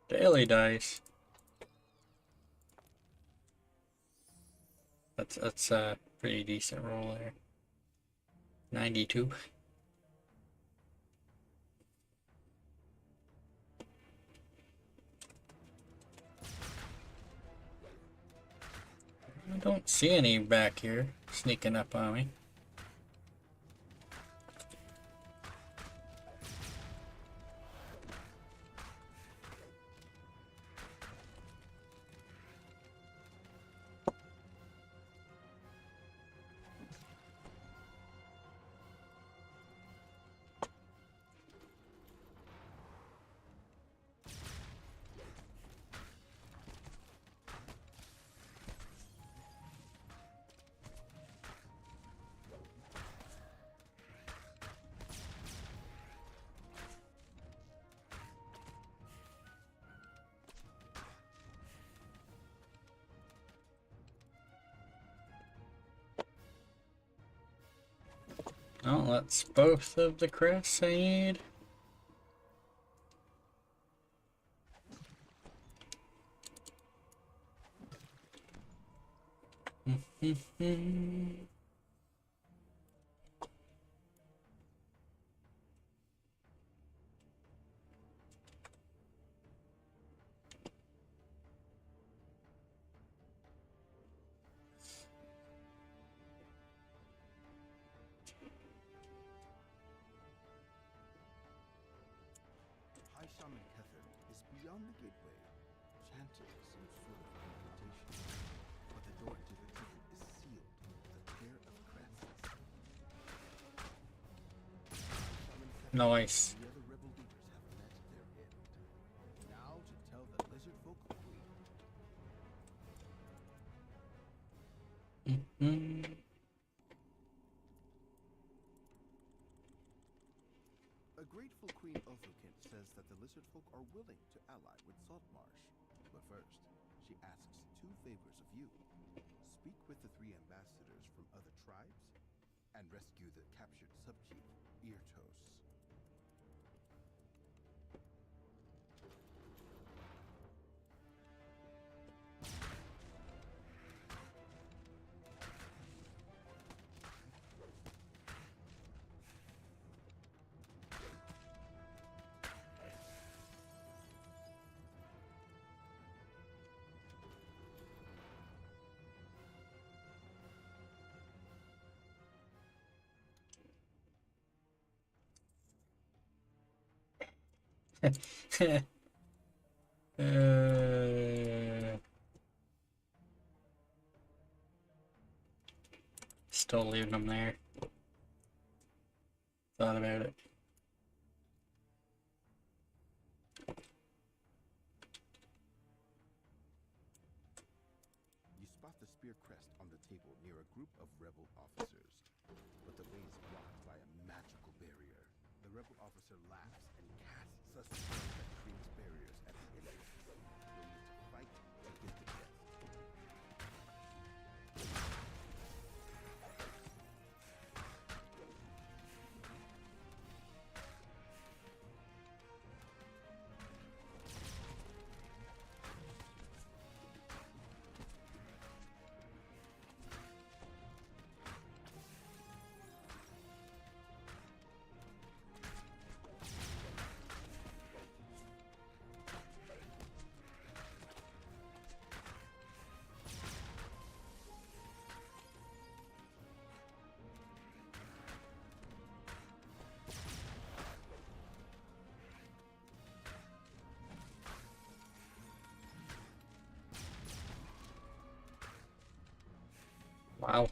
Daily dice. That's a pretty decent roll there. 92. I don't see any back here sneaking up on me. Oh, that's both of the crests I need. Shaman Kether is beyond the gateway, chanting some sort of incantation. But the door to the temple is sealed with a pair of crests. Shaman Kether Nice. and the other rebel leaders have met their end. Now to tell the lizard folk of Queen. Mm-hmm. A grateful Queen Othokent says that the lizard folk are willing to ally with Saltmarsh. But first, she asks two favors of you. Speak with the three ambassadors from other tribes, and rescue the captured subchief, Eartos. Still leaving them there. Thought about it. You spot the spear crest on the table near a group of rebel officers, but the way is blocked by a magical barrier. The rebel officer laughs and casts a spell that creates barriers at the entrance. You'll need to fight to get the crest. Wow.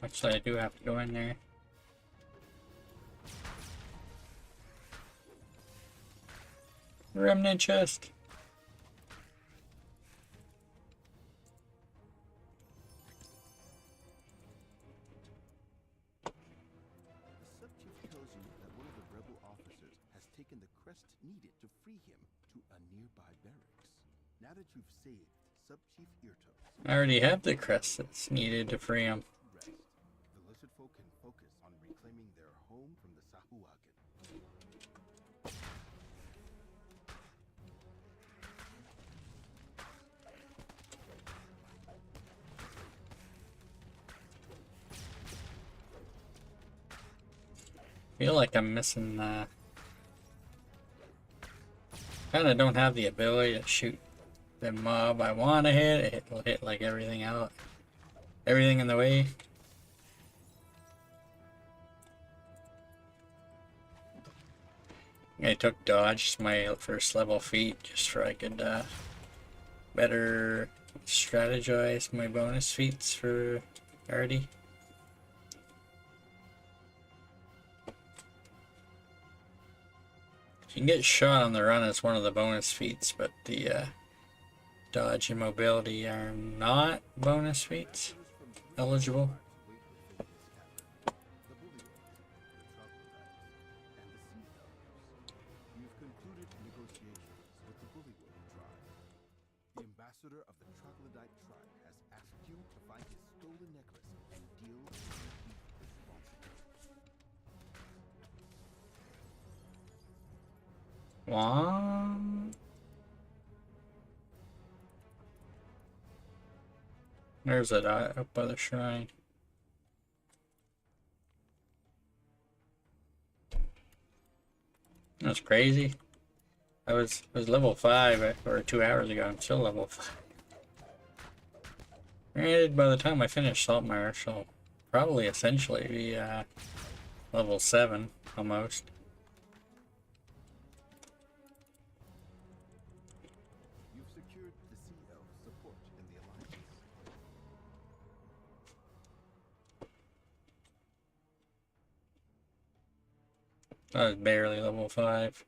Actually, I do have to go in there. Remnant chest. The subchief tells you that one of the rebel officers has taken the crest needed to free him to a nearby barracks. Now that you've saved Subchief Eartos, I already have the crest that's needed to free him. rest. The lizard folk can focus on reclaiming their home from the Sahuagin. Feel like I'm missing kinda don't have the ability to shoot the mob I wanna hit. It'll hit like everything out. Everything in the way. I took dodge, my first level feat, just for I could better strategize my bonus feats for Artie. You can get shot on the run as one of the bonus feats, but the dodge and mobility are not bonus feats eligible. The bully ones, the troglodytes, and the sea elves. You've concluded negotiations with the Bullywug tribe. The ambassador of the troglodyte tribe has asked you to find his stolen necklace and deal with the thief responsible. What? There's it up by the shrine. That's crazy. I was level 5 or 2 hours ago. I'm still level 5. Granted, by the time I finish Saltmarsh, I'll probably essentially be level 7 almost. You've secured the sea elf support in the alliance. I was barely level 5.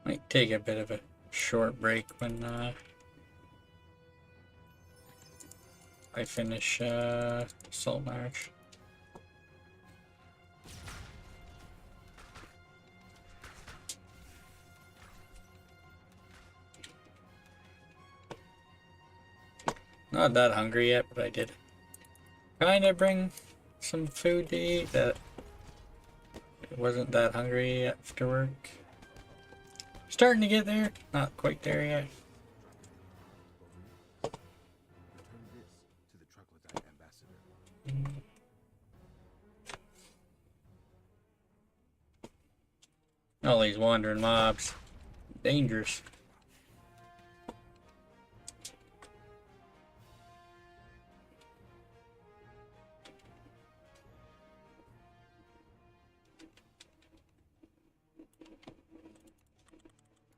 Might take a bit of a short break when I finish Saltmarsh. Not that hungry yet, but I did kind of bring some food to eat that it wasn't that hungry after work. Starting to get there, not quite there yet. Return this to the troglodyte ambassador. All these wandering mobs. Dangerous.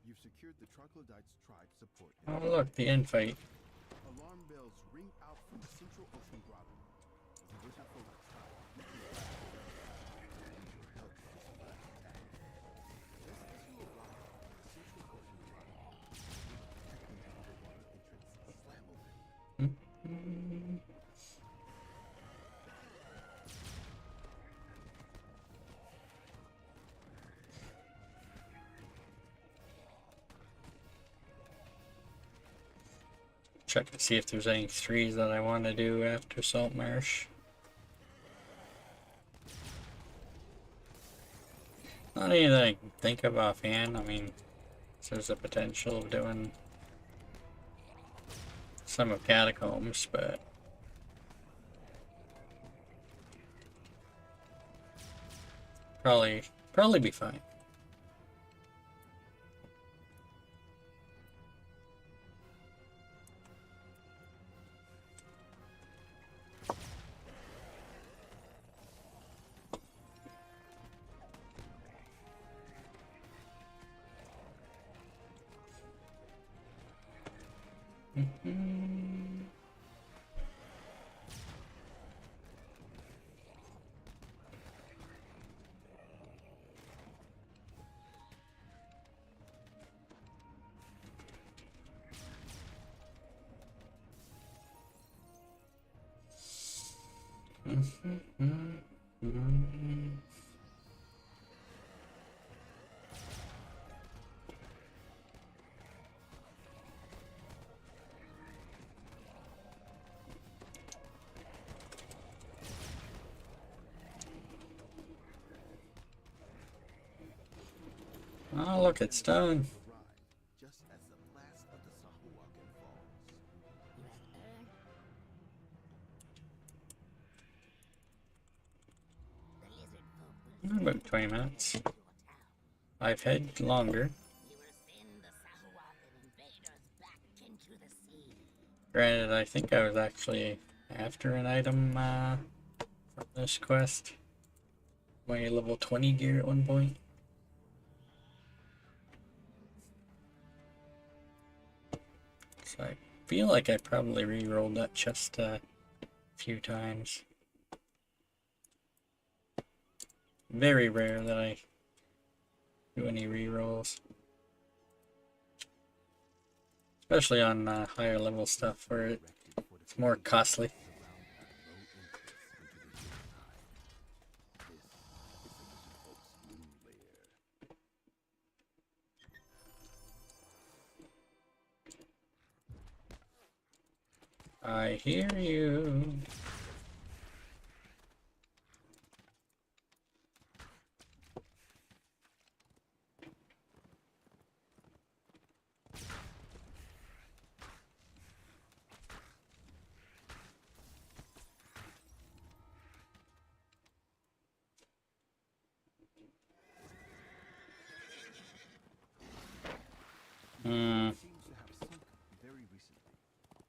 You've secured the troglodytes tribe support. Oh look, the end fight. Alarm bells ring out from the Central Ocean Grotto. The Wizard Folk tribe. Help to survive attack. Just as you arrive at the Central Ocean Grotto, protecting the underwater entrance slam open. Check to see if there's any 3s that I want to do after Saltmarsh. Not anything that I can think of offhand. I mean, there's a potential of doing some of Catacombs, but probably be fine. Oh, look, it's done. Just as the last of the Sahuagin falls. About 20 minutes. I've had longer. Granted, I think I was actually after an item from this quest. My level 20 gear at one point. So I feel like I probably re-rolled that chest a few times. Very rare that I do any re-rolls. Especially on higher level stuff where it's more costly. I hear you. Seems to have sunk very recently.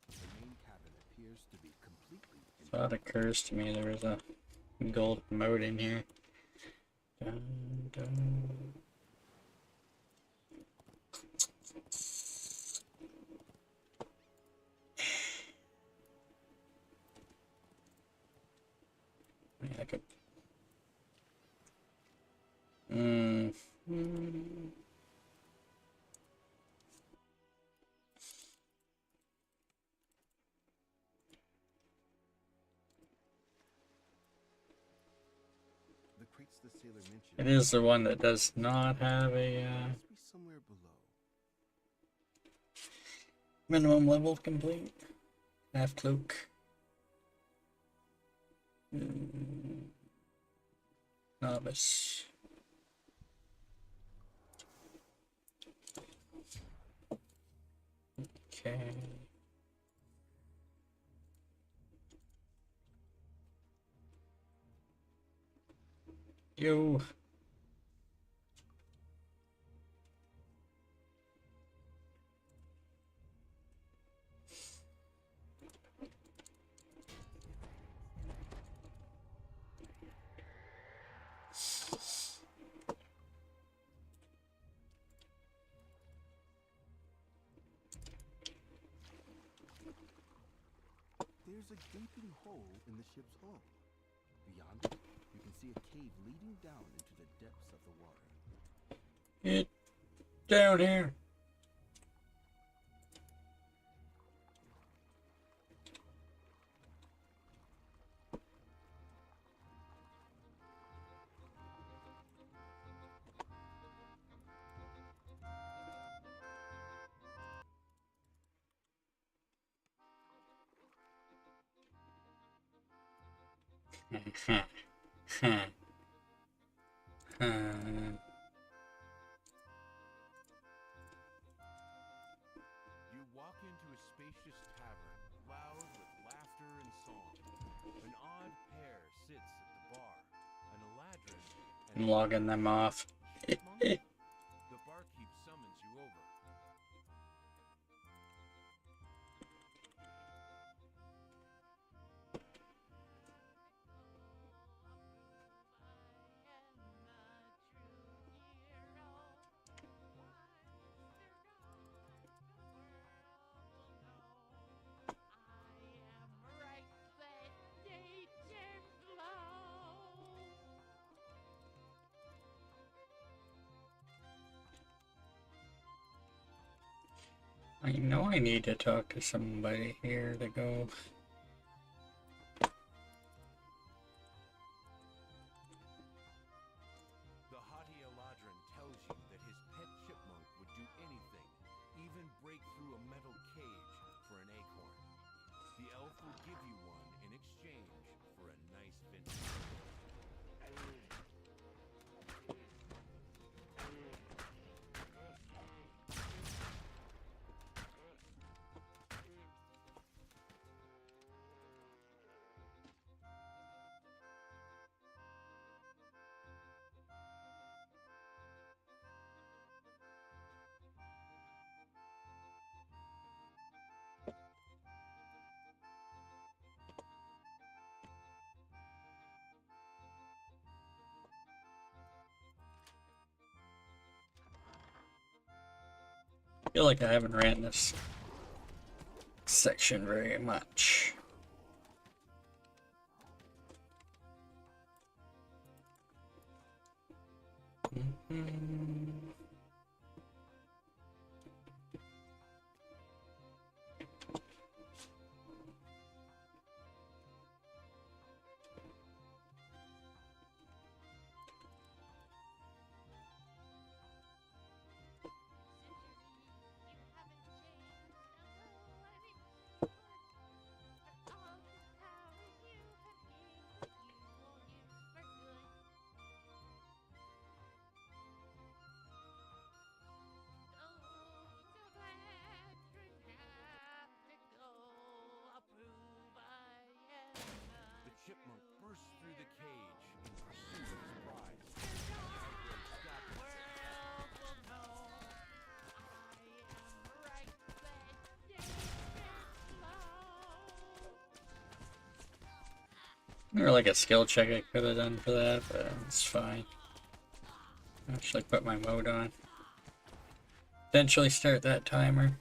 The main cabin appears to be completely Thought occurs to me there was a gold mode in here. Dun, dun. Yeah, I could. the crates the sailor mentioned. It is the one that does not have a Must be somewhere below. minimum level complete. Half cloak. Novice. Okay. Yo. There's a gaping hole in the ship's hull. Beyond it, you can see a cave leading down into the depths of the water. Get down here. You walk into a spacious tavern, loud with laughter and song. An odd pair sits at the bar, an Eladrin and I'm logging them off. Chipmunk? The barkeep summons you over. I know I need to talk to somebody here to go. The haughty Eladrin tells you that his pet chipmunk would do anything, even break through a metal cage for an acorn. The elf will give you one in exchange for a nice vintage. I feel like I haven't ran this section very much. The chipmunk burst through the cage in pursuit of his prize. Tiger stopped Or like a skill check I could have done for that, but it's fine. Actually put my mode on. Eventually start that timer.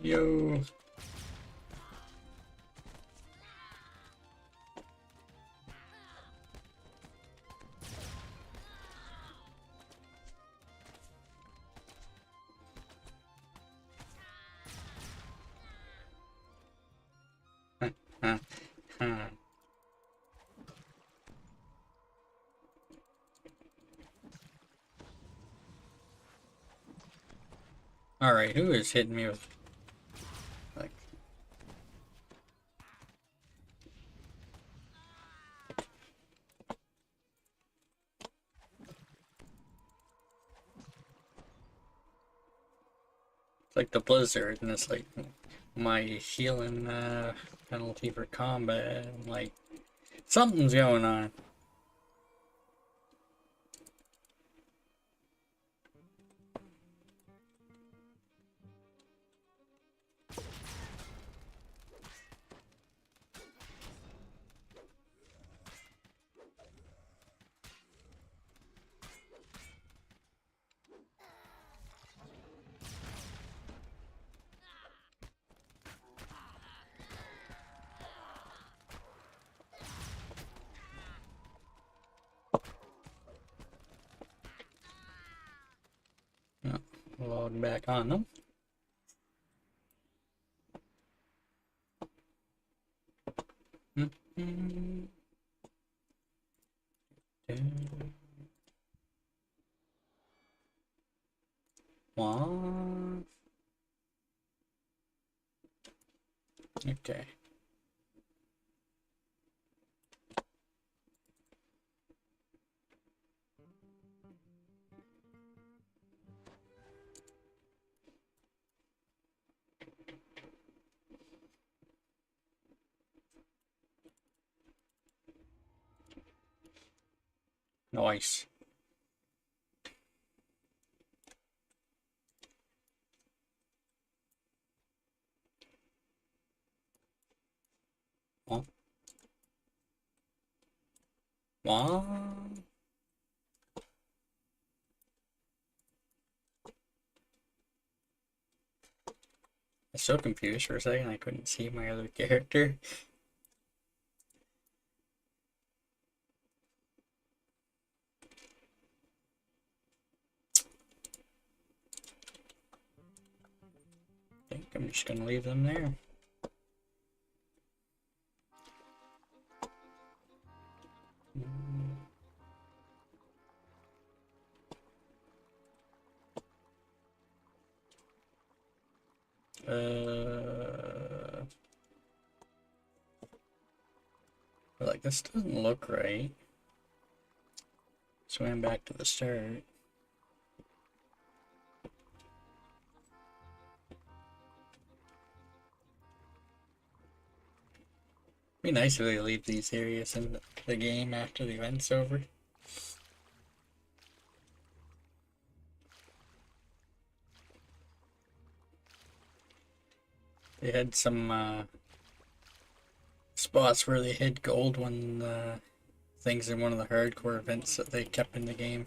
Yo. Alright, who is hitting me with like it's like the blizzard and it's like my healing penalty for combat and like something's going on. Log back on them. What? Okay. Nice. What? What? I was so confused for a second I couldn't see my other character. I think I'm just gonna leave them there. like, this doesn't look right. Swam back to the start. Be nice if they leave these areas in the game after the event's over. They had some spots where they hid gold when things in one of the hardcore events that they kept in the game.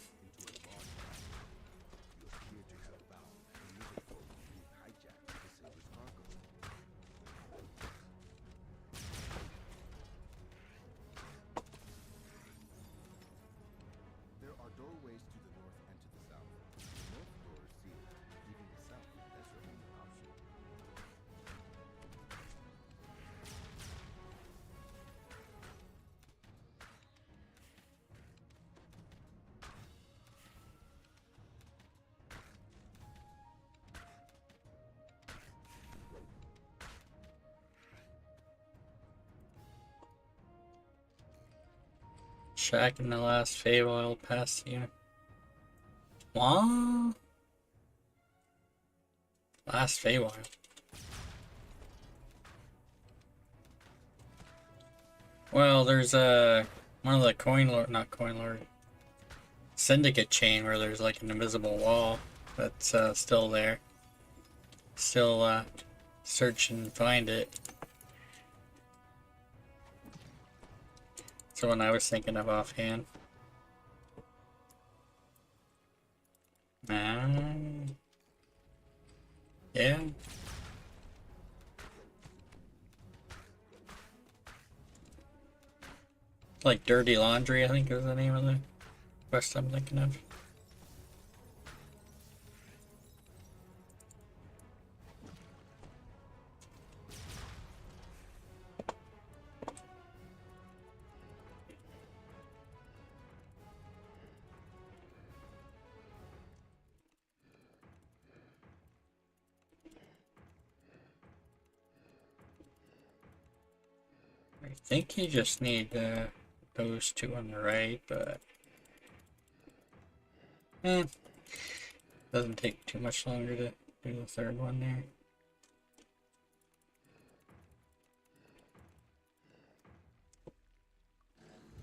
There are doorways to the north and to the south. The north door is sealed, leaving the south as your only option. Shack in the last Feywild past you. What? Last Feywild. Well, there's one of the not coin lord, syndicate chain where there's like an invisible wall that's still there. Still search and find it. That's the one I was thinking of offhand. Yeah. Like Dirty Laundry, I think is the name of the quest I'm thinking of. I think you just need those two on the right, but doesn't take too much longer to do the third one there.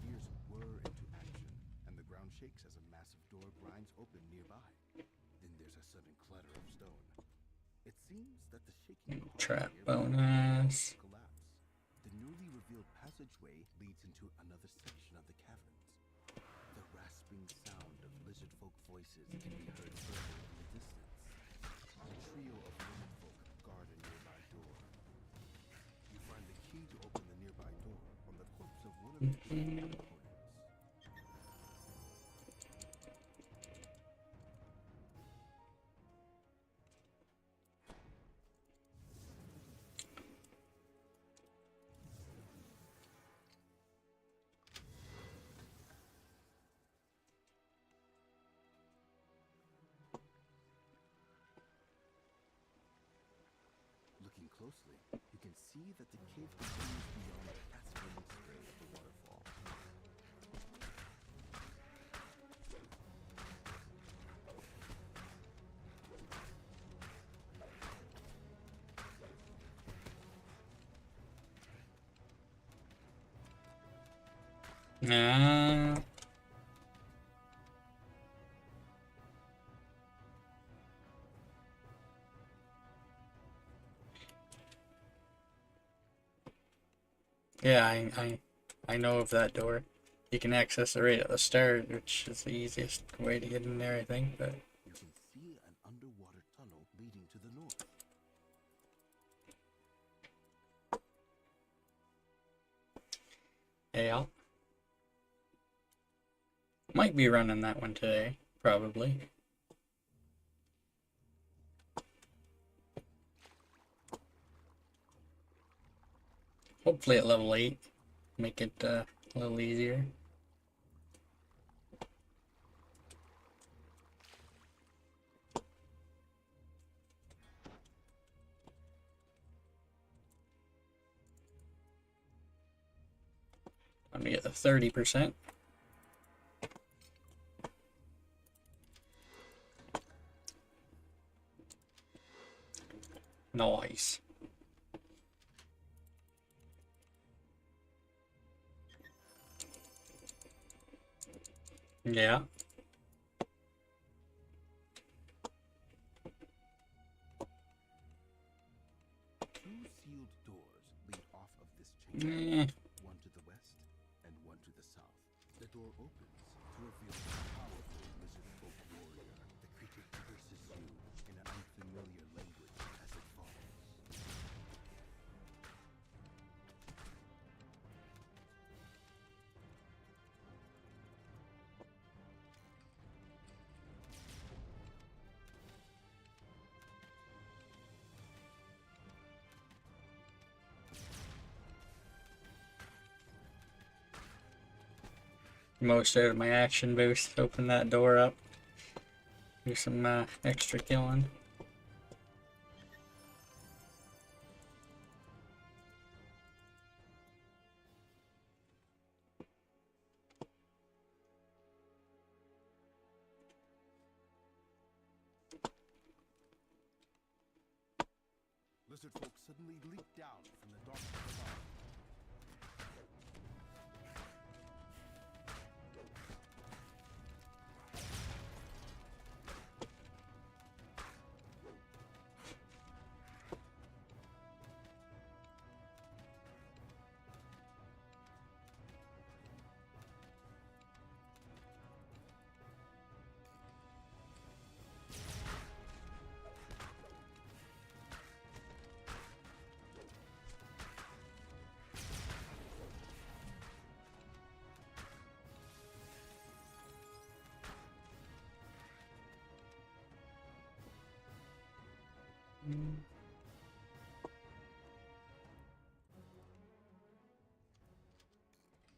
Gears whir into action, and the ground shakes as a massive door grinds open nearby. Then there's a sudden clatter of stone. It seems that the shaking Trap nearby bonus. collapse. The newly revealed passageway leads into another section of the caverns. The rasping sound of lizard folk voices can be heard further in the distance. A trio of lizard folk guard a nearby door. You find the key to open the nearby door on the corpse of one of the key opponents. Looking closely, you can see that the cave continues beyond the fast-flowing spray of the waterfall. Yeah, I know of that door. You can access it right at the start, which is the easiest way to get in there, I think, but You can see an underwater tunnel leading to the north. yeah. Might be running that one today, probably. Hopefully at level 8, make it a little easier. me get the 30%. Nice. Yeah. Two sealed doors lead off of this chamber. Eh. One to the west and one to the south. The door opens to reveal a powerful lizard folk warrior. The creature curses you in an unfamiliar language as it falls. Most out of my action boost. Open that door up. Do some extra killing. Lizard folk suddenly leap down from the darkness above.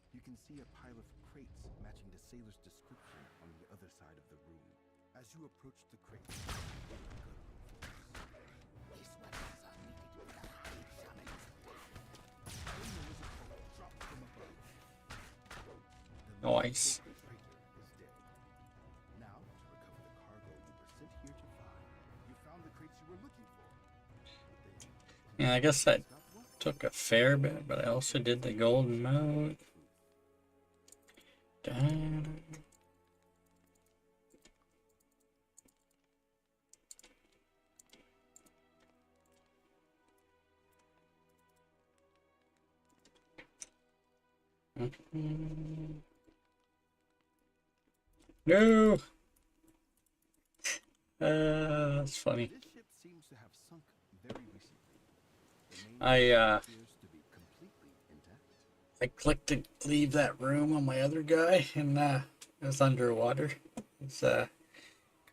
You can see a pile of crates matching the sailor's description on the other side of the room. As you approach the crates, these weapons are needed for the high shaman's attack. Then the lizard folk drop from above. The Nice. lizard folk traitor is dead. Now, to recover the cargo you were sent here to find, you found the crates you were looking for. Yeah, I guess that took a fair bit, but I also did the golden mode. Dun. No. That's funny. This ship seems to have sunk very recently. The main I appears to be completely intact. I clicked to leave that room on my other guy, and it was underwater. It's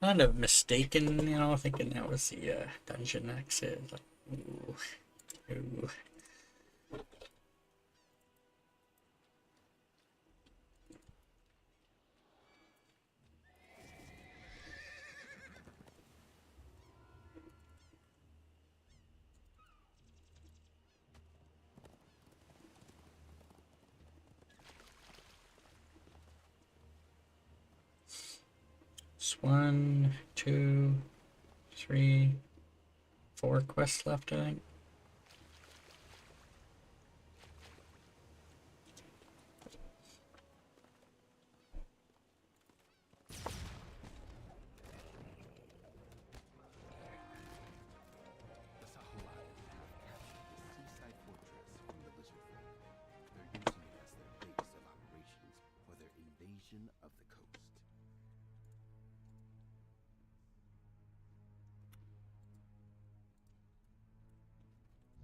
kind of mistaken, you know, thinking that was the dungeon exit. Like, ooh, ooh. It's 1, 2, 3, 4 quests left, I think. The Sahuai have captured the seaside fortress from the lizard folk. They're using it as their base of operations for their invasion of the coast.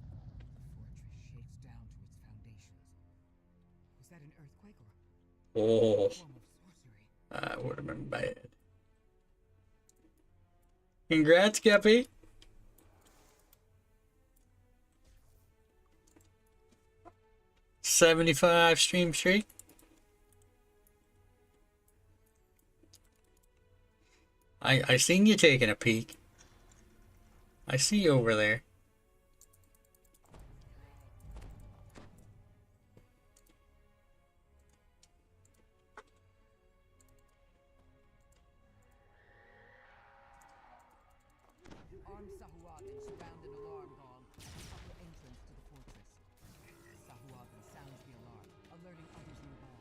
The fortress shakes down to its foundations. Was that an earthquake or Oh, a form of sorcery? that would have been bad. Congrats, Guppy. '75 stream streak. I seen you taking a peek. I see you over there. Sahuagin surround an alarm gong at the upper entrance to the fortress. Sahuagin sounds the alarm, alerting others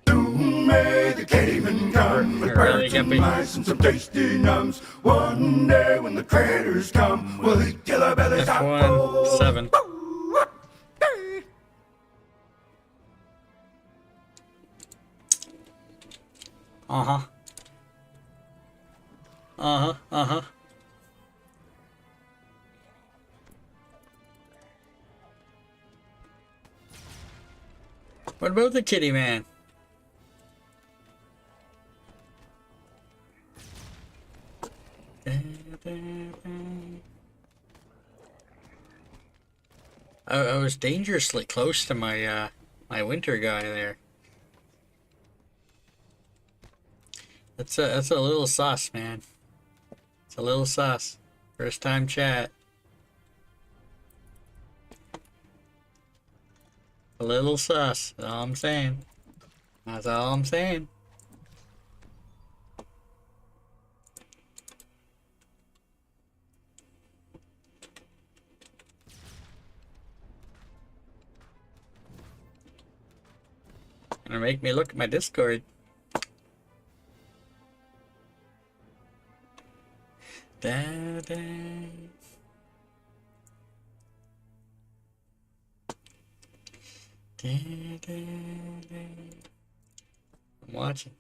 nearby. Soon may the cavemen come with Really, birds and Guppy? mice and some tasty numbs. One day when the critters come, we'll eat till our bellies are full. F1 7. Uh-huh. Uh-huh. Uh-huh. What about the kitty man? I was dangerously close to my my winter guy there. That's a little sus, man. It's a little sus. First time chat. A little sus. That's all I'm saying. That's all I'm saying. Gonna make me look at my Discord. Da, da. Da, da, da. I'm watching.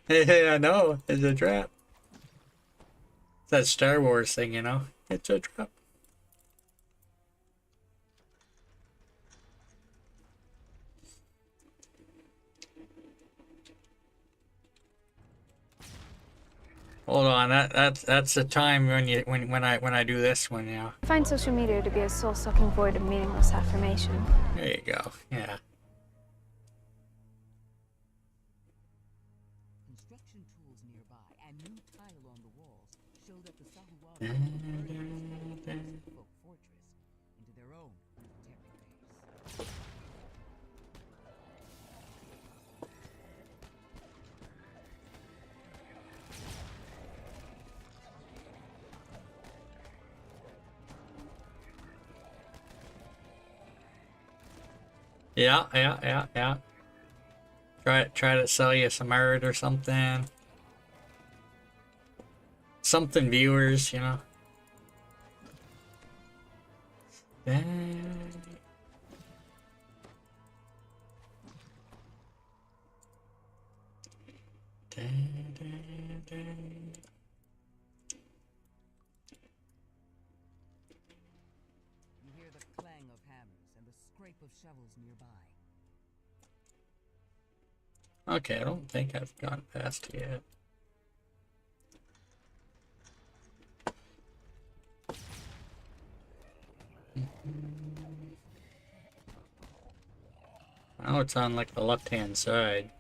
Hey, I know. It's a trap. It's that Star Wars thing, you know? It's a trap. Hold on, that's the time when I do this one, yeah. I find social media to be a soul-sucking void of meaningless affirmation. There you go. Yeah. Construction tools nearby and new tile on the walls show that the Sahuagin converted this folk fortress into their own terror base. Yeah. Try to sell you some art or something. Something viewers, you know. You hear the clang of hammers and the scrape of shovels nearby. Okay, I don't think I've gone past yet. Now it's on like the left-hand side.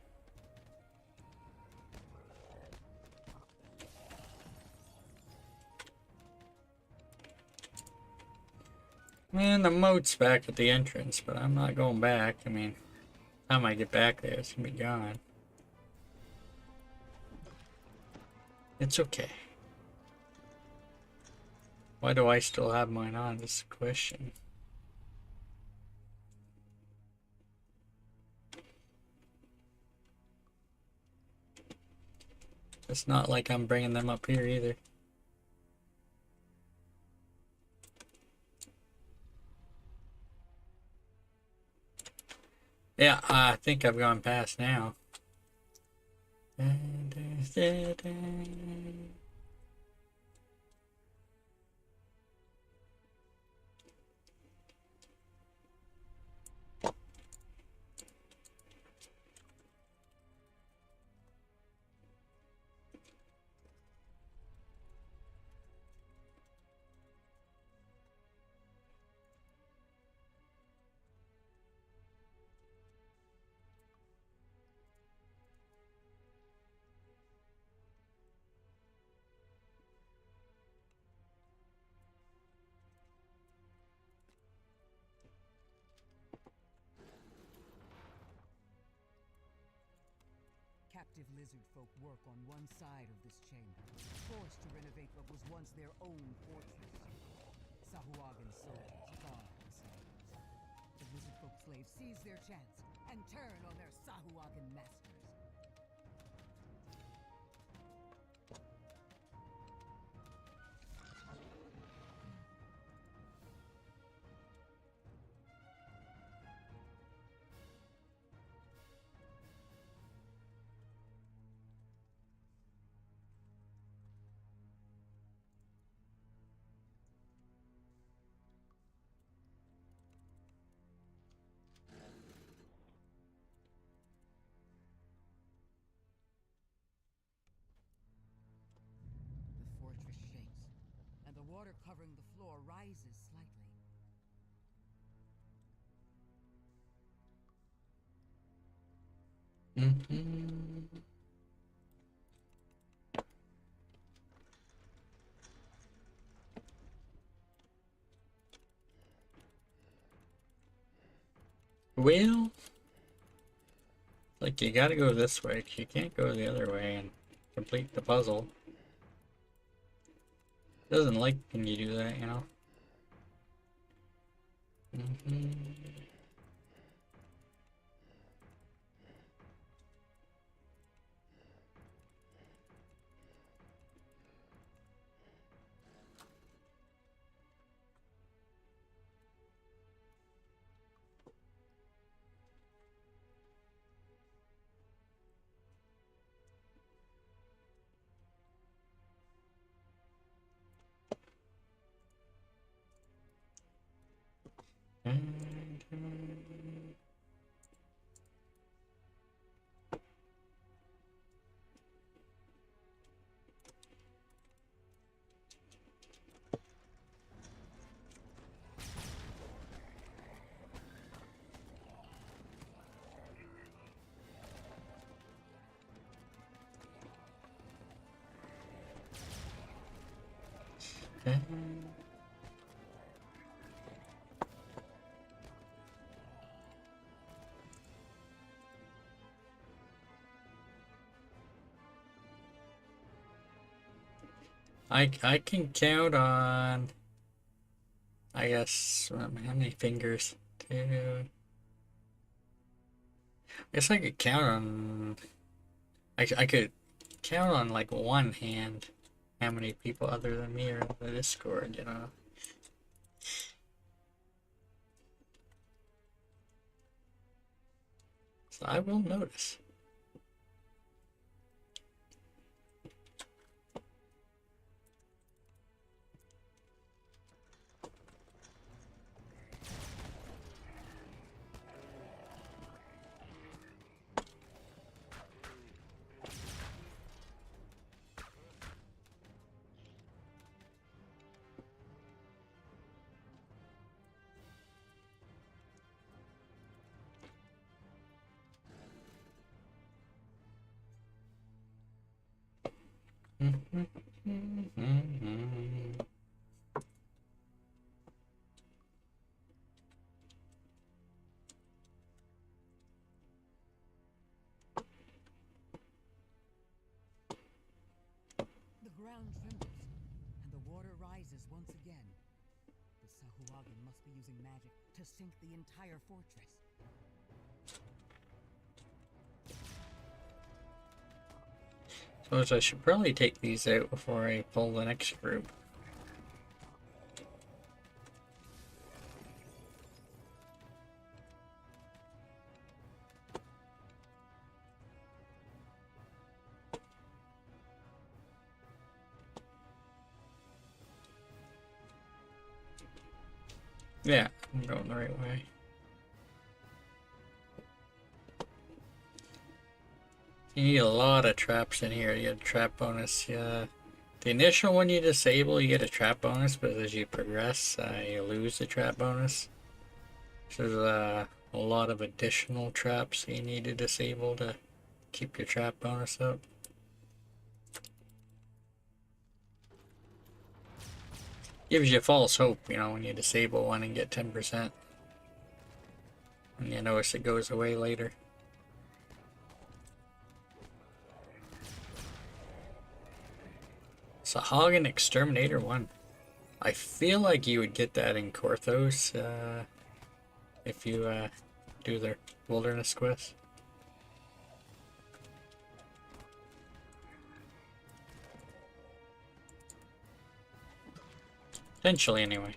Man, the moat's back at the entrance, but I'm not going back. I mean, by the time I get back there, it's gonna be gone. It's okay. Why do I still have mine on? This is the question. It's not like I'm bringing them up here either. Yeah, I think I've gone past now. captive lizard folk work on one side of this chamber, forced to renovate what was once their own fortress. Sahuagin soldiers guard the slaves. The lizard folk slaves seize their chance and turn on their Sahuagin masters. The fortress shakes, and the water covering the floor rises slightly. Mhm. Well, like you gotta go this way. You can't go the other way and complete the puzzle. Doesn't like when you do that, you know. I can count on, I guess, how many fingers? Two. I guess I could count on, I could count on like one hand how many people other than me are in the Discord, you know. So I will notice. The ground trembles, and the water rises once again. The Sahuagin must be using magic to sink the entire fortress. Suppose I should probably take these out before I pull the next group. Yeah, I'm going the right way. You need a lot of traps in here to get a trap bonus. Yeah, the initial one you disable, you get a trap bonus, but as you progress, you lose the trap bonus. So there's a lot of additional traps you need to disable to keep your trap bonus up. Gives you false hope, you know, when you disable one and get 10%. And you notice it goes away later. Sahagin Exterminator 1. I feel like you would get that in Korthos if you do their wilderness quest. Potentially, anyway.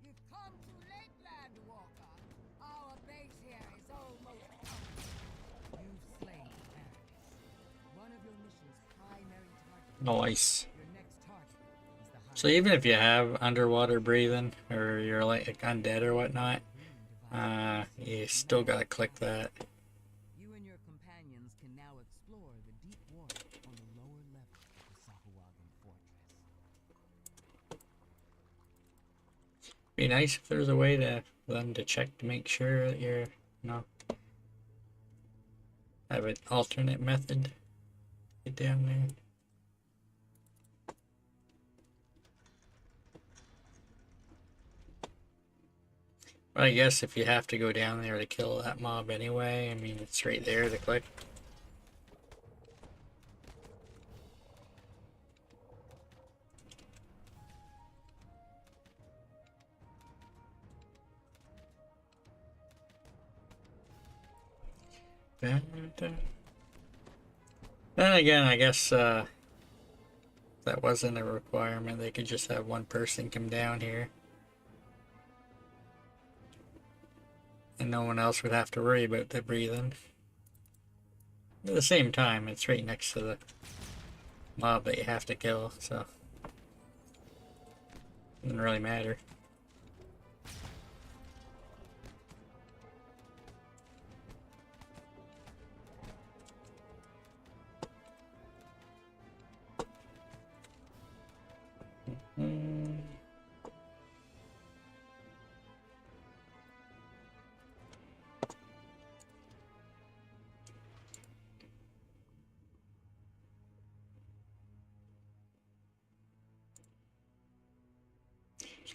You've come too late, Landwalker. Our base here is almost done. You've slain Baroness. One of your mission's primary targets. Nice. Your next target is the So even if you have underwater breathing, or you're like undead or whatnot, you still gotta click that. You and your companions can now explore the deep water on the lower level of the Sahuagin fortress. Be nice if there's a way to them to check to make sure that you're, have an alternate method. Get down there. But I guess if you have to go down there to kill that mob anyway, I mean, it's right there to click. Then again, I guess that wasn't a requirement. They could just have one person come down here. And no one else would have to worry about the breathing. At the same time, it's right next to the mob that you have to kill, so it doesn't really matter.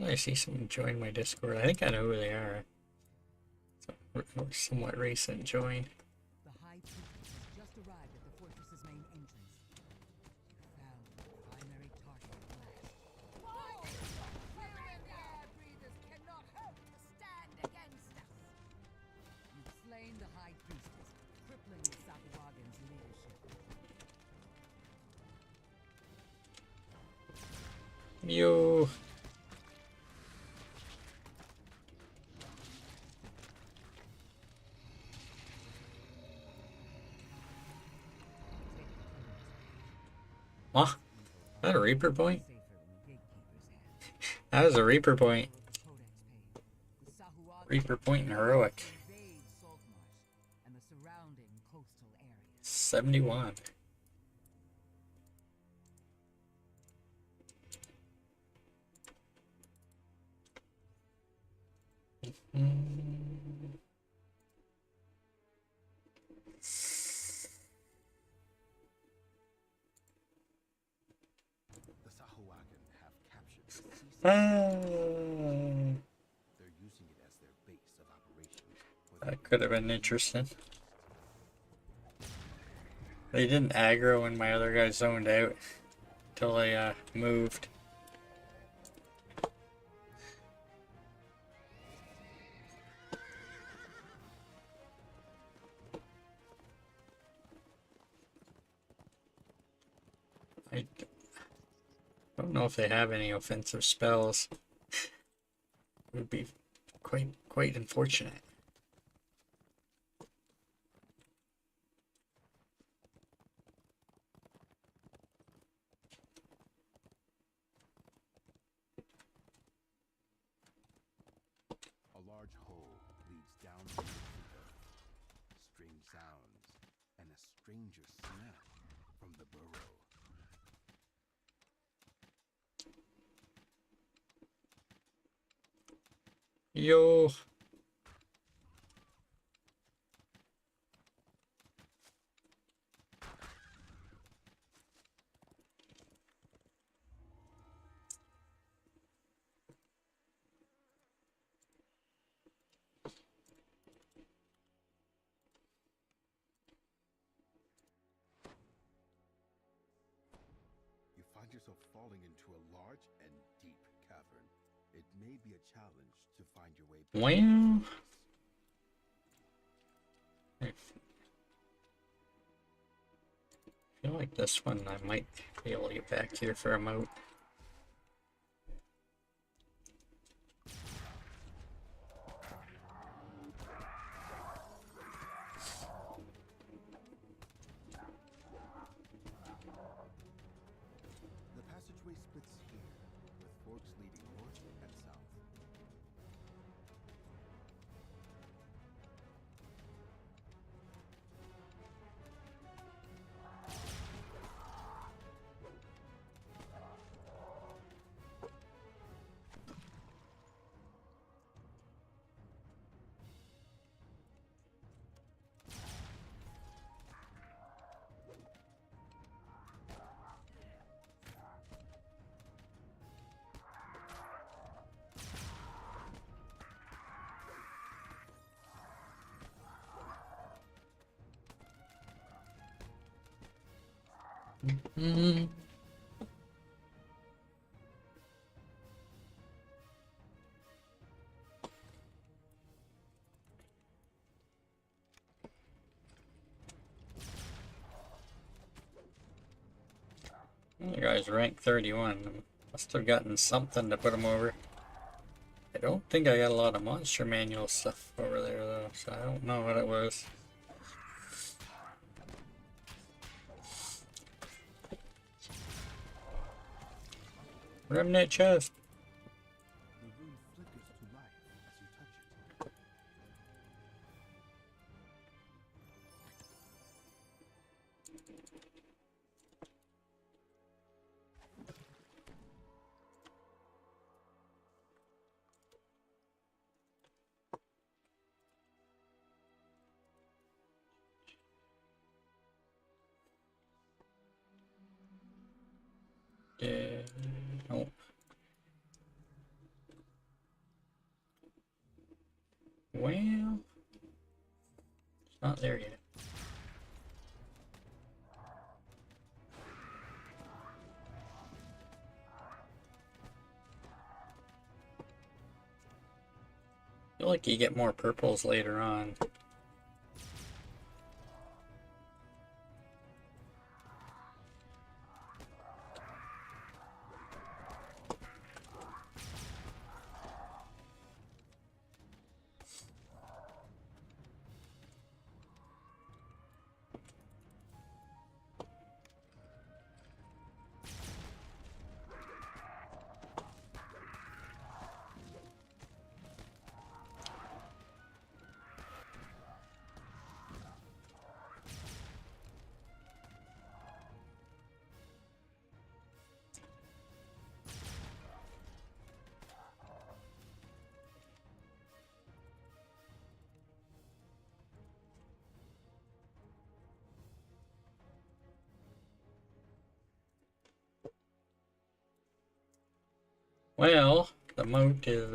I see someone join my Discord. I think I know who they are. Somewhat recent join. The High Priestess has just arrived at the fortress's main entrance. You found the primary target at last. Whoa! Fire and air breathers cannot hope to stand against us. You've slain the High Priestess, crippling the Sahuagin's leadership. Yo. Huh? Is that a Reaper point? Safer in the gatekeeper's hands. That was a Reaper point. Codex page. The Sahuagin Reaper point and heroic. invade Saltmarsh and the surrounding coastal areas. 71. The Sahuagin have captured the seaside. They're using it as their base of operations. That could have been interesting. They didn't aggro when my other guy zoned out until they moved. I don't know if they have any offensive spells. It would be quite unfortunate. A large hole leads down to the earth. Strange sounds and a stranger smell from the burrow. Yo. yourself falling into a large and deep cavern. It may be a challenge to find your way back. Well, I feel like this one I might be able to get back here for a moat. The passageway splits here, with forks leading north and south. Mm. The guy's rank 31. Must have gotten something to put him over. I don't think I got a lot of monster manual stuff over there though, so I don't know what it was. Remnant chest. The rune flickers to life as you touch it. Yeah. Nope. Well, it's not there yet. I feel like you get more purples later on. Well, the moat is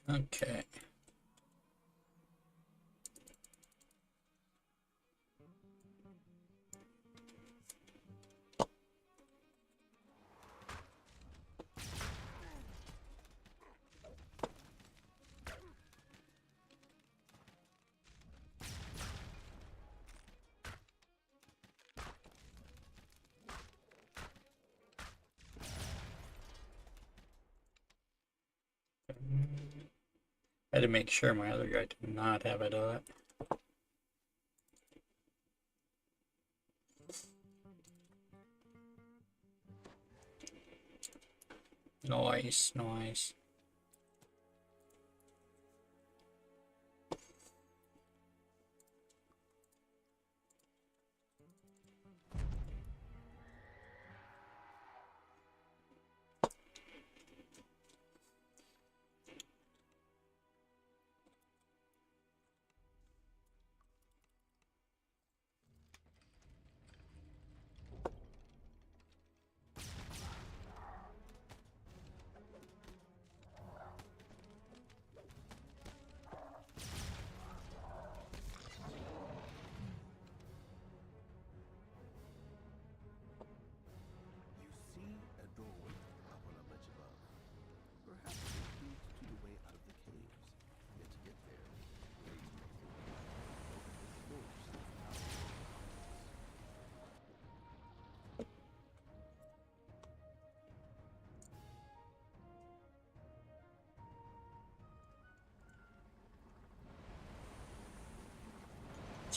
okay. I had to make sure my other guy did not have it on. Nice, nice.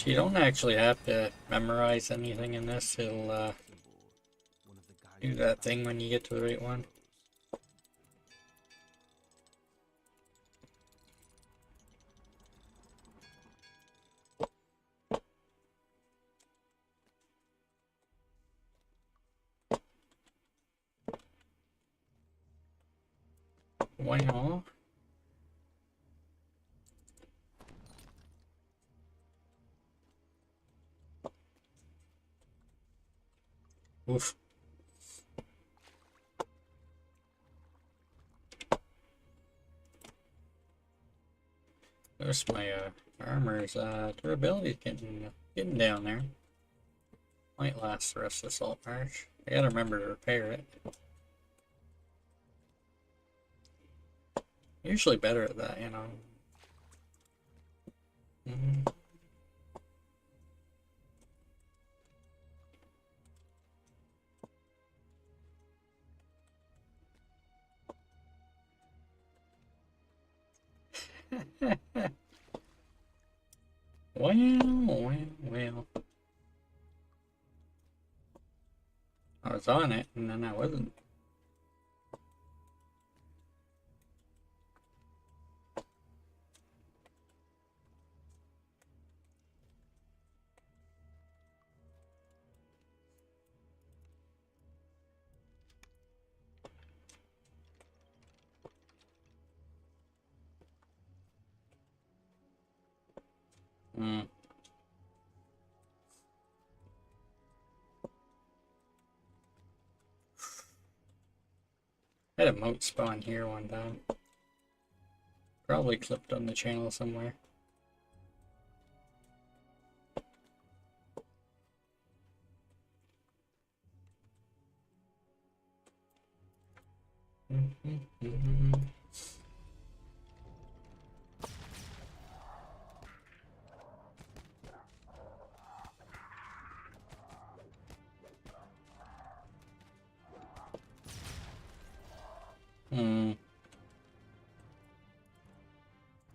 So you don't actually have to memorize anything in this. It'll do that thing when you get to the right one. Wow. Oof. There's my armor's durability getting down there. Might last the rest of the salt march. I gotta remember to repair it. Usually better at that, you know. Well. I was on it, and then I wasn't. I had a moat spawn here one time. Probably clipped on the channel somewhere.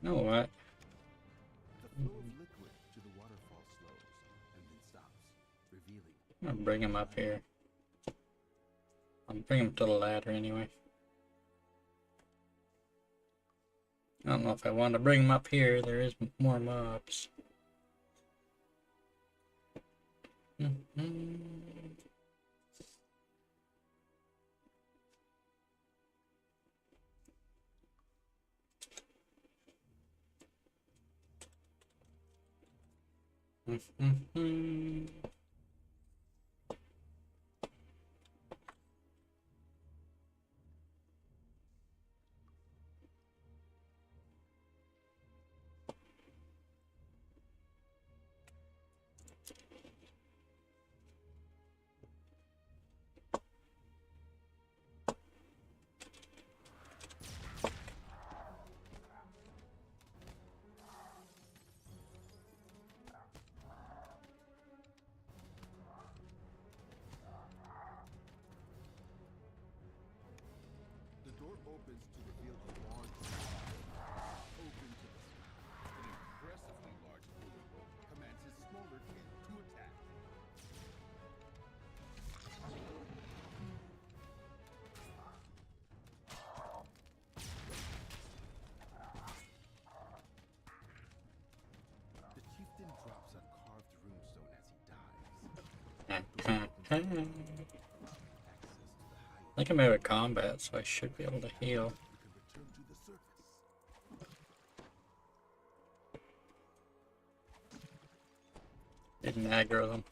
Know what? The flow of liquid to the waterfall slows and then stops, revealing. I'm gonna bring him up here. I'll bring him to the ladder anyway. I don't know if I want to bring him up here. There is more mobs. The door opens to reveal a large open to the sky. An impressively large bullet commands his smaller kin to attack. The chieftain drops a carved runestone as he dies. I think I'm out of combat, so I should be able to heal. You can return to the surface. Didn't aggro them.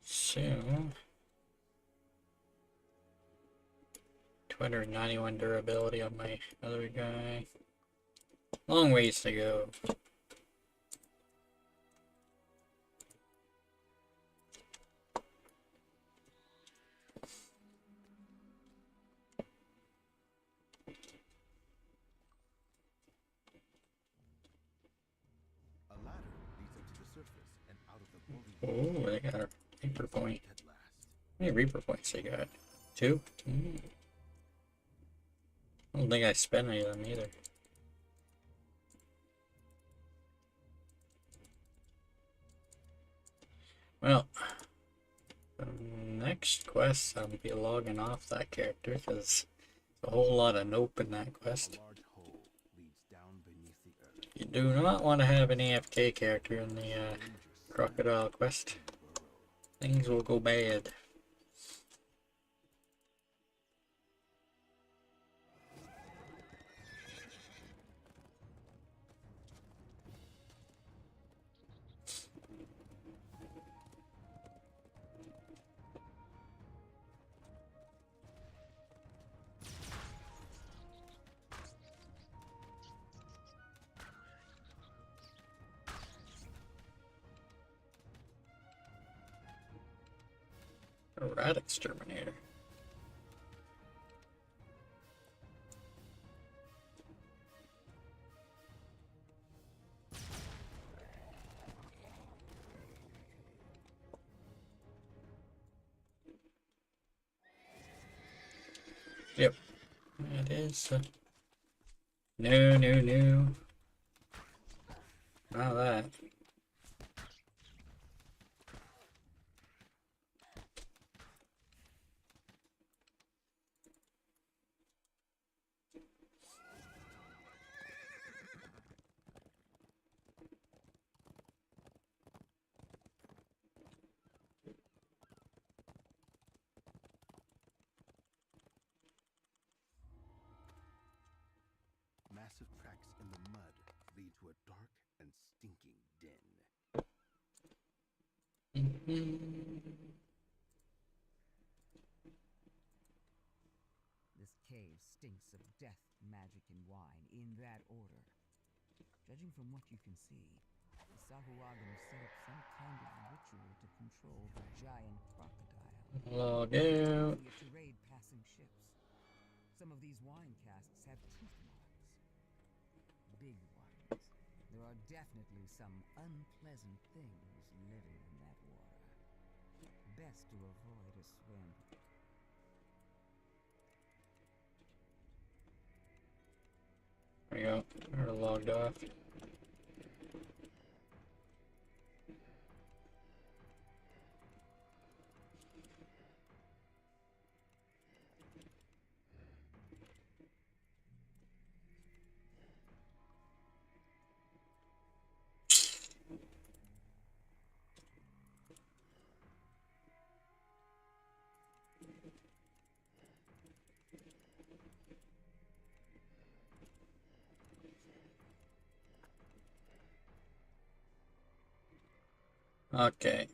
So 291 durability on my other guy. Long ways to go. surface and out of the bully Oh, they got a Reaper point. at last. How many Reaper points they got? 2? I don't think I spent any of them either. Well, the next quest, I'll be logging off that character because there's a whole lot of nope in that A quest. large hole leads down beneath the earth. You do not want to have an AFK character in the Dangerous crocodile quest. burrow. Things will go bad. A rat exterminator. Yep, it is. No, no, no. Not that. Massive tracks in the mud lead to a dark and stinking den. This cave stinks of death, magic, and wine in that order. Judging from what you can see, the Sahuagin set up some kind of ritual to control the giant crocodile. Log out. Using it to raid passing ships. Some of these wine casks have tooth marks. Big ones. There are definitely some unpleasant things living in that water. Best to avoid a swim. There we go. We're logged off. Okay,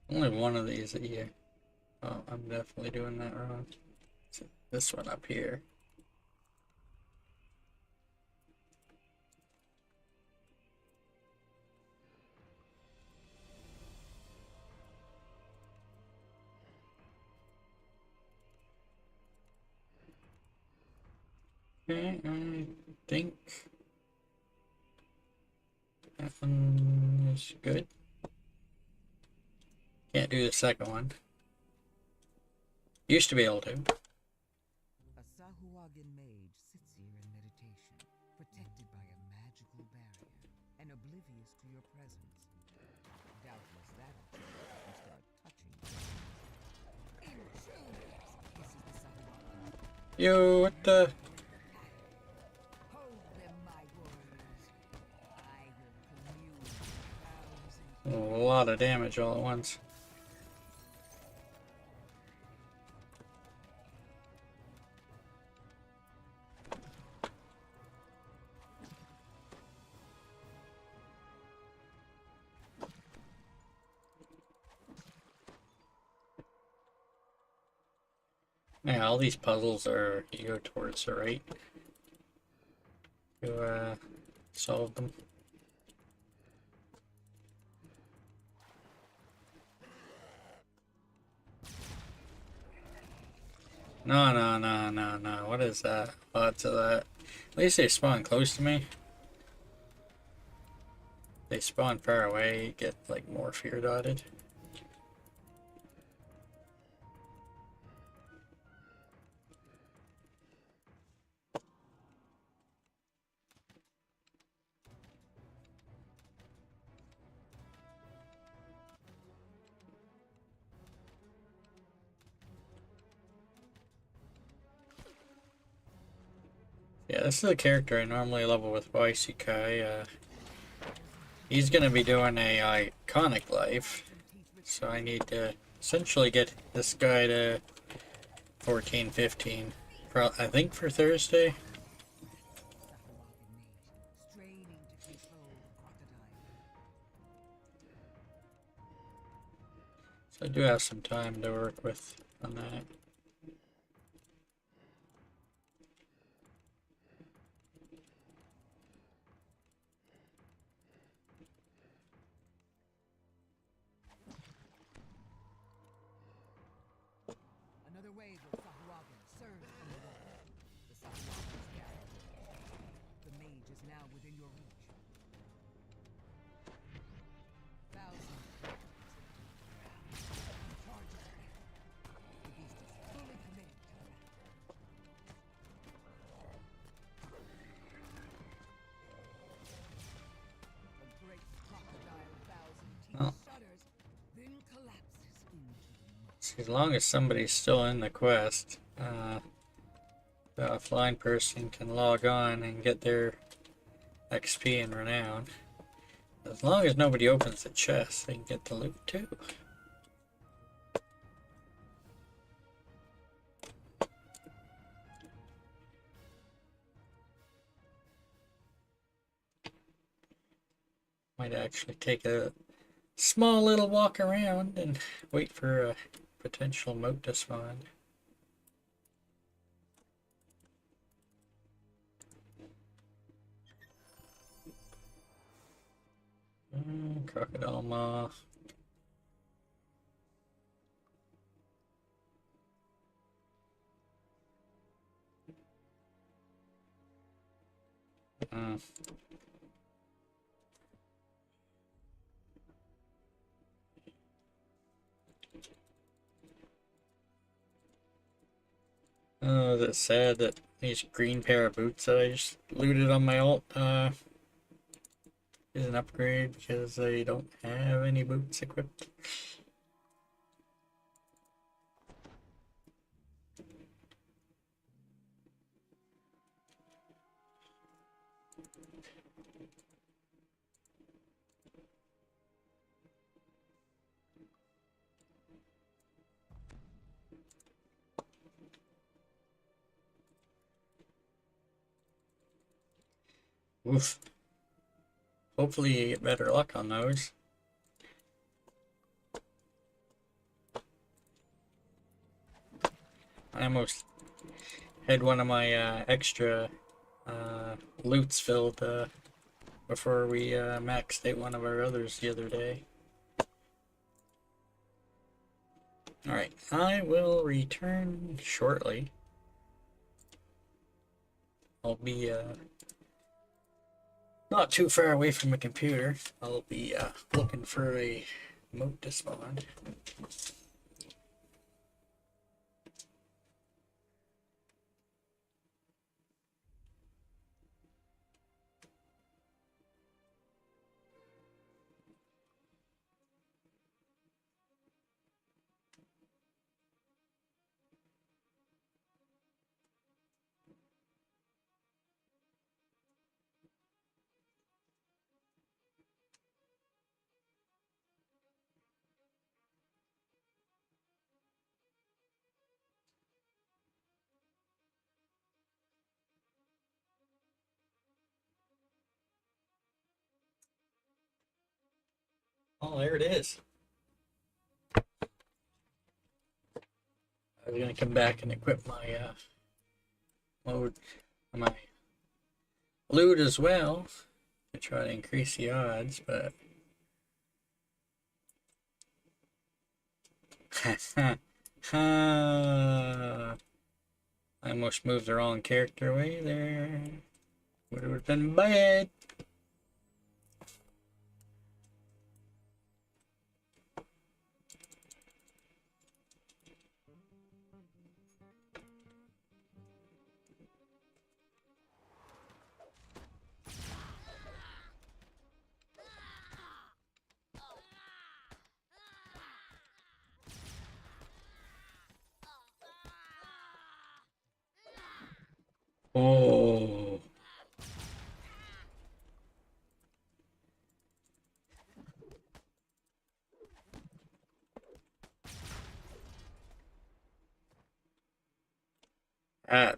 only one of these a year. Oh, I'm definitely doing that wrong. So this one up here. Okay, I think that one is good. Can't do the second one. Used to be able to. A Sahuagin mage sits here in meditation, protected by a magical barrier, and oblivious to your presence. Doubtless that'll change if you start touching things. Intruders! This is the Sahuagin. Yo, what the? Hold them, my warriors. I will commune with A thousand. lot of damage all at once. Yeah, all these puzzles are you go towards the right to solve them. No, no, no, no, no. What is that? Lots of that. At least they spawn close to me. They spawn far away, you get like more fear dotted. Yeah, this is a character I normally level with Waisukai. He's gonna be doing a iconic life, so I need to essentially get this guy to 14, 15. I think for Thursday. Straining to control the crocodile. So I do have some time to work with on that. Another wave of Sahuagin surged from the wall. The Sahuagins gathered. The mage is now within your reach. Thousands of charges. The beast is fully committed to the battle. A great crocodile thousand teeth Oh. shudders, then collapses into the mud. So as long as somebody's still in the quest, the offline person can log on and get their XP and renown. As long as nobody opens the chest, they can get the loot too. Might actually take a small little walk around and wait for a potential moat to spawn. Crocodile maw. Oh, is it sad that these green pair of boots that I just looted on my alt is an upgrade because I don't have any boots equipped? Oof. Hopefully you get better luck on those. I almost had one of my extra loots filled before we maxed out one of our others the other day. Alright, I will return shortly. I'll be not too far away from a computer. I'll be looking for a moat to spawn. Oh, there it is. I was gonna come back and equip my my loot as well to try to increase the odds, but I almost moved the wrong character away there. Would have been bad. Oh.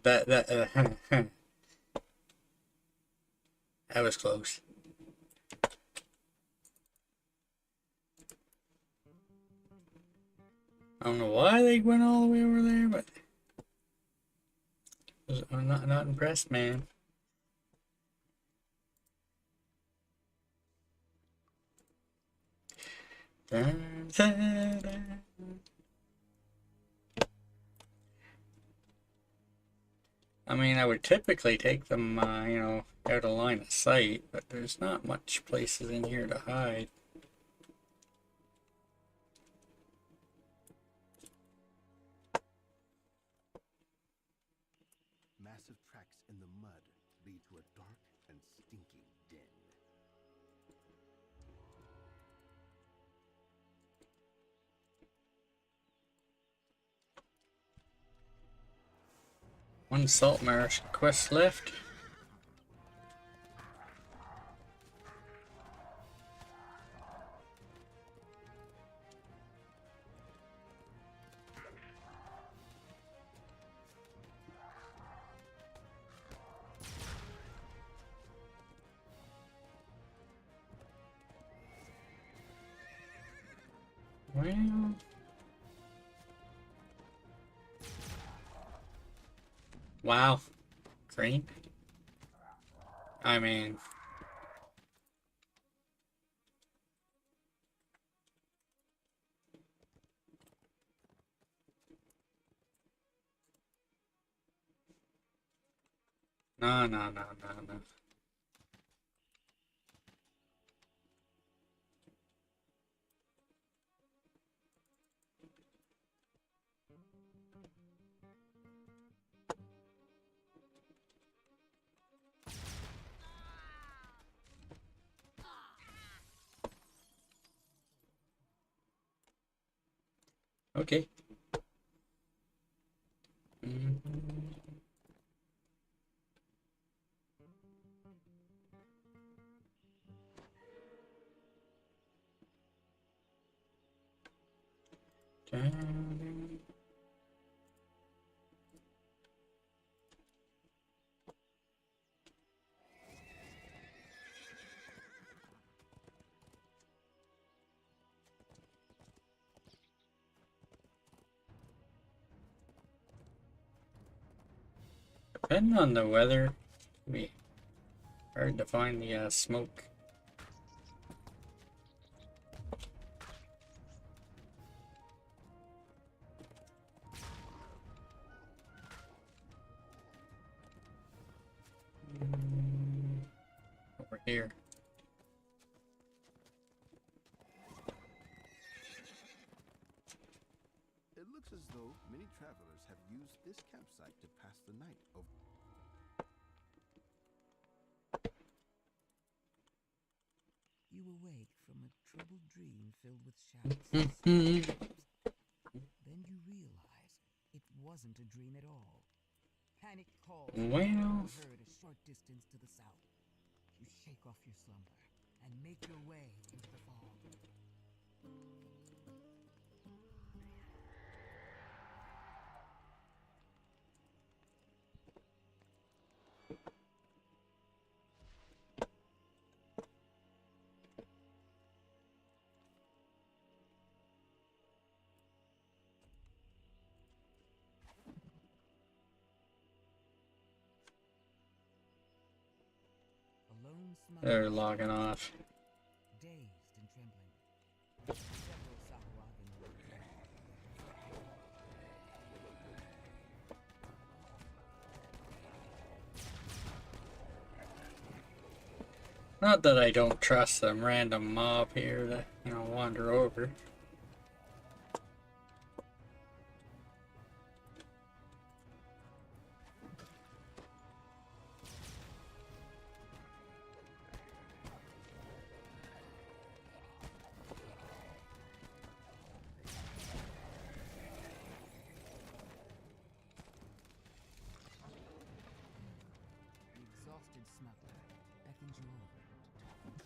That that was close. I don't know why they went all the way over there, but I'm not impressed, man. Dun, dun, dun. I mean, I would typically take them, out of line of sight, but there's not much places in here to hide. Massive tracks in the mud lead to a dark and stinking den. One salt marsh quest left. Well, wow, green. I mean, no, no, no, no, no. Okay. Dun. Depending on the weather, it'd be hard to find the smoke. Over here. It looks as though many travelers have used this campsite to pass the night of. You awake from a troubled dream filled with shouts. Mhm. Then you realize it wasn't a dream at all. Panic calls Well, are heard a short distance to the south. You shake off your slumber and make your way into the fog. lone smuggler They're logging off. dazed and trembling. Several Sahuagin were killed. Not that I don't trust some random mob here to, you know, wander over. The exhausted smuggler beckons you over to talk.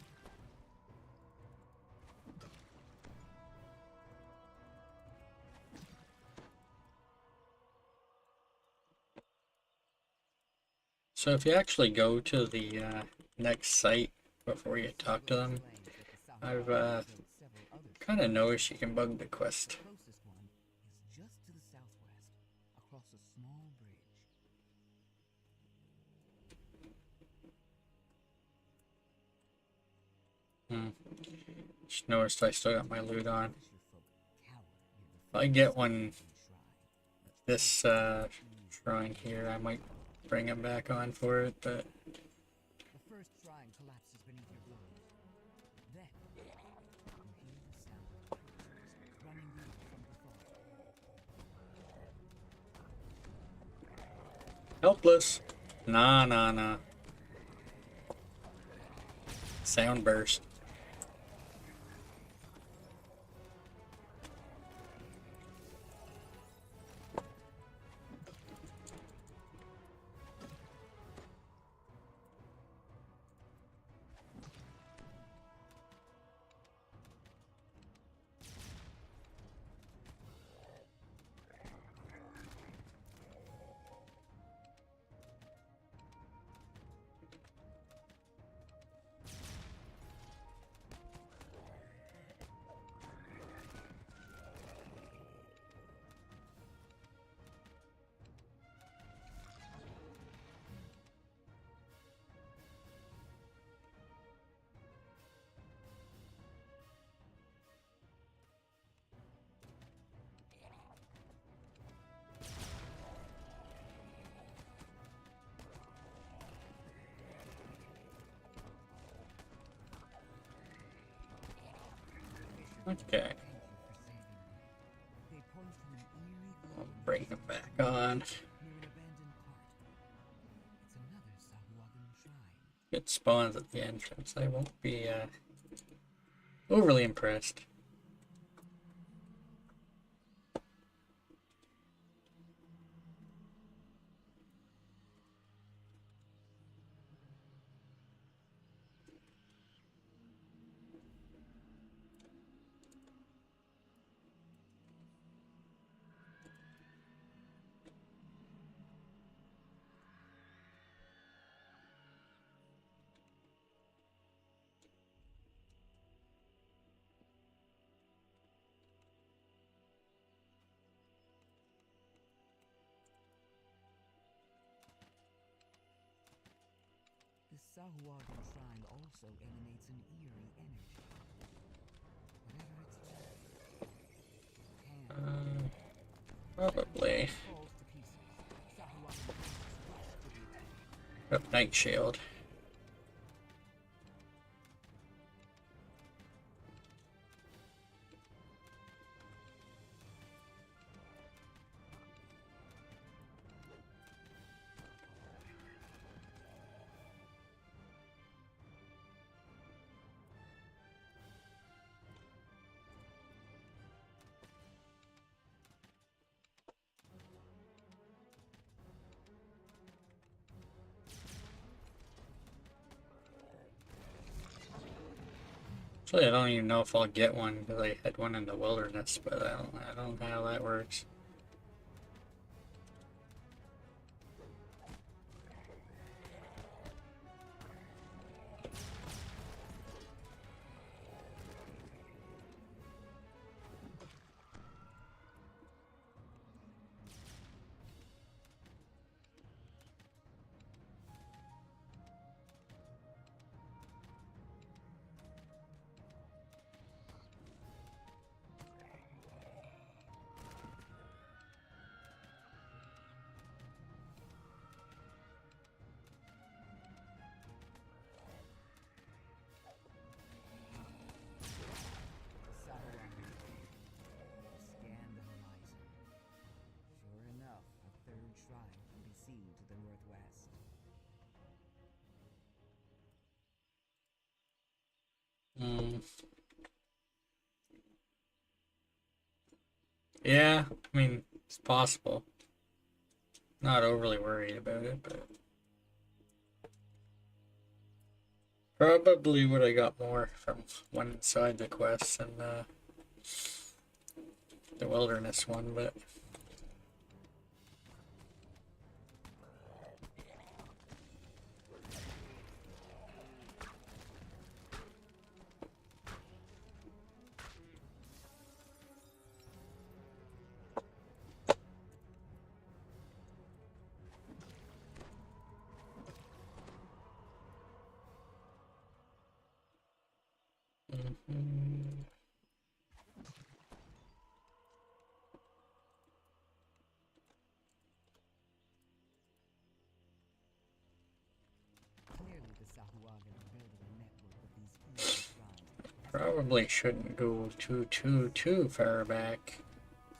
So if you actually go to the next site before you talk to them, I've kind of noticed you can bug the quest. The closest one is just to the southwest, across a small bridge. Just noticed I still got my loot on. Fisherfolk cower near If the I get one, Sahuagin shrine. this shrine here, I might bring him back on for it, but The first shrine collapses beneath your blows. Then you hear the sound of creatures running loose from the fog. helpless. Nah. Sound burst. Okay, They point from an eerie glow I'll bring him back on. near an abandoned cart. It's another Sahuagin shrine. It spawns at the entrance. I won't be overly impressed. This Sahuagin shrine also emanates an eerie energy. Whatever its can Probably. falls to pieces. Sahuagin priests rush to the attack. Up Night Shield. Actually, I don't even know if I'll get one because I had one in the wilderness, but I don't know how that works. Mm. Yeah, I mean, it's possible. Not overly worried about it, but probably would have got more from one side the quest than the wilderness one, but mhm. Clearly, the Sahuagin are building a network of these evil shrines. Probably shouldn't go too far back.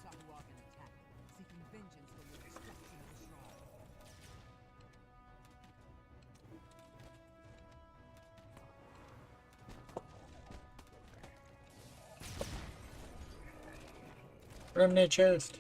Sahuagin attack, seeking vengeance for your destruction of the shrine. Remnant chest.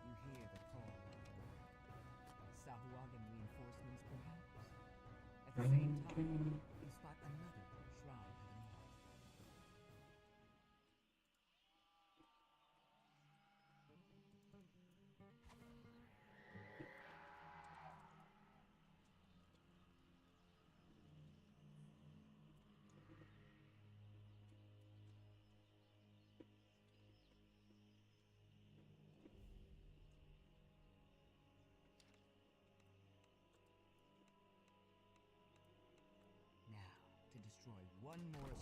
You hear the call. Sahuagin reinforcements, perhaps? At the same time, you spot another shrine to the north. Now, to destroy one more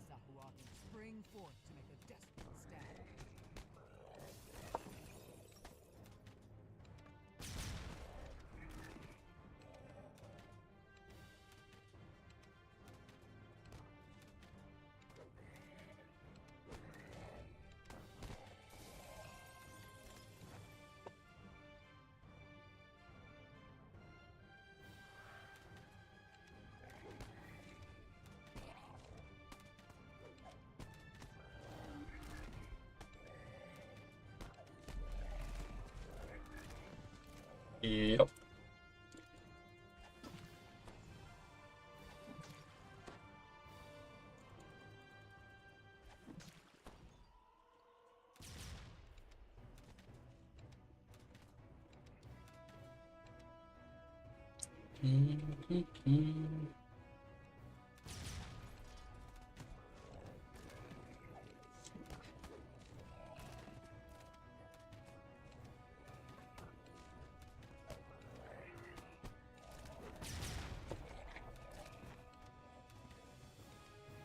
Sahuagin spring forth to make a desperate stand. Yep.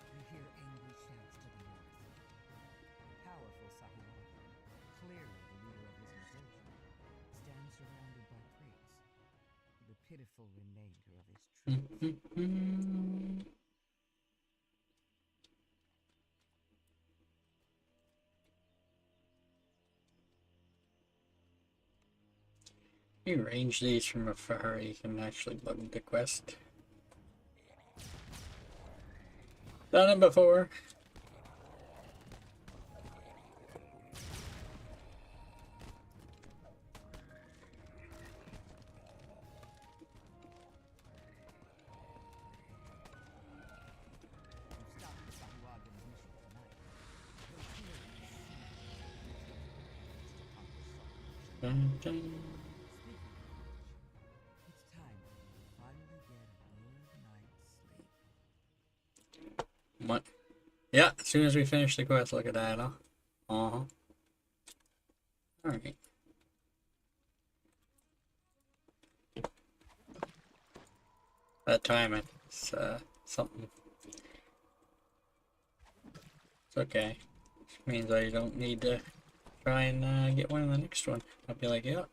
You hear angry shouts to the north. Powerful Sahuagin, clearly the leader of this incursion, stands surrounded by crates, the pitiful remainder of his troops. You range these from afar, you can actually bug the quest. Done it before. You've stopped the Sahuagin's mission tonight. Though clearly you see to accomplish something. Dun, dun. Speaking of which, it's time for you to finally get a good night's sleep. Yeah, as soon as we finish the quest, look at that, huh? Uh-huh. Alright. That timing is something. It's okay. Which means I don't need to try and get one in the next one. I'll be like, yeah.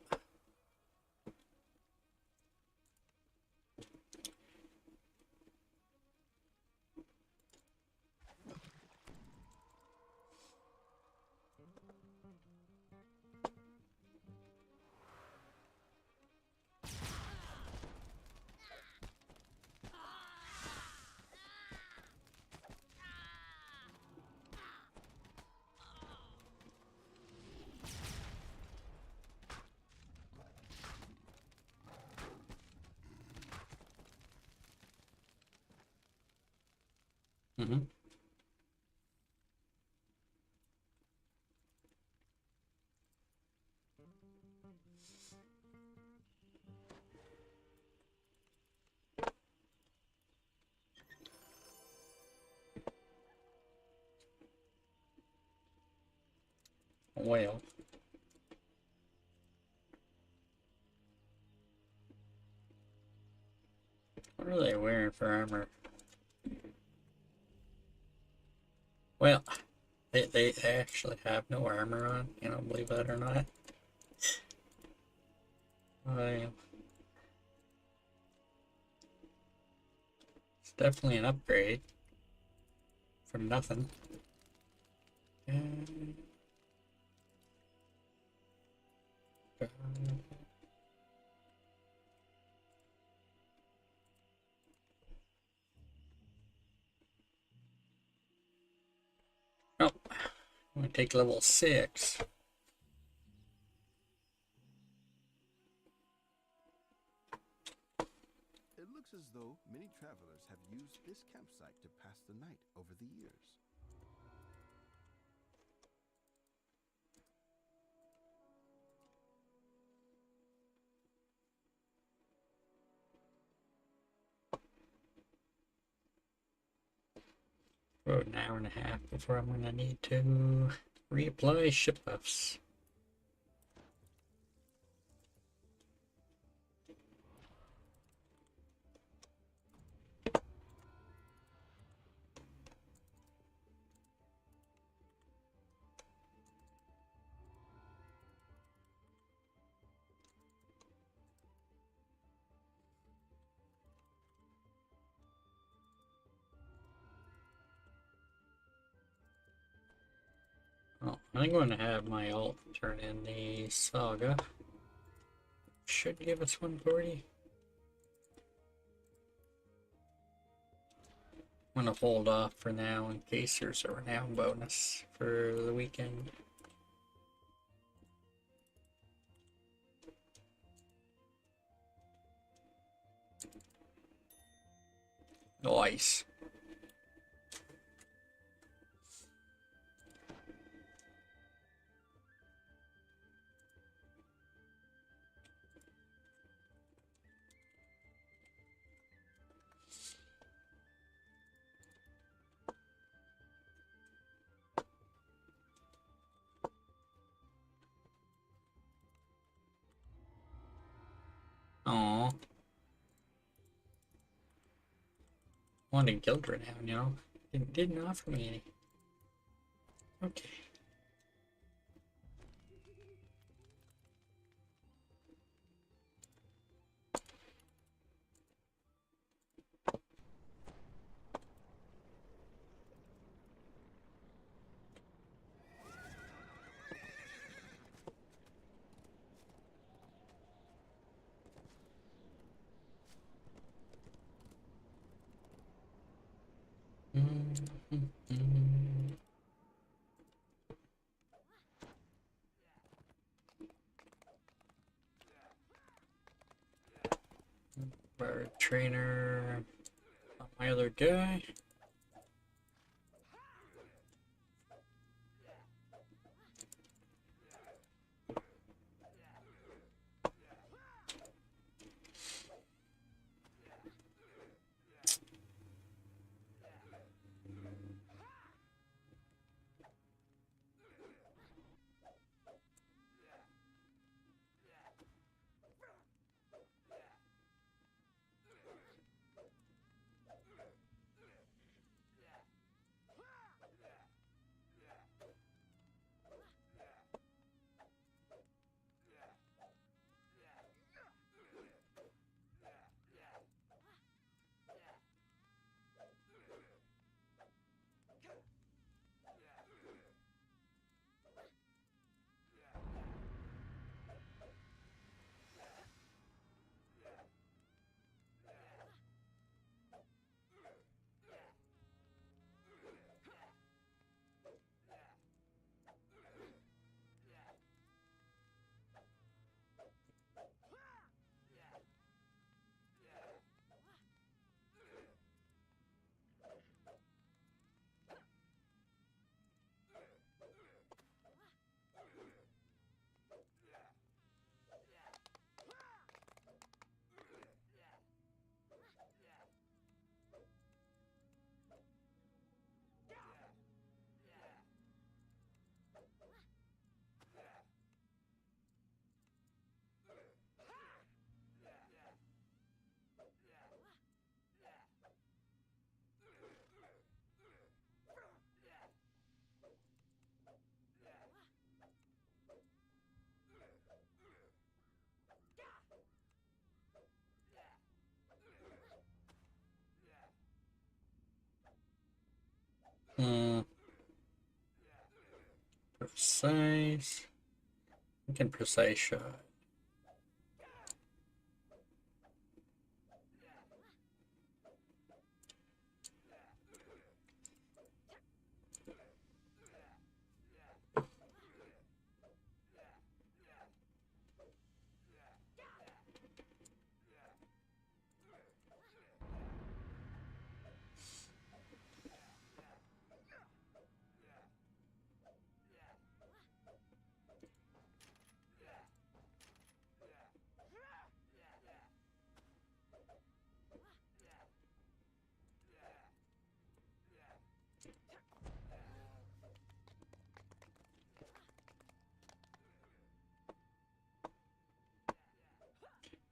Mm-hmm. Well. What are they wearing for armor? Well, they actually have no armor on, you know, believe that or not. Well, it's definitely an upgrade for nothing. And, oh, I'm gonna take level 6. It looks as though many travelers have used this campsite to pass the night over the years. About an hour and a half before I'm gonna need to reapply ship buffs. Oh, I'm going to have my alt turn in the saga. Should give us 140. I'm gonna hold off for now in case there's a renown bonus for the weekend. Nice. Aww. Wanted guild renown, you know? Didn't offer me any. Okay. Bird trainer. My other guy. Precise. We can precise shot.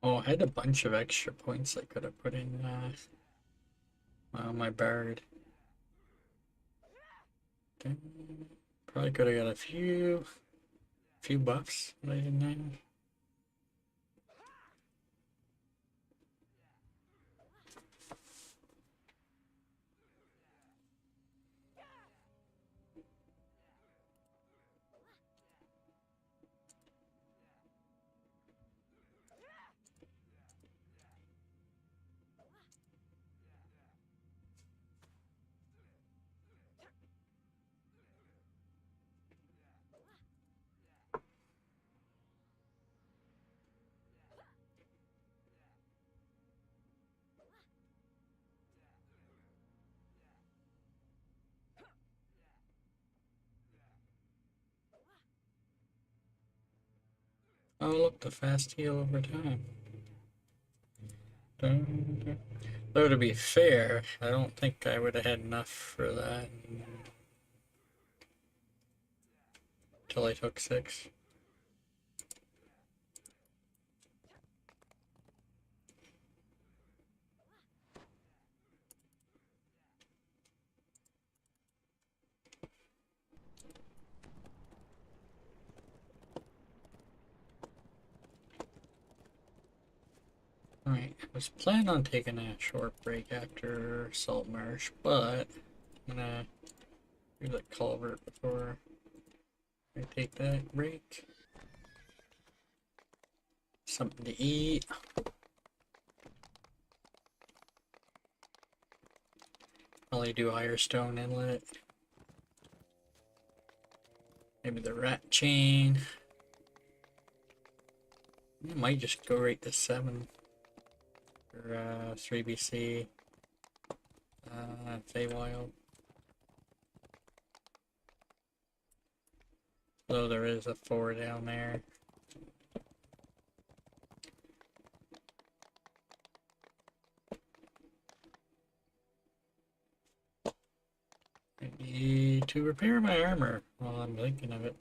Oh, I had a bunch of extra points I could have put in my bard. Probably could have got a few buffs that I didn't have. Oh, look, the fast heal over time. Though to be fair, I don't think I would have had enough for that until I took 6. Alright, I was planning on taking a short break after Salt Marsh, but I'm gonna do the culvert before I take that break. Something to eat. Probably do Irestone Inlet. Maybe the rat chain. I might just go right to 7 for 3BC. Feywild. Though there is a 4 down there. I need to repair my armor while I'm thinking of it.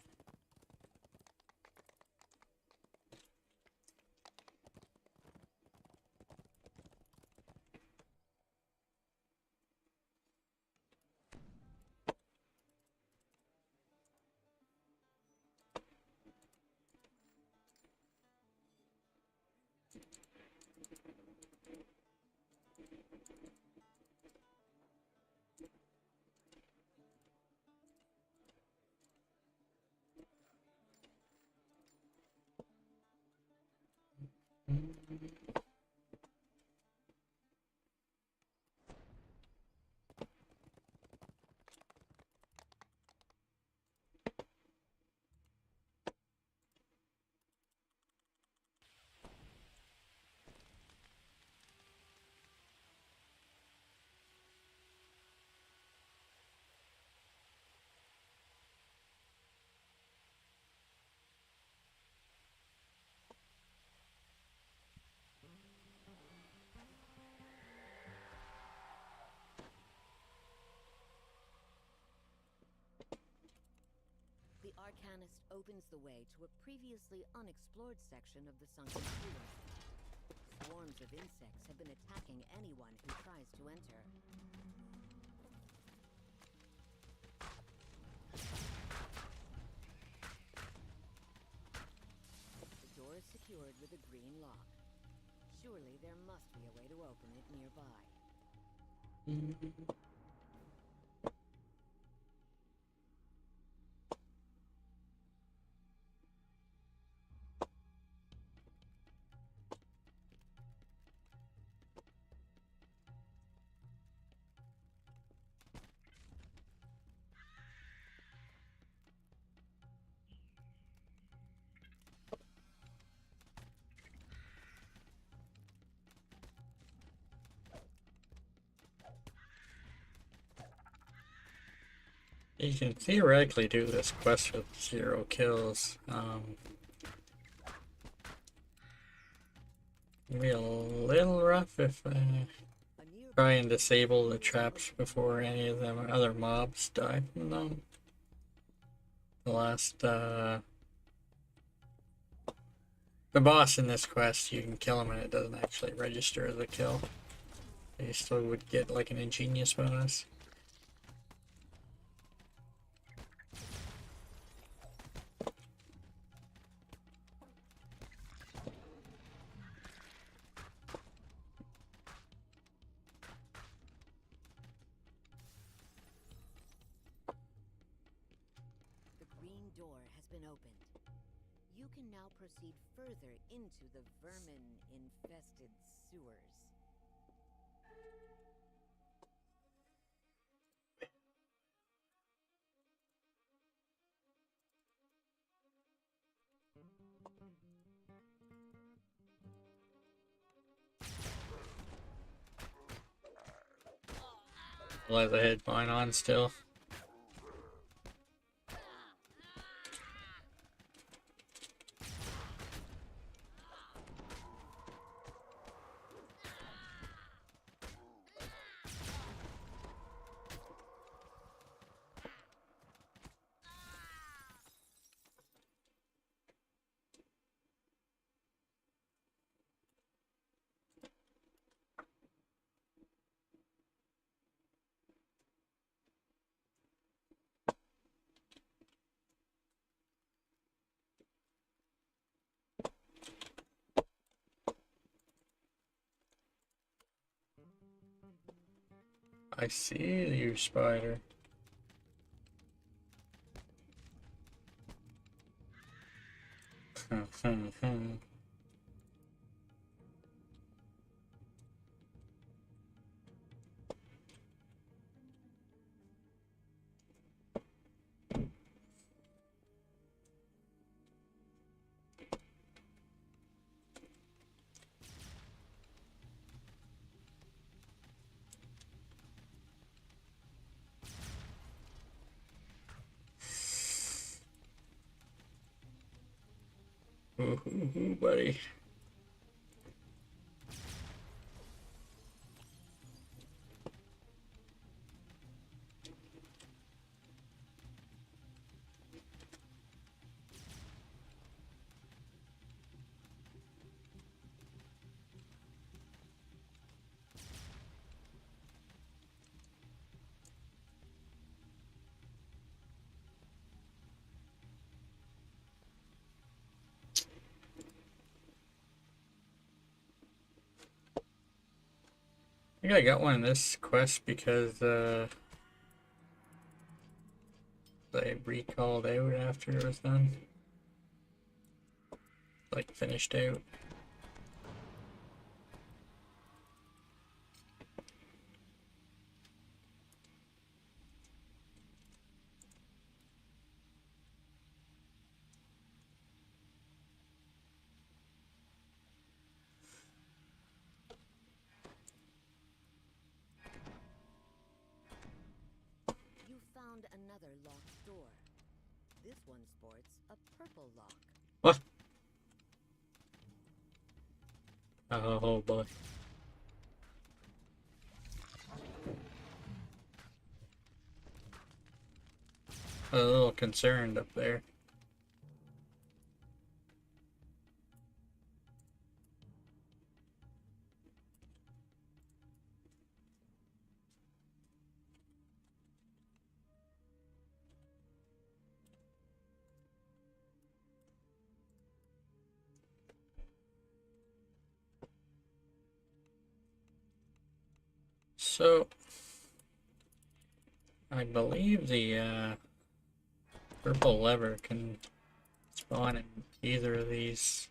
The Arcanist opens the way to a previously unexplored section of the sunken sewer. Swarms of insects have been attacking anyone who tries to enter. The door is secured with a green lock. Surely there must be a way to open it nearby. You can theoretically do this quest with 0 kills. It'd be a little rough if try and disable the traps before any of them other mobs die from them. The last the boss in this quest, you can kill him and it doesn't actually register as a kill. You still would get like an ingenious bonus. The green door has been opened. You can now proceed further into the vermin-infested sewers. I'll have the head mine on still. I see you, spider. Ooh, buddy. I think I got one in this quest because they recalled out after it was done. Like finished out. You found another locked door. This one sports a purple lock. What? Oh boy. A little concerned up there. So, I believe the purple lever can spawn in either of these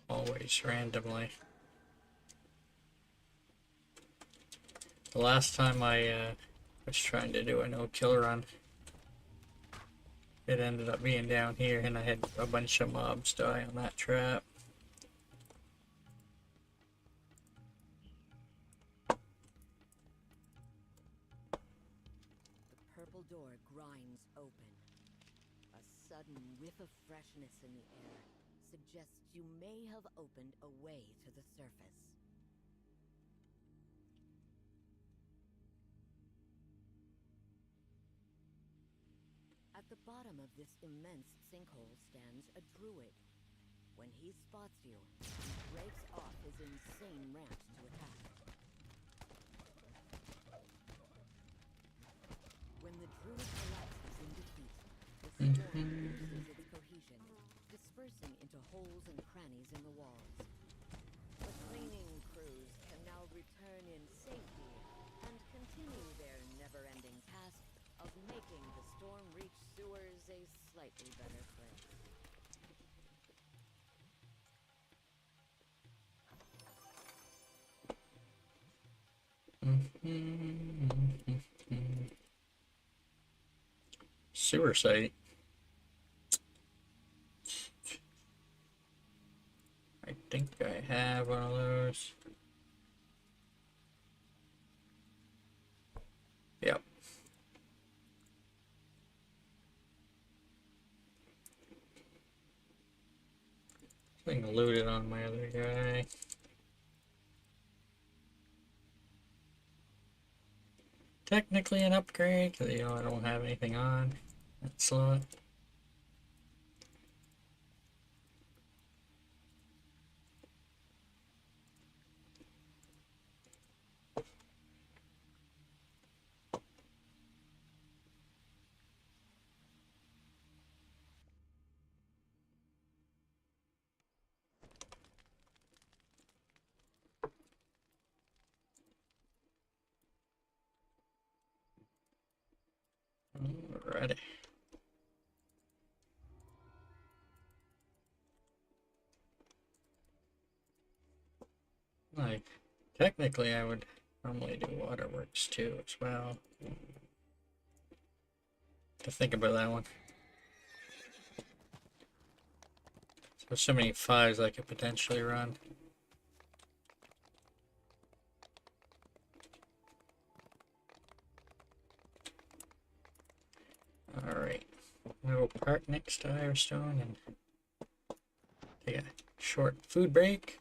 always randomly. The last time I was trying to do a no-kill run, it ended up being down here and I had a bunch of mobs die on that trap. The purple temple door grinds open. A sudden whiff of freshness in the air suggests you may have opened a way to the surface. At the bottom of this immense sinkhole stands a druid. When he spots you, he breaks off his insane rant to attack. When the druid collapses in defeat, the storm loses its cohesion, dispersing into holes and crannies in the walls. The cleaning crews can now return in safety and continue their never-ending task of making the Storm Reach sewers a slightly better place. Sewer site. I think I have one of those. Yep. Something looted on my other guy. Technically an upgrade, because you know I don't have anything on that slot. Alrighty. Like, technically I would normally do waterworks too as well. To think about that one. There's so many fives I could potentially run. Alright, we'll park next to Firestone and take a short food break.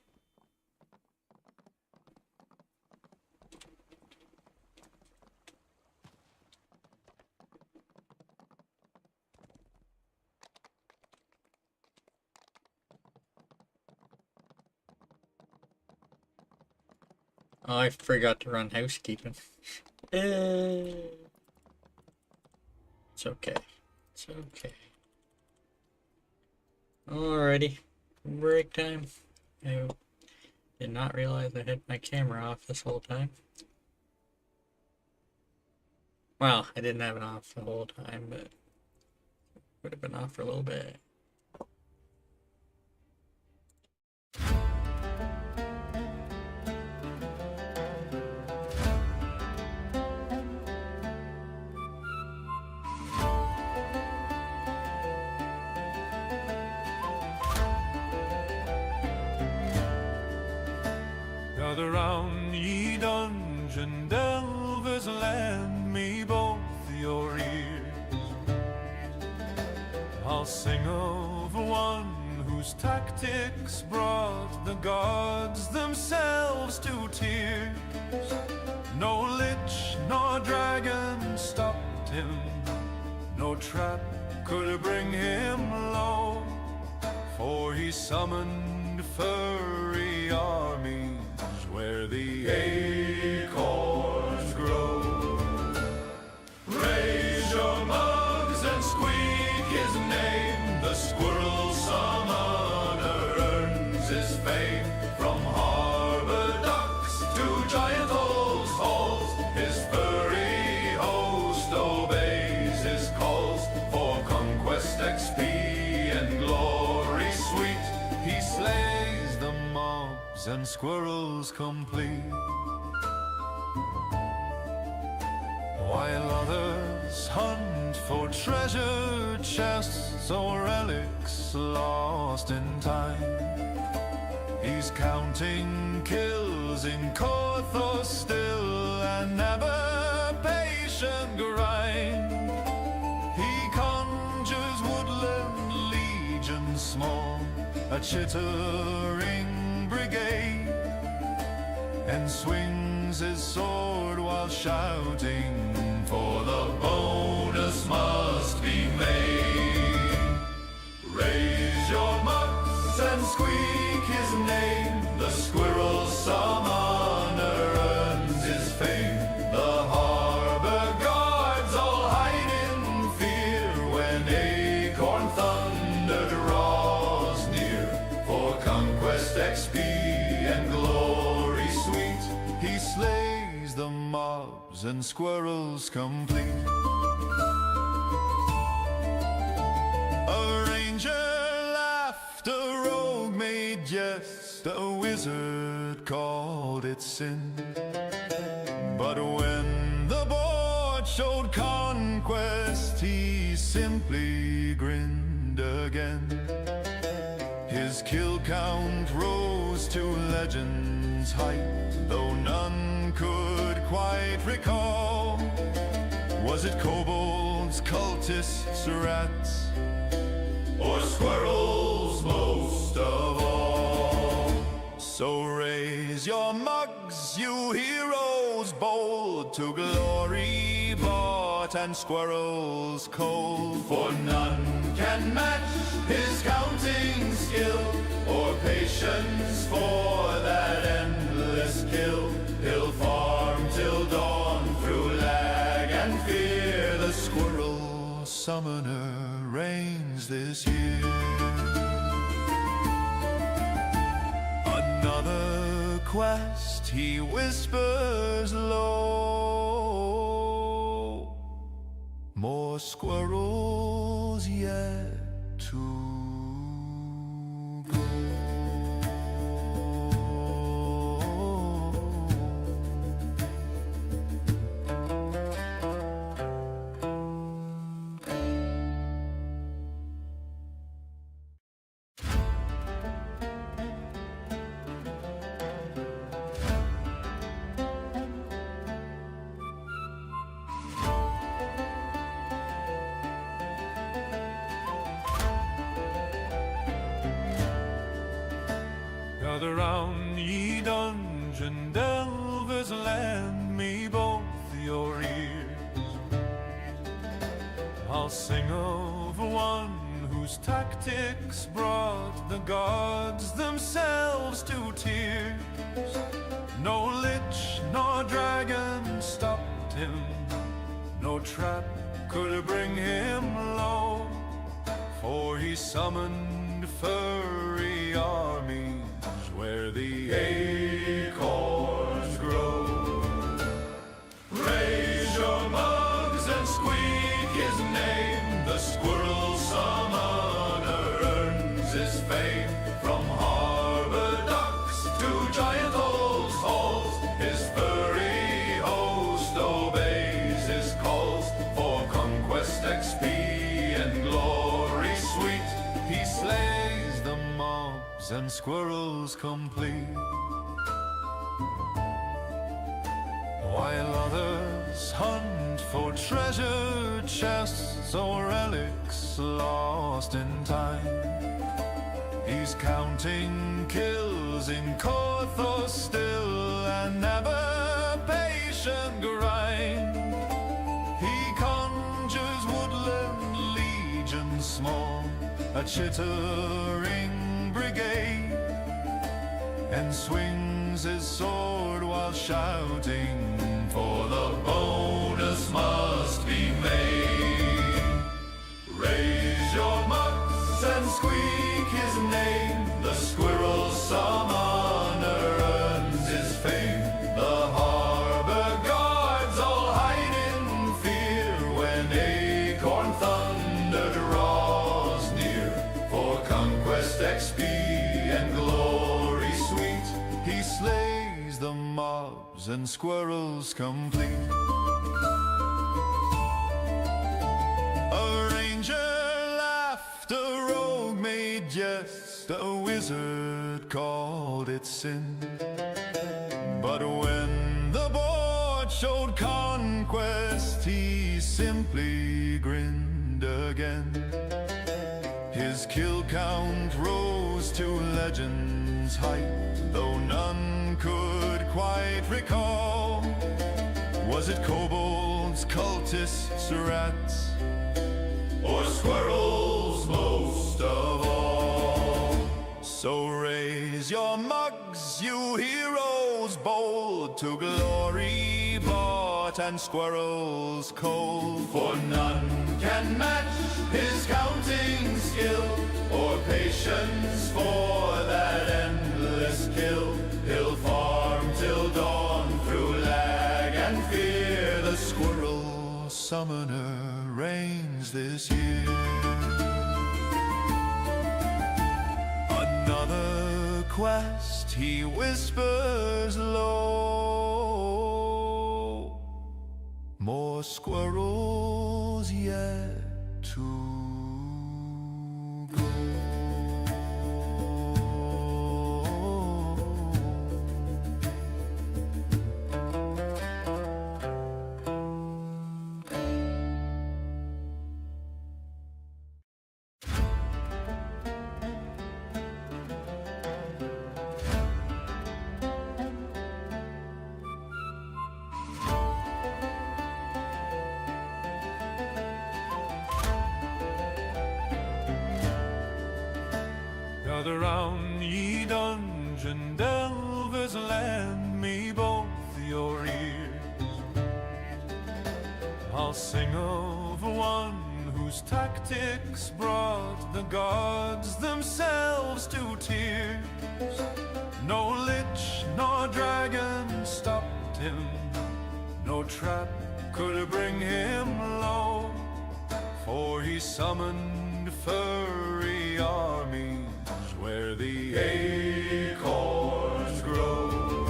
Oh, I forgot to run housekeeping. It's okay. It's okay. Alrighty. Break time. I did not realize I had my camera off this whole time. Well, I didn't have it off the whole time, but it would have been off for a little bit. Gather round, ye dungeon delvers, lend me both your ears. I'll sing of one whose tactics brought the gods themselves to tears. No lich nor dragon stopped him, no trap could bring him low, for he summoned furry armies where the acorns grow. Raise your mugs and squeak his name. The squirrel summoner earns his fame. From harbor docks to giant old halls, his furry host obeys his calls. For conquest, XP, and glory sweet, he slays the mobs and squirrels complete. While others hunt for treasure chests or relics lost in time, he's counting kills in Kothos still, and never patient grind. a chittering brigade, and swings his sword while shouting, for the bonus must be made. Raise your mugs and squeak his name, the squirrel summoner earns his fame. The harbor guards all hide in fear when acorn thunder draws near. For conquest XP and glory sweet, he slays the mobs and squirrels complete. A ranger laughed, a rogue made jest, a wizard called it sin. But when the board showed conquest, he simply grinned again. His kill count rose to legend's height, though none could quite recall. Was it kobolds, cultists, rats, or squirrels most of all? So raise your mugs, you heroes bold, to glory bought and squirrels cold. For none can match his counting skill, or patience for that endless kill. He'll farm till dawn through lag and fear. The squirrel summoner reigns this year. Another quest, he whispers low, more squirrels yet to go. Gather round, ye dungeon delvers, lend me both your ears. I'll sing of one whose tactics brought the gods themselves to tears. No lich nor dragon stopped him, no trap could bring him low, for he summoned furry armies where the acorns grow. Raise your mugs and squeak his name, the squirrel summoner earns his fame. From harbor docks to giant old halls, his furry host obeys his calls. For conquest XP and glory sweet, he slays the mobs and squirrels complete. While others hunt for treasure chests or relics lost in time, he's counting kills in Korthos still, and never patient grind. He conjures woodland legions small, a chittering brigade, and swings his sword while shouting, for the bonus must be made. Raise your mugs and squeak his name, the squirrel summoner earns his fame. The harbor guards all hide in fear when acorn thunder draws near. For conquest XP and glory sweet, he slays the mobs and squirrels complete. A ranger laughed, a rogue made jest, a wizard called it sin. But when the board showed conquest, he simply grinned again. His kill count rose to legend's height, though none could quite recall. Was it kobolds, cultists, rats, or squirrels most of all? So raise your mugs, you heroes bold, to glory bought and squirrels cold. For none can match his counting skill, or patience for that endless kill. He'll farm till dawn through lag and fear. The squirrel summoner reigns this year. Another quest, he whispers low. More squirrels yet to go. Gather round, ye dungeon delvers, lend me both your ears. I'll sing of one whose tactics brought the gods themselves to tears. No lich nor dragon stopped him, no trap could bring him low, for he summoned furry armies where the acorns grow.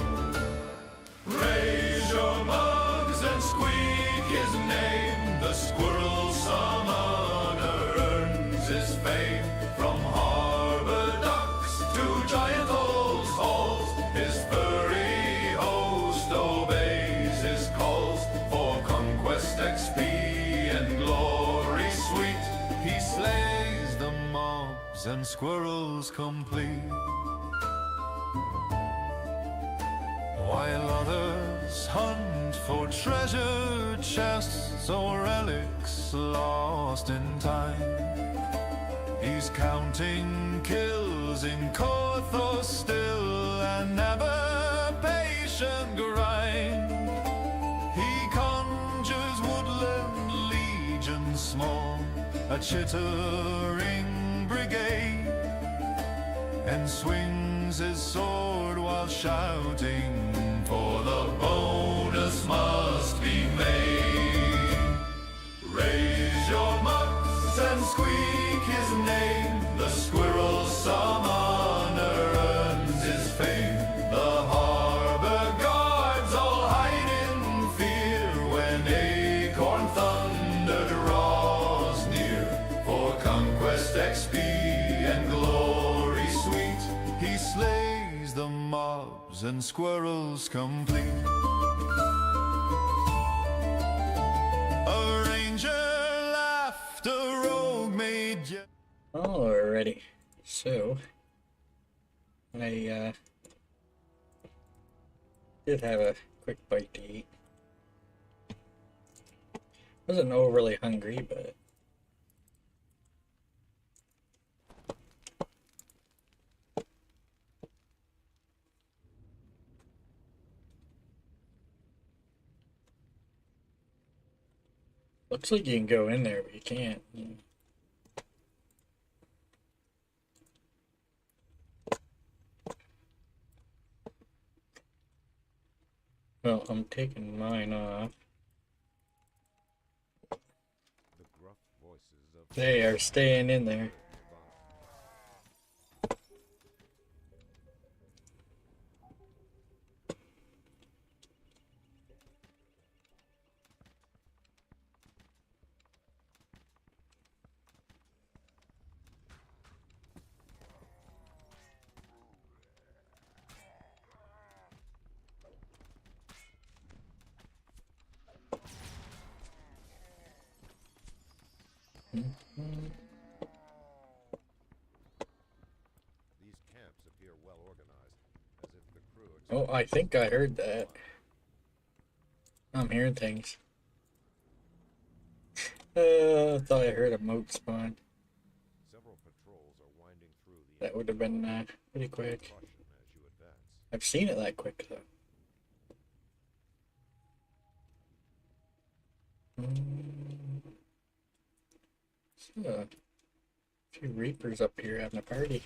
Raise your mugs and squeak his name. The squirrel summoner earns his fame. From harbor docks to giant holes, halls, his furry host obeys his calls. For conquest, XP, and glory sweet, he slays the mobs and squirrels complete. While others hunt for treasure chests or relics lost in time, he's counting kills in Corthos still, and never patient grind. He conjures woodland legions small, a chittering brigade, and swings his sword while shouting, for the bonus must be made. Raise your mugs and squeak his name. The squirrel summoner earns his fame. The harbor guards all hide in fear when acorn thunder draws near. For conquest, XP, and glory sweet, he slays the mobs and squirrels complete. A ranger laughed, a rogue made jet. Alrighty, so I did have a quick bite to eat. Wasn't overly hungry, but looks like you can go in there, but you can't. Well, I'm taking mine off. The gruff voices of They are staying in there. these Oh, I think I heard that. I'm hearing things. I thought I heard a moat spawn. Several patrols are winding through the That would have been pretty quick. caution as you advance. I've seen it that quick though. So, a few Reapers up here having a party.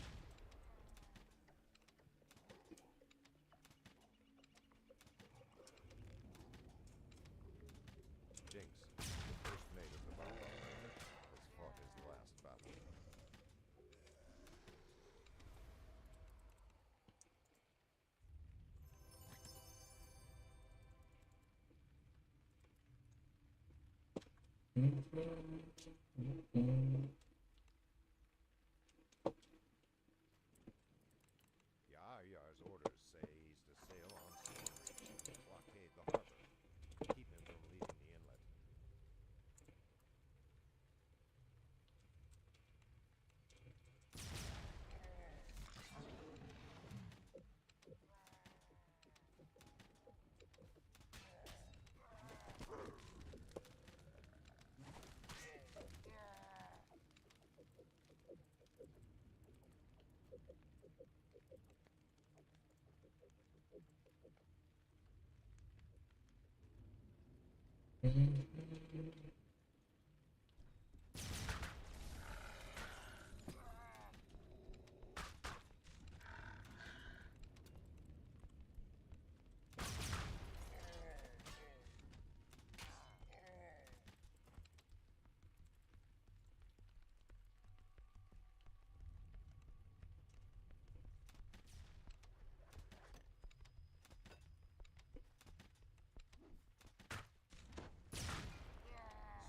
Jinx, the first mate of the Valkyrie, has fought his last battle. Yar's orders say he's to sail on shore, blockade the harbor, keep him from leaving the inlet.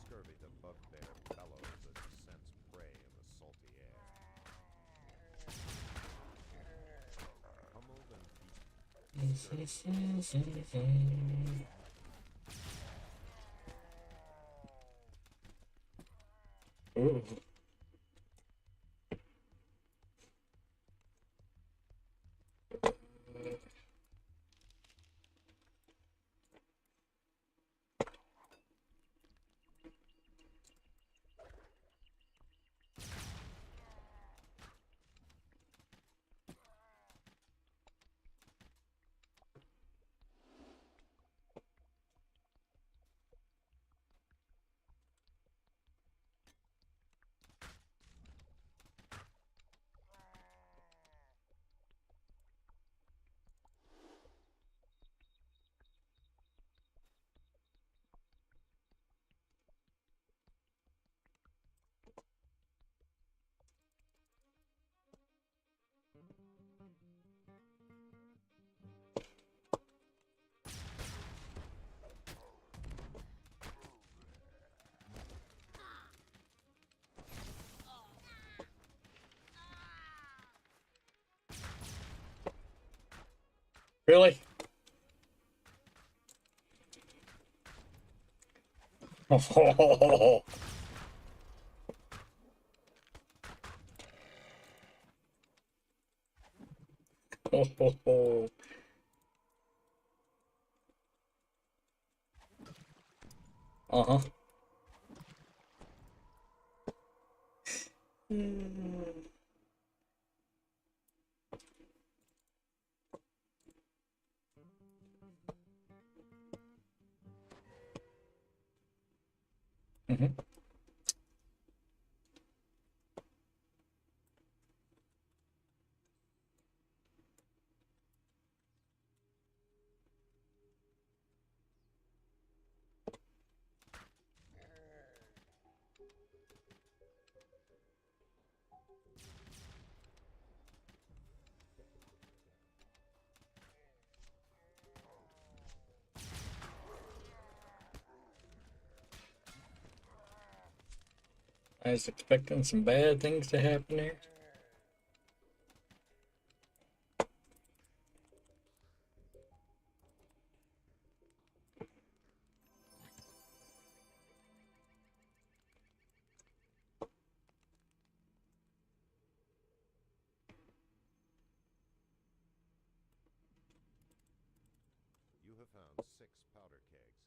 Scurvy the bugbear bellows as he scents prey in the salty air. Pummeled and beaten. Ooh. Really? Oh. Uh-huh. Mm-hmm. I was expecting some bad things to happen there. have found 6 powder kegs.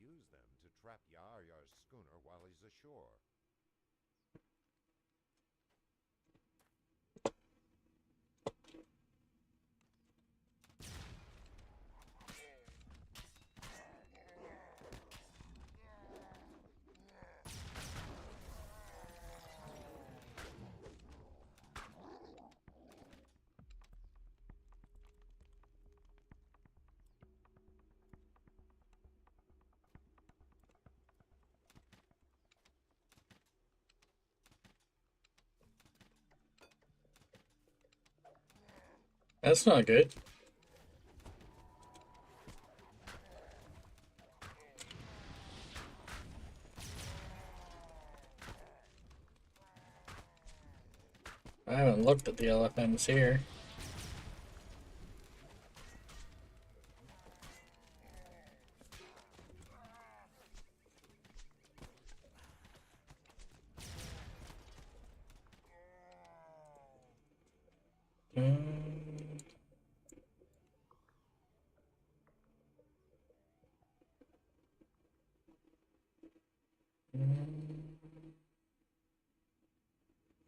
Use them to trap Yar-Yar's schooner while he's ashore. That's not good. I haven't looked at the LFMs here.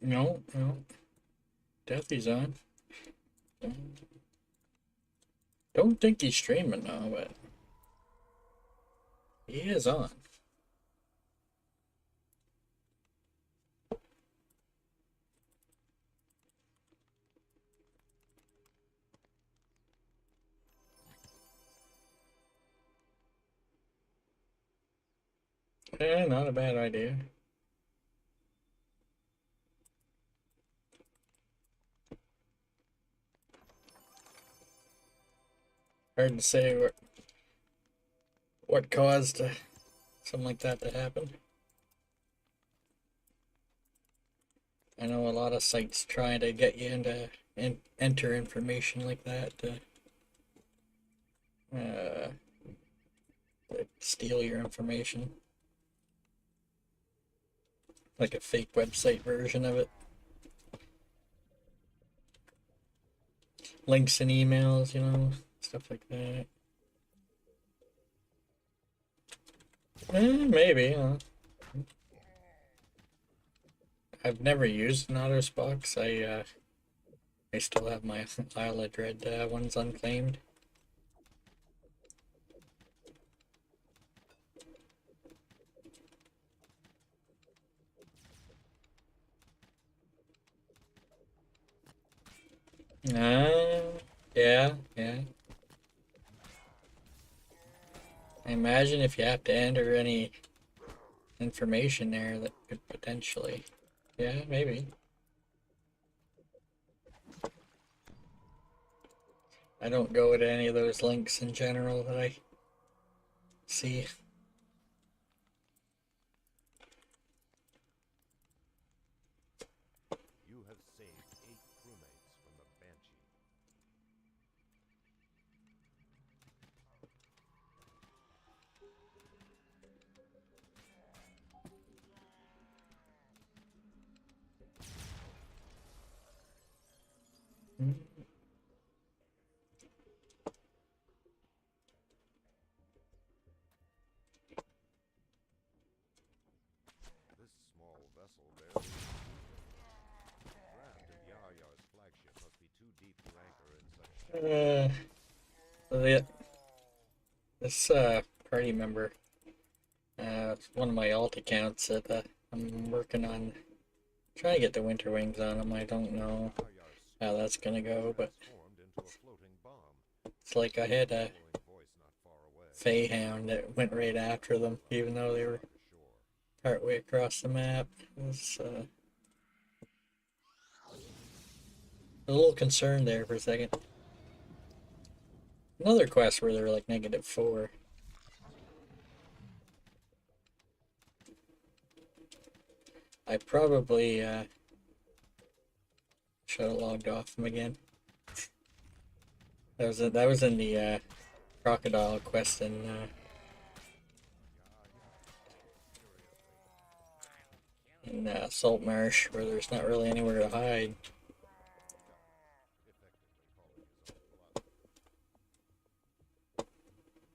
No, no. Deathy's on. Don't think he's streaming now, but he is on. Eh, not a bad idea. Hard to say what caused something like that to happen. I know a lot of sites trying to get you into enter information like that to steal your information. Like a fake website version of it. Links and emails, you know, stuff like that. Maybe, I've never used an Ottersbox. I still have my Isle of Dread ones unclaimed. Yeah. I imagine if you have to enter any information there that could potentially, yeah, maybe. I don't go to any of those links in general that I see. You have saved 8 crewmates from the Banshee. This small vessel barely draft of Yar-Yar's flagship must be too deep to anchor in such This party member, it's one of my alt accounts that I'm working on trying to get the Winter Wings on them. I don't know how that's gonna go, but transformed into a floating bomb. it's like I had a Glowing voice not far away. Feyhound that went right after them, even though they were Ashore. partway across the map. It was a little concerned there for a second. Another quest where they're like -4. I probably should have logged off them again. That was in the crocodile quest in Salt Marsh, where there's not really anywhere to hide. Effectively calling his own bluff.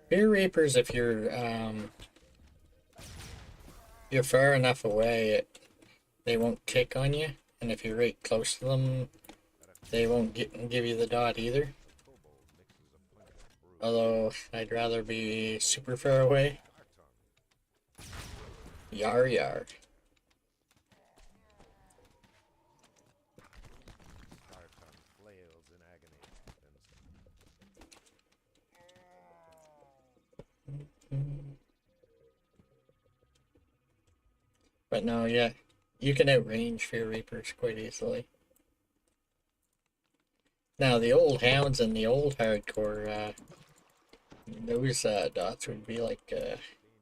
Fear Reapers, if you're far enough away, they won't tick on you, and if you're right close to them, they won't give you the dot either. Although I'd rather be super far away. Yar yar. Scarton flails in agony, then But no, yeah, you can outrange Fear Reapers quite easily. Now the old hounds and the old hardcore, those dots would be like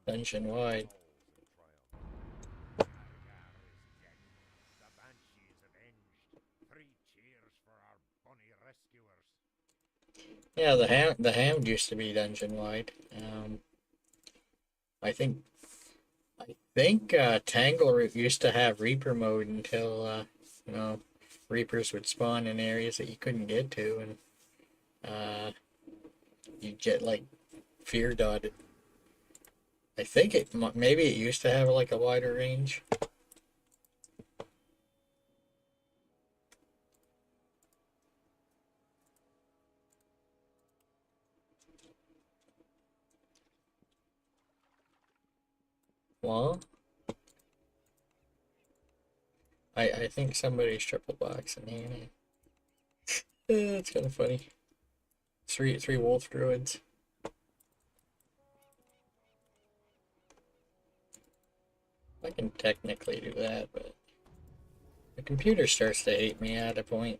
dungeon wide. the banshee is avenged. 3 cheers for our bonny rescuers. Yeah, the hound used to be dungeon wide. I think Tangleroot used to have Reaper mode until you know, Reapers would spawn in areas that you couldn't get to, and you'd get like fear dotted. I think maybe it used to have like a wider range. Well, I think somebody's triple boxing here now. It's kind of funny. Three wolf druids. I can technically do that, but the computer starts to hate me at a point.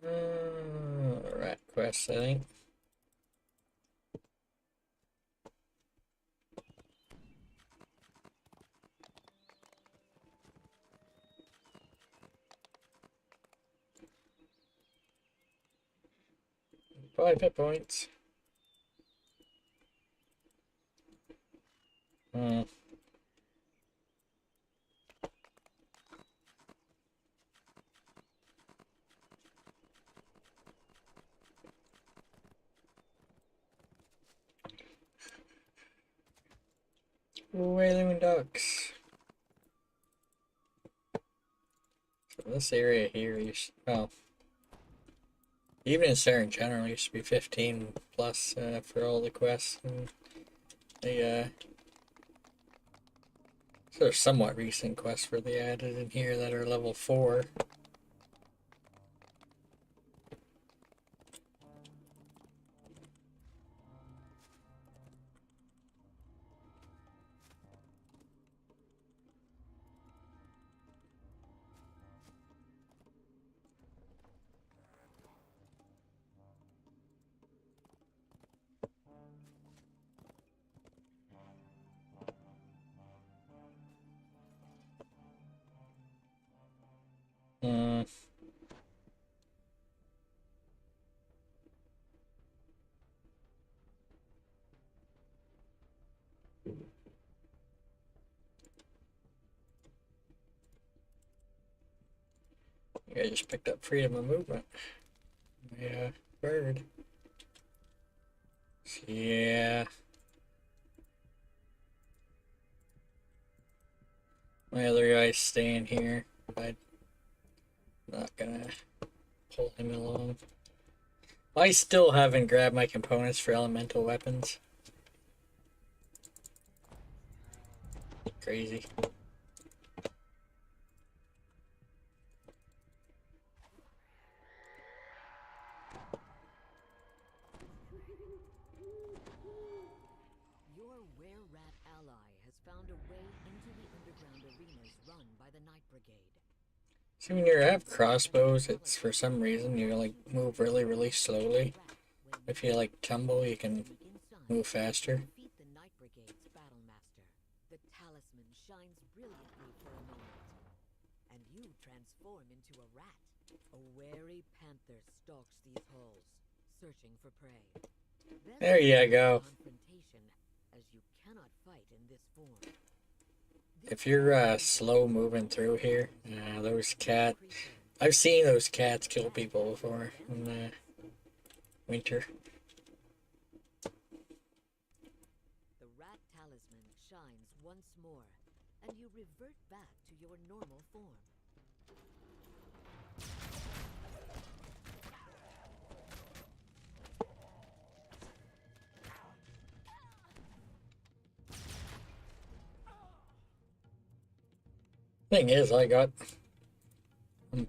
Rat quest, I think. Five hit points. Whaling ducks. So this area here well, even in Sarah in general, used to be 15 plus for all the quests, and they so there's somewhat recent quests where they added in here that are level 4. I just picked up freedom of movement. Yeah, bird. Yeah. My other guy's staying here. I'm not gonna pull him along. I still haven't grabbed my components for elemental weapons. Crazy. Your were-rat ally has found a way into the underground arenas run by the Night Brigade. See, when you have crossbows, it's for some reason you like move really slowly. If you like tumble, you can move faster. Defeat the Night Brigade's battle master. The talisman shines brilliantly for a moment, and you transform into a rat. A wary panther stalks these halls, searching for prey. There you go. Confrontation, as you cannot fight in this form. If you're slow moving through here, those I've seen those cats kill people before in the winter. The rat talisman shines once more, and you revert back to your normal form. Thing is, I'm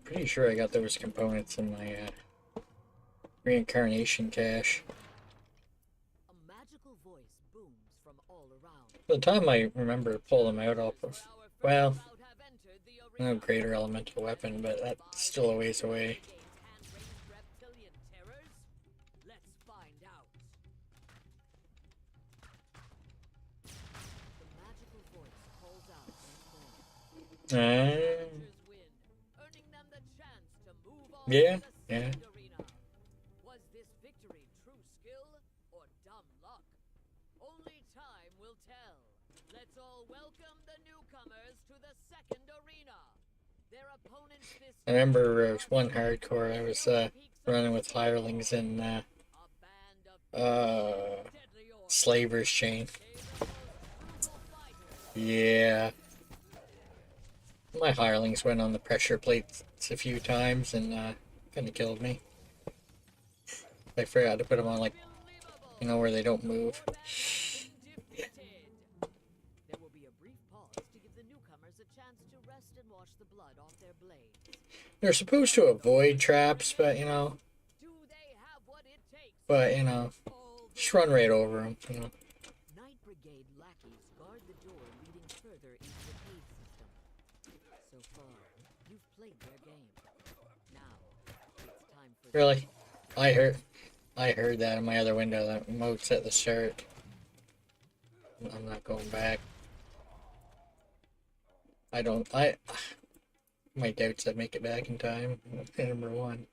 pretty sure I got those components in my reincarnation cache. A magical voice booms from all around. By the time I remember pull them out, well, no greater elemental weapon, but that's still a ways away. Let's find out. The magical voice calls out once more. Earning them the chance to move on Yeah, to the yeah. second arena. Was this victory true skill or dumb luck? Only time will tell. Let's all welcome the newcomers to the second arena. Their opponents this I remember there was one hardcore I was running with hirelings in a band of deadly orcs. Slaver's Chain. They the most brutal fighters. Yeah. My hirelings went on the pressure plates a few times and kind of killed me. I forgot to put them on, like, you know, where they don't move. Defeated. There will be a brief pause to give the newcomers a chance to rest and wash the blood off their blades. They're supposed to avoid traps, but, Do they have what it takes? But, just run right over them, Night Brigade lackeys guard the door leading further into the cave system. So far, you've played their game. Now, it's time for Really? I heard that in my other window, that mote's at the start. I'm not going back. My doubts I'd make it back in time. Number one.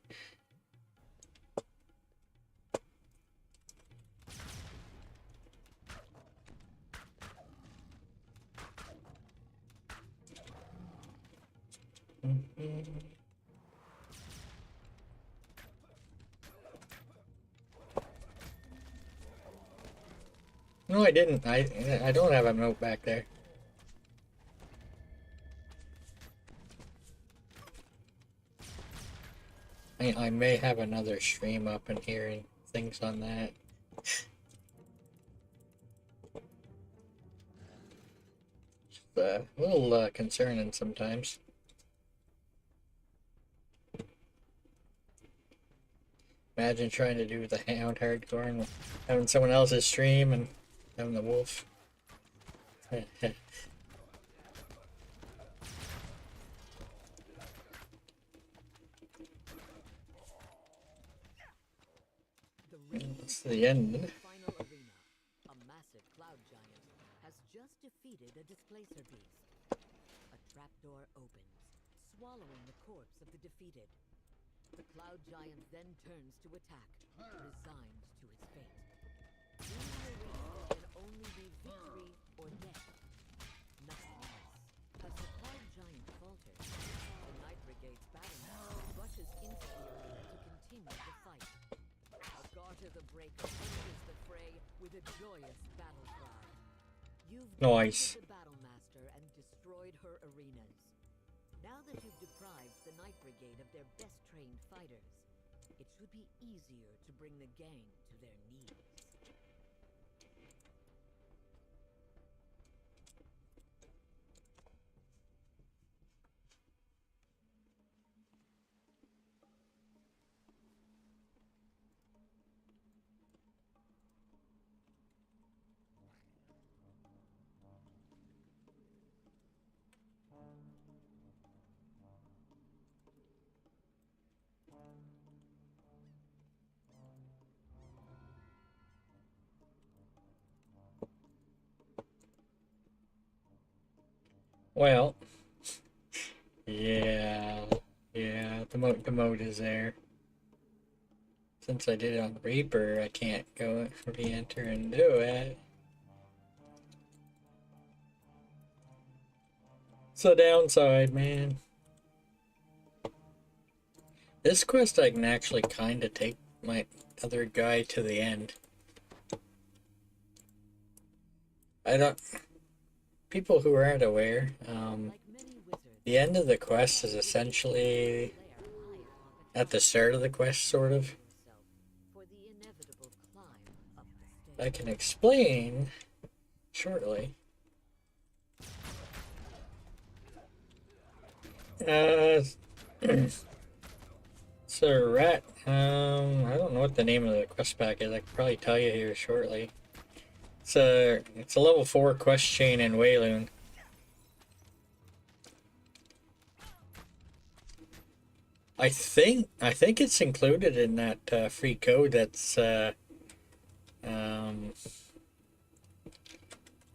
No, I didn't. I don't have a note back there. I may have another stream up and hearing things on that. It's a little concerning sometimes. Imagine trying to do the Hound hardcore and having someone else's stream and having the wolf. That's the end. final arena. A massive cloud giant has just defeated a displacer beast. A trapdoor opens, swallowing the corpse of the defeated. The cloud giant then turns to attack, resigned to his fate. In the arena can only be victory or death. Nothing else. As the cloud giant falters, the Night Brigade's battlemaster rushes into the arena to continue the fight. Agartha the Breaker enters the fray with a joyous battle cry. You've Nice. defeated the battlemaster and destroyed her arenas. Now that you've deprived the Night Brigade of their best trained fighters, it should be easier to bring the gang to their knees. Well, yeah, the mode is there. Since I did it on Reaper, I can't go re-enter and do it. It's a downside, man. This quest I can actually kind of take my other guy to the end. I don't... People who aren't aware, the end of the quest is essentially at the start of the quest, sort of. I can explain shortly. So rat, I don't know what the name of the quest pack is. I can probably tell you here shortly. It's a level 4 quest chain in Wayloon. I think it's included in that free code that's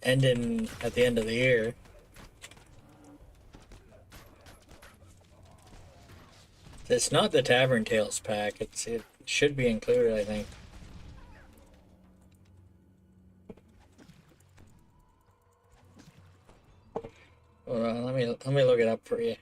ending at the end of the year. It's not the Tavern Tales pack. It should be included, I think. Hold on, let me look it up for you.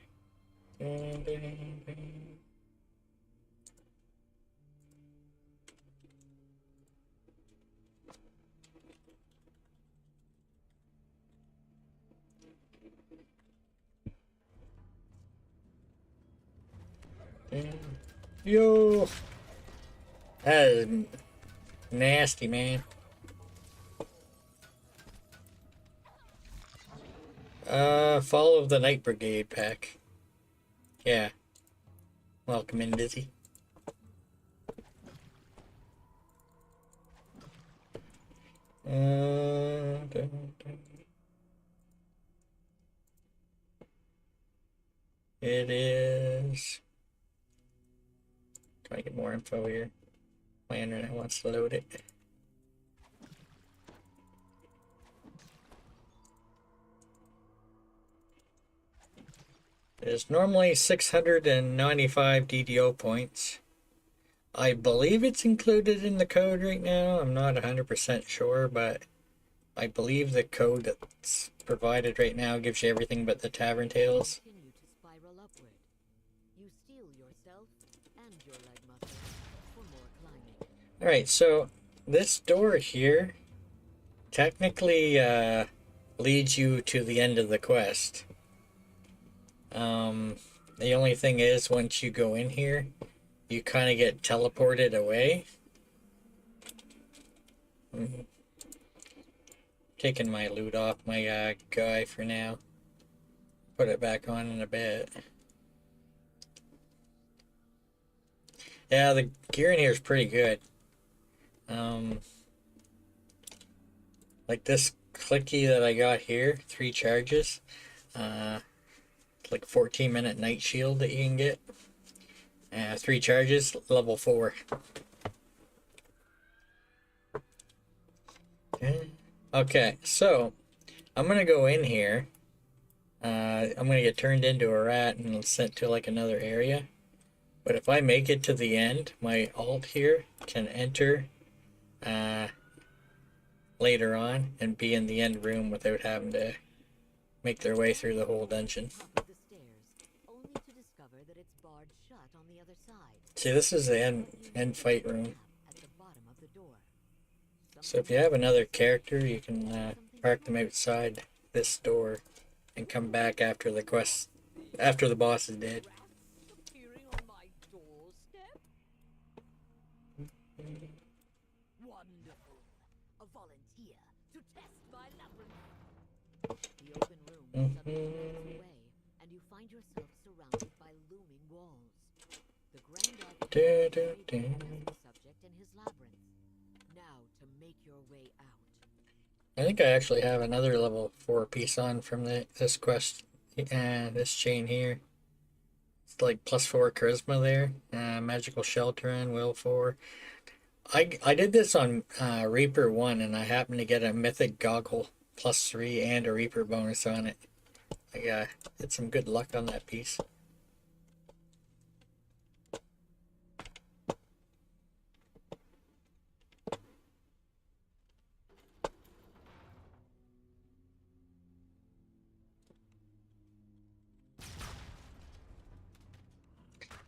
Yo, that is nasty, man. Fall of the Night Brigade pack. Yeah. Welcome in, Dizzy. It is. Trying to get more info here. My internet wants to load it. It is normally 695 DDO points. I believe it's included in the code right now. I'm not 100% sure, but I believe the code that's provided right now gives you everything but the Tavern Tales. Continue to spiral upward. You steel yourself and your leg muscles for more climbing. Alright, so this door here technically leads you to the end of the quest. The only thing is, once you go in here, you kind of get teleported away. Taking my loot off my guy for now. Put it back on in a bit. Yeah, the gear in here is pretty good. Like this clicky that I got here, 3 charges. Like 14-minute night shield that you can get. 3 charges, level 4. Okay, so I'm gonna go in here. I'm gonna get turned into a rat and sent to like another area. But if I make it to the end, my alt here can enter later on and be in the end room without having to make their way through the whole dungeon. Top of the stairs, only to discover that it's barred shut on the other side. See, this is the end fight room. At the bottom of the door. So if you have another character, you can park them outside this door and come back after the quest, after the boss is dead. Appearing on my doorstep? Wonderful. A volunteer to test my labyrinth. The open room suddenly melts away, and you find yourself surrounded by looming walls. The Grand Architect has the subject in his labyrinth. Now to make your way out. I think I actually have another level 4 piece on from this quest, this chain here. It's like +4 charisma there, magical shelter and will 4. I did this on Reaper 1 and I happened to get a mythic goggle +3 and a Reaper bonus on it. I had some good luck on that piece.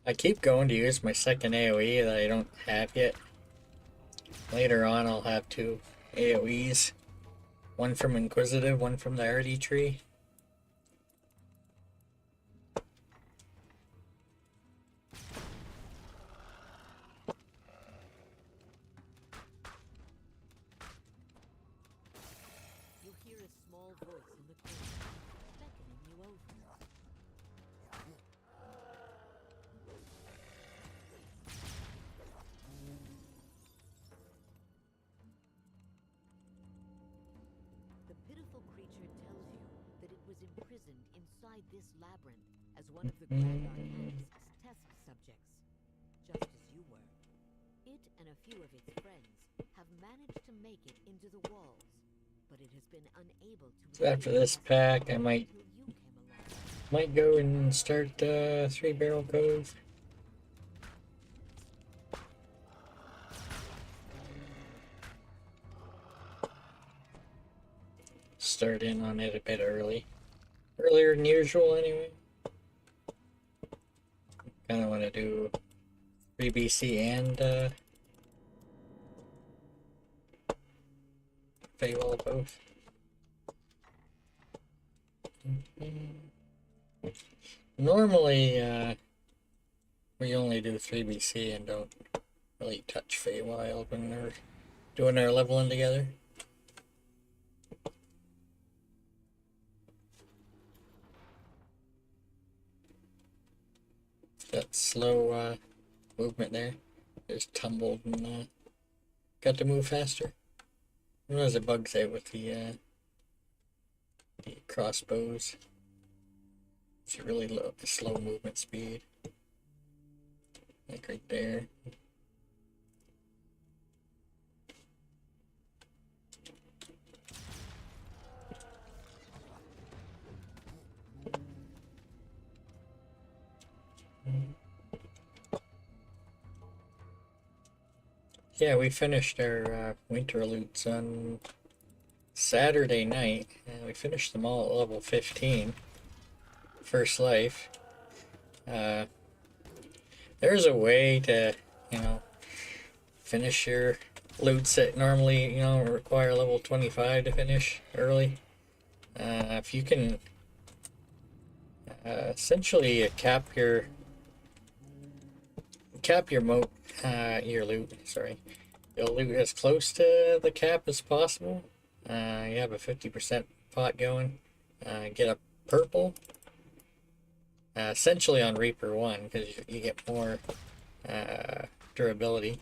I keep going to use my second AoE that I don't have yet. Later on I'll have 2 AoEs. One from Inquisitive, one from the Hardy tree. You hear a small voice in the corner, beckoning you over. The pitiful creature tells you that it was imprisoned inside this labyrinth as one of the Grand Arcanist's test subjects, just as you were. It and a few of its friends have managed to make it into the walls, but it has been unable to. So after this pack, I might go and start 3-Barrel Cove. Start in on it a bit earlier than usual anyway. Kind of want to do 3BC and Feywild both. Normally, we only do 3BC and don't really touch Feywild when we're doing our leveling together. That slow movement there. Just tumbled and got to move faster. Sometimes it bugs out with the crossbows. It's a really slow movement speed. Like right there. Yeah, we finished our winter loots on Saturday night. We finished them all at level 15. First life. There's a way to, finish your loots that normally, require level 25 to finish early. If you can essentially cap your your loot, sorry. You'll loot as close to the cap as possible. You have a 50% pot going. Get a purple. Essentially on Reaper 1, because you get more durability.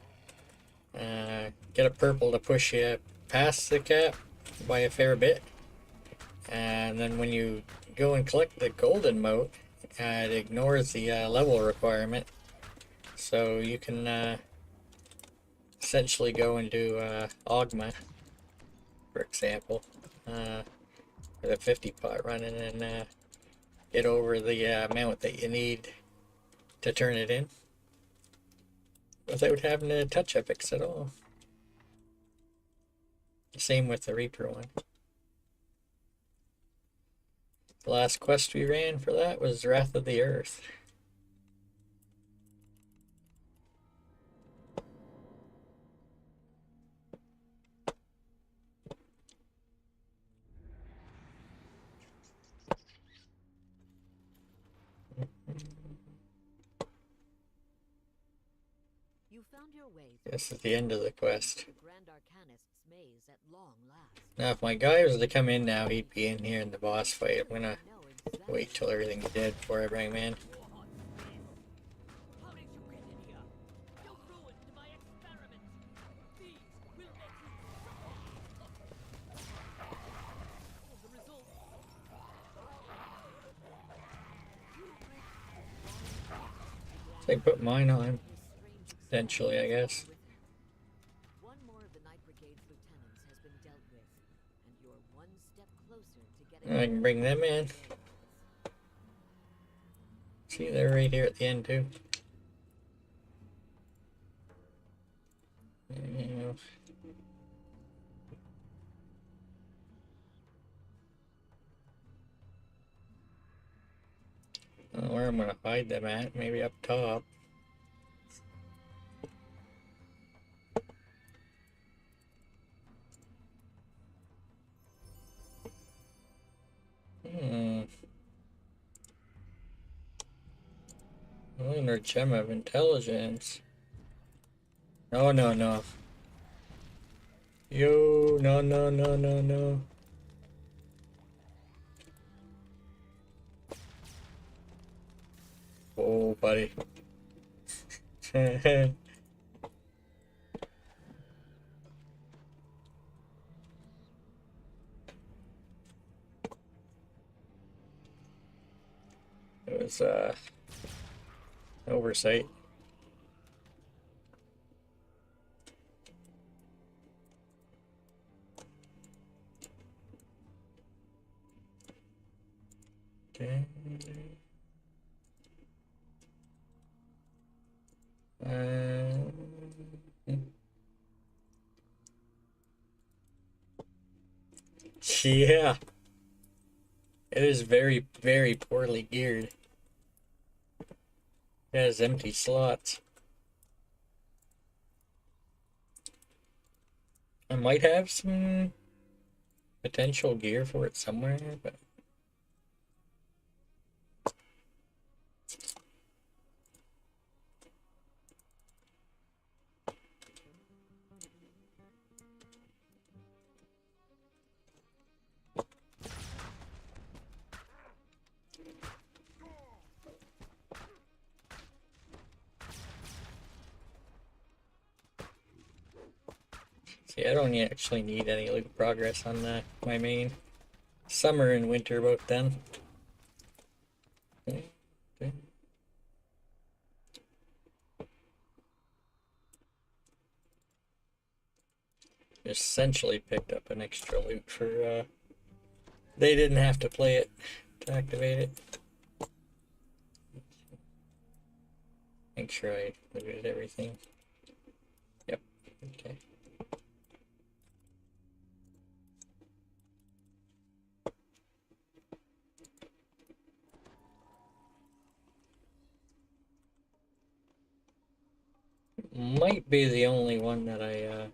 Get a purple to push you past the cap by a fair bit. And then when you go and collect the golden mote, it ignores the level requirement. So you can essentially go and do Augma, for example, with a 50 pot running and get over the amount that you need to turn it in without having to touch epics at all. Same with the Reaper one. The last quest we ran for that was Wrath of the Earth. You found your way This is the end of the quest. to Grand Arcanist's maze at long last. Now, if my guy was to come in now, he'd be in here in the boss fight. I'm gonna wait till everything's dead before I bring him in. How did you get in here? You ruined my experiment. These will make you the result. So I put mine on. Potentially, I guess. One more of the Night Brigade's lieutenants has been dealt with, and you're one step closer to getting I can bring them in. See, they're right here at the end too. Yeah. I don't know where I'm gonna hide them at. Maybe up top. Lunar gem of intelligence. No, no, no. Yo, no, no, no, no, no. Oh, buddy. It was, oversight. Okay. Yeah. It is very, very poorly geared. It has empty slots. I might have some potential gear for it somewhere, but see, I don't actually need any loot progress on my main. Summer and winter both done. Okay. Just essentially picked up an extra loot for, they didn't have to play it to activate it. Make sure I looted everything. Yep, okay. Might be the only one that I,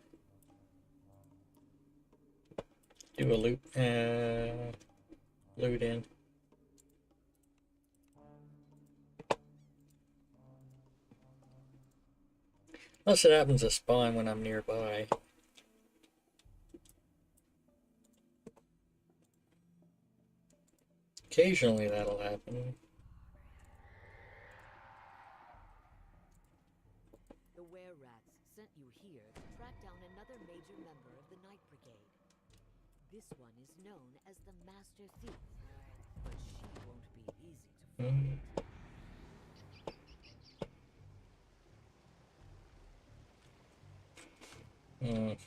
do a loot in. Unless it happens to spawn when I'm nearby. Occasionally that'll happen. The were-rats sent you here to track down another major member of the Night Brigade. This one is known as the Master Thief, but she won't be easy to find. You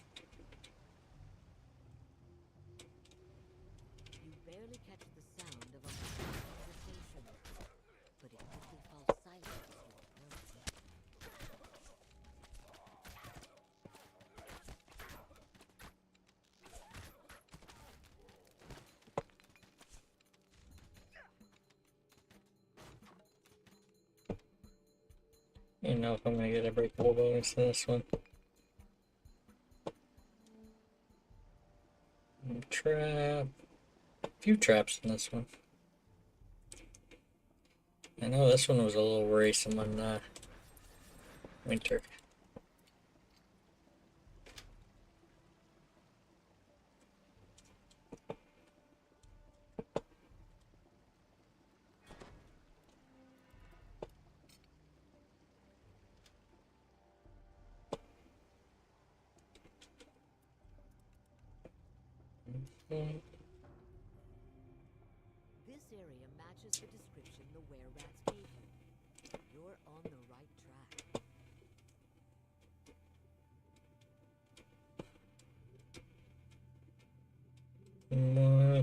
barely catch the sound of a conversation, but it quickly falls silent as you approach. You know if I'm gonna get a breakable bonus in this one. Trap. A few traps in this one. I know this one was a little worrisome on winter. This area matches the description the were-rats gave you. You're on the right track.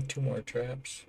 Two more traps.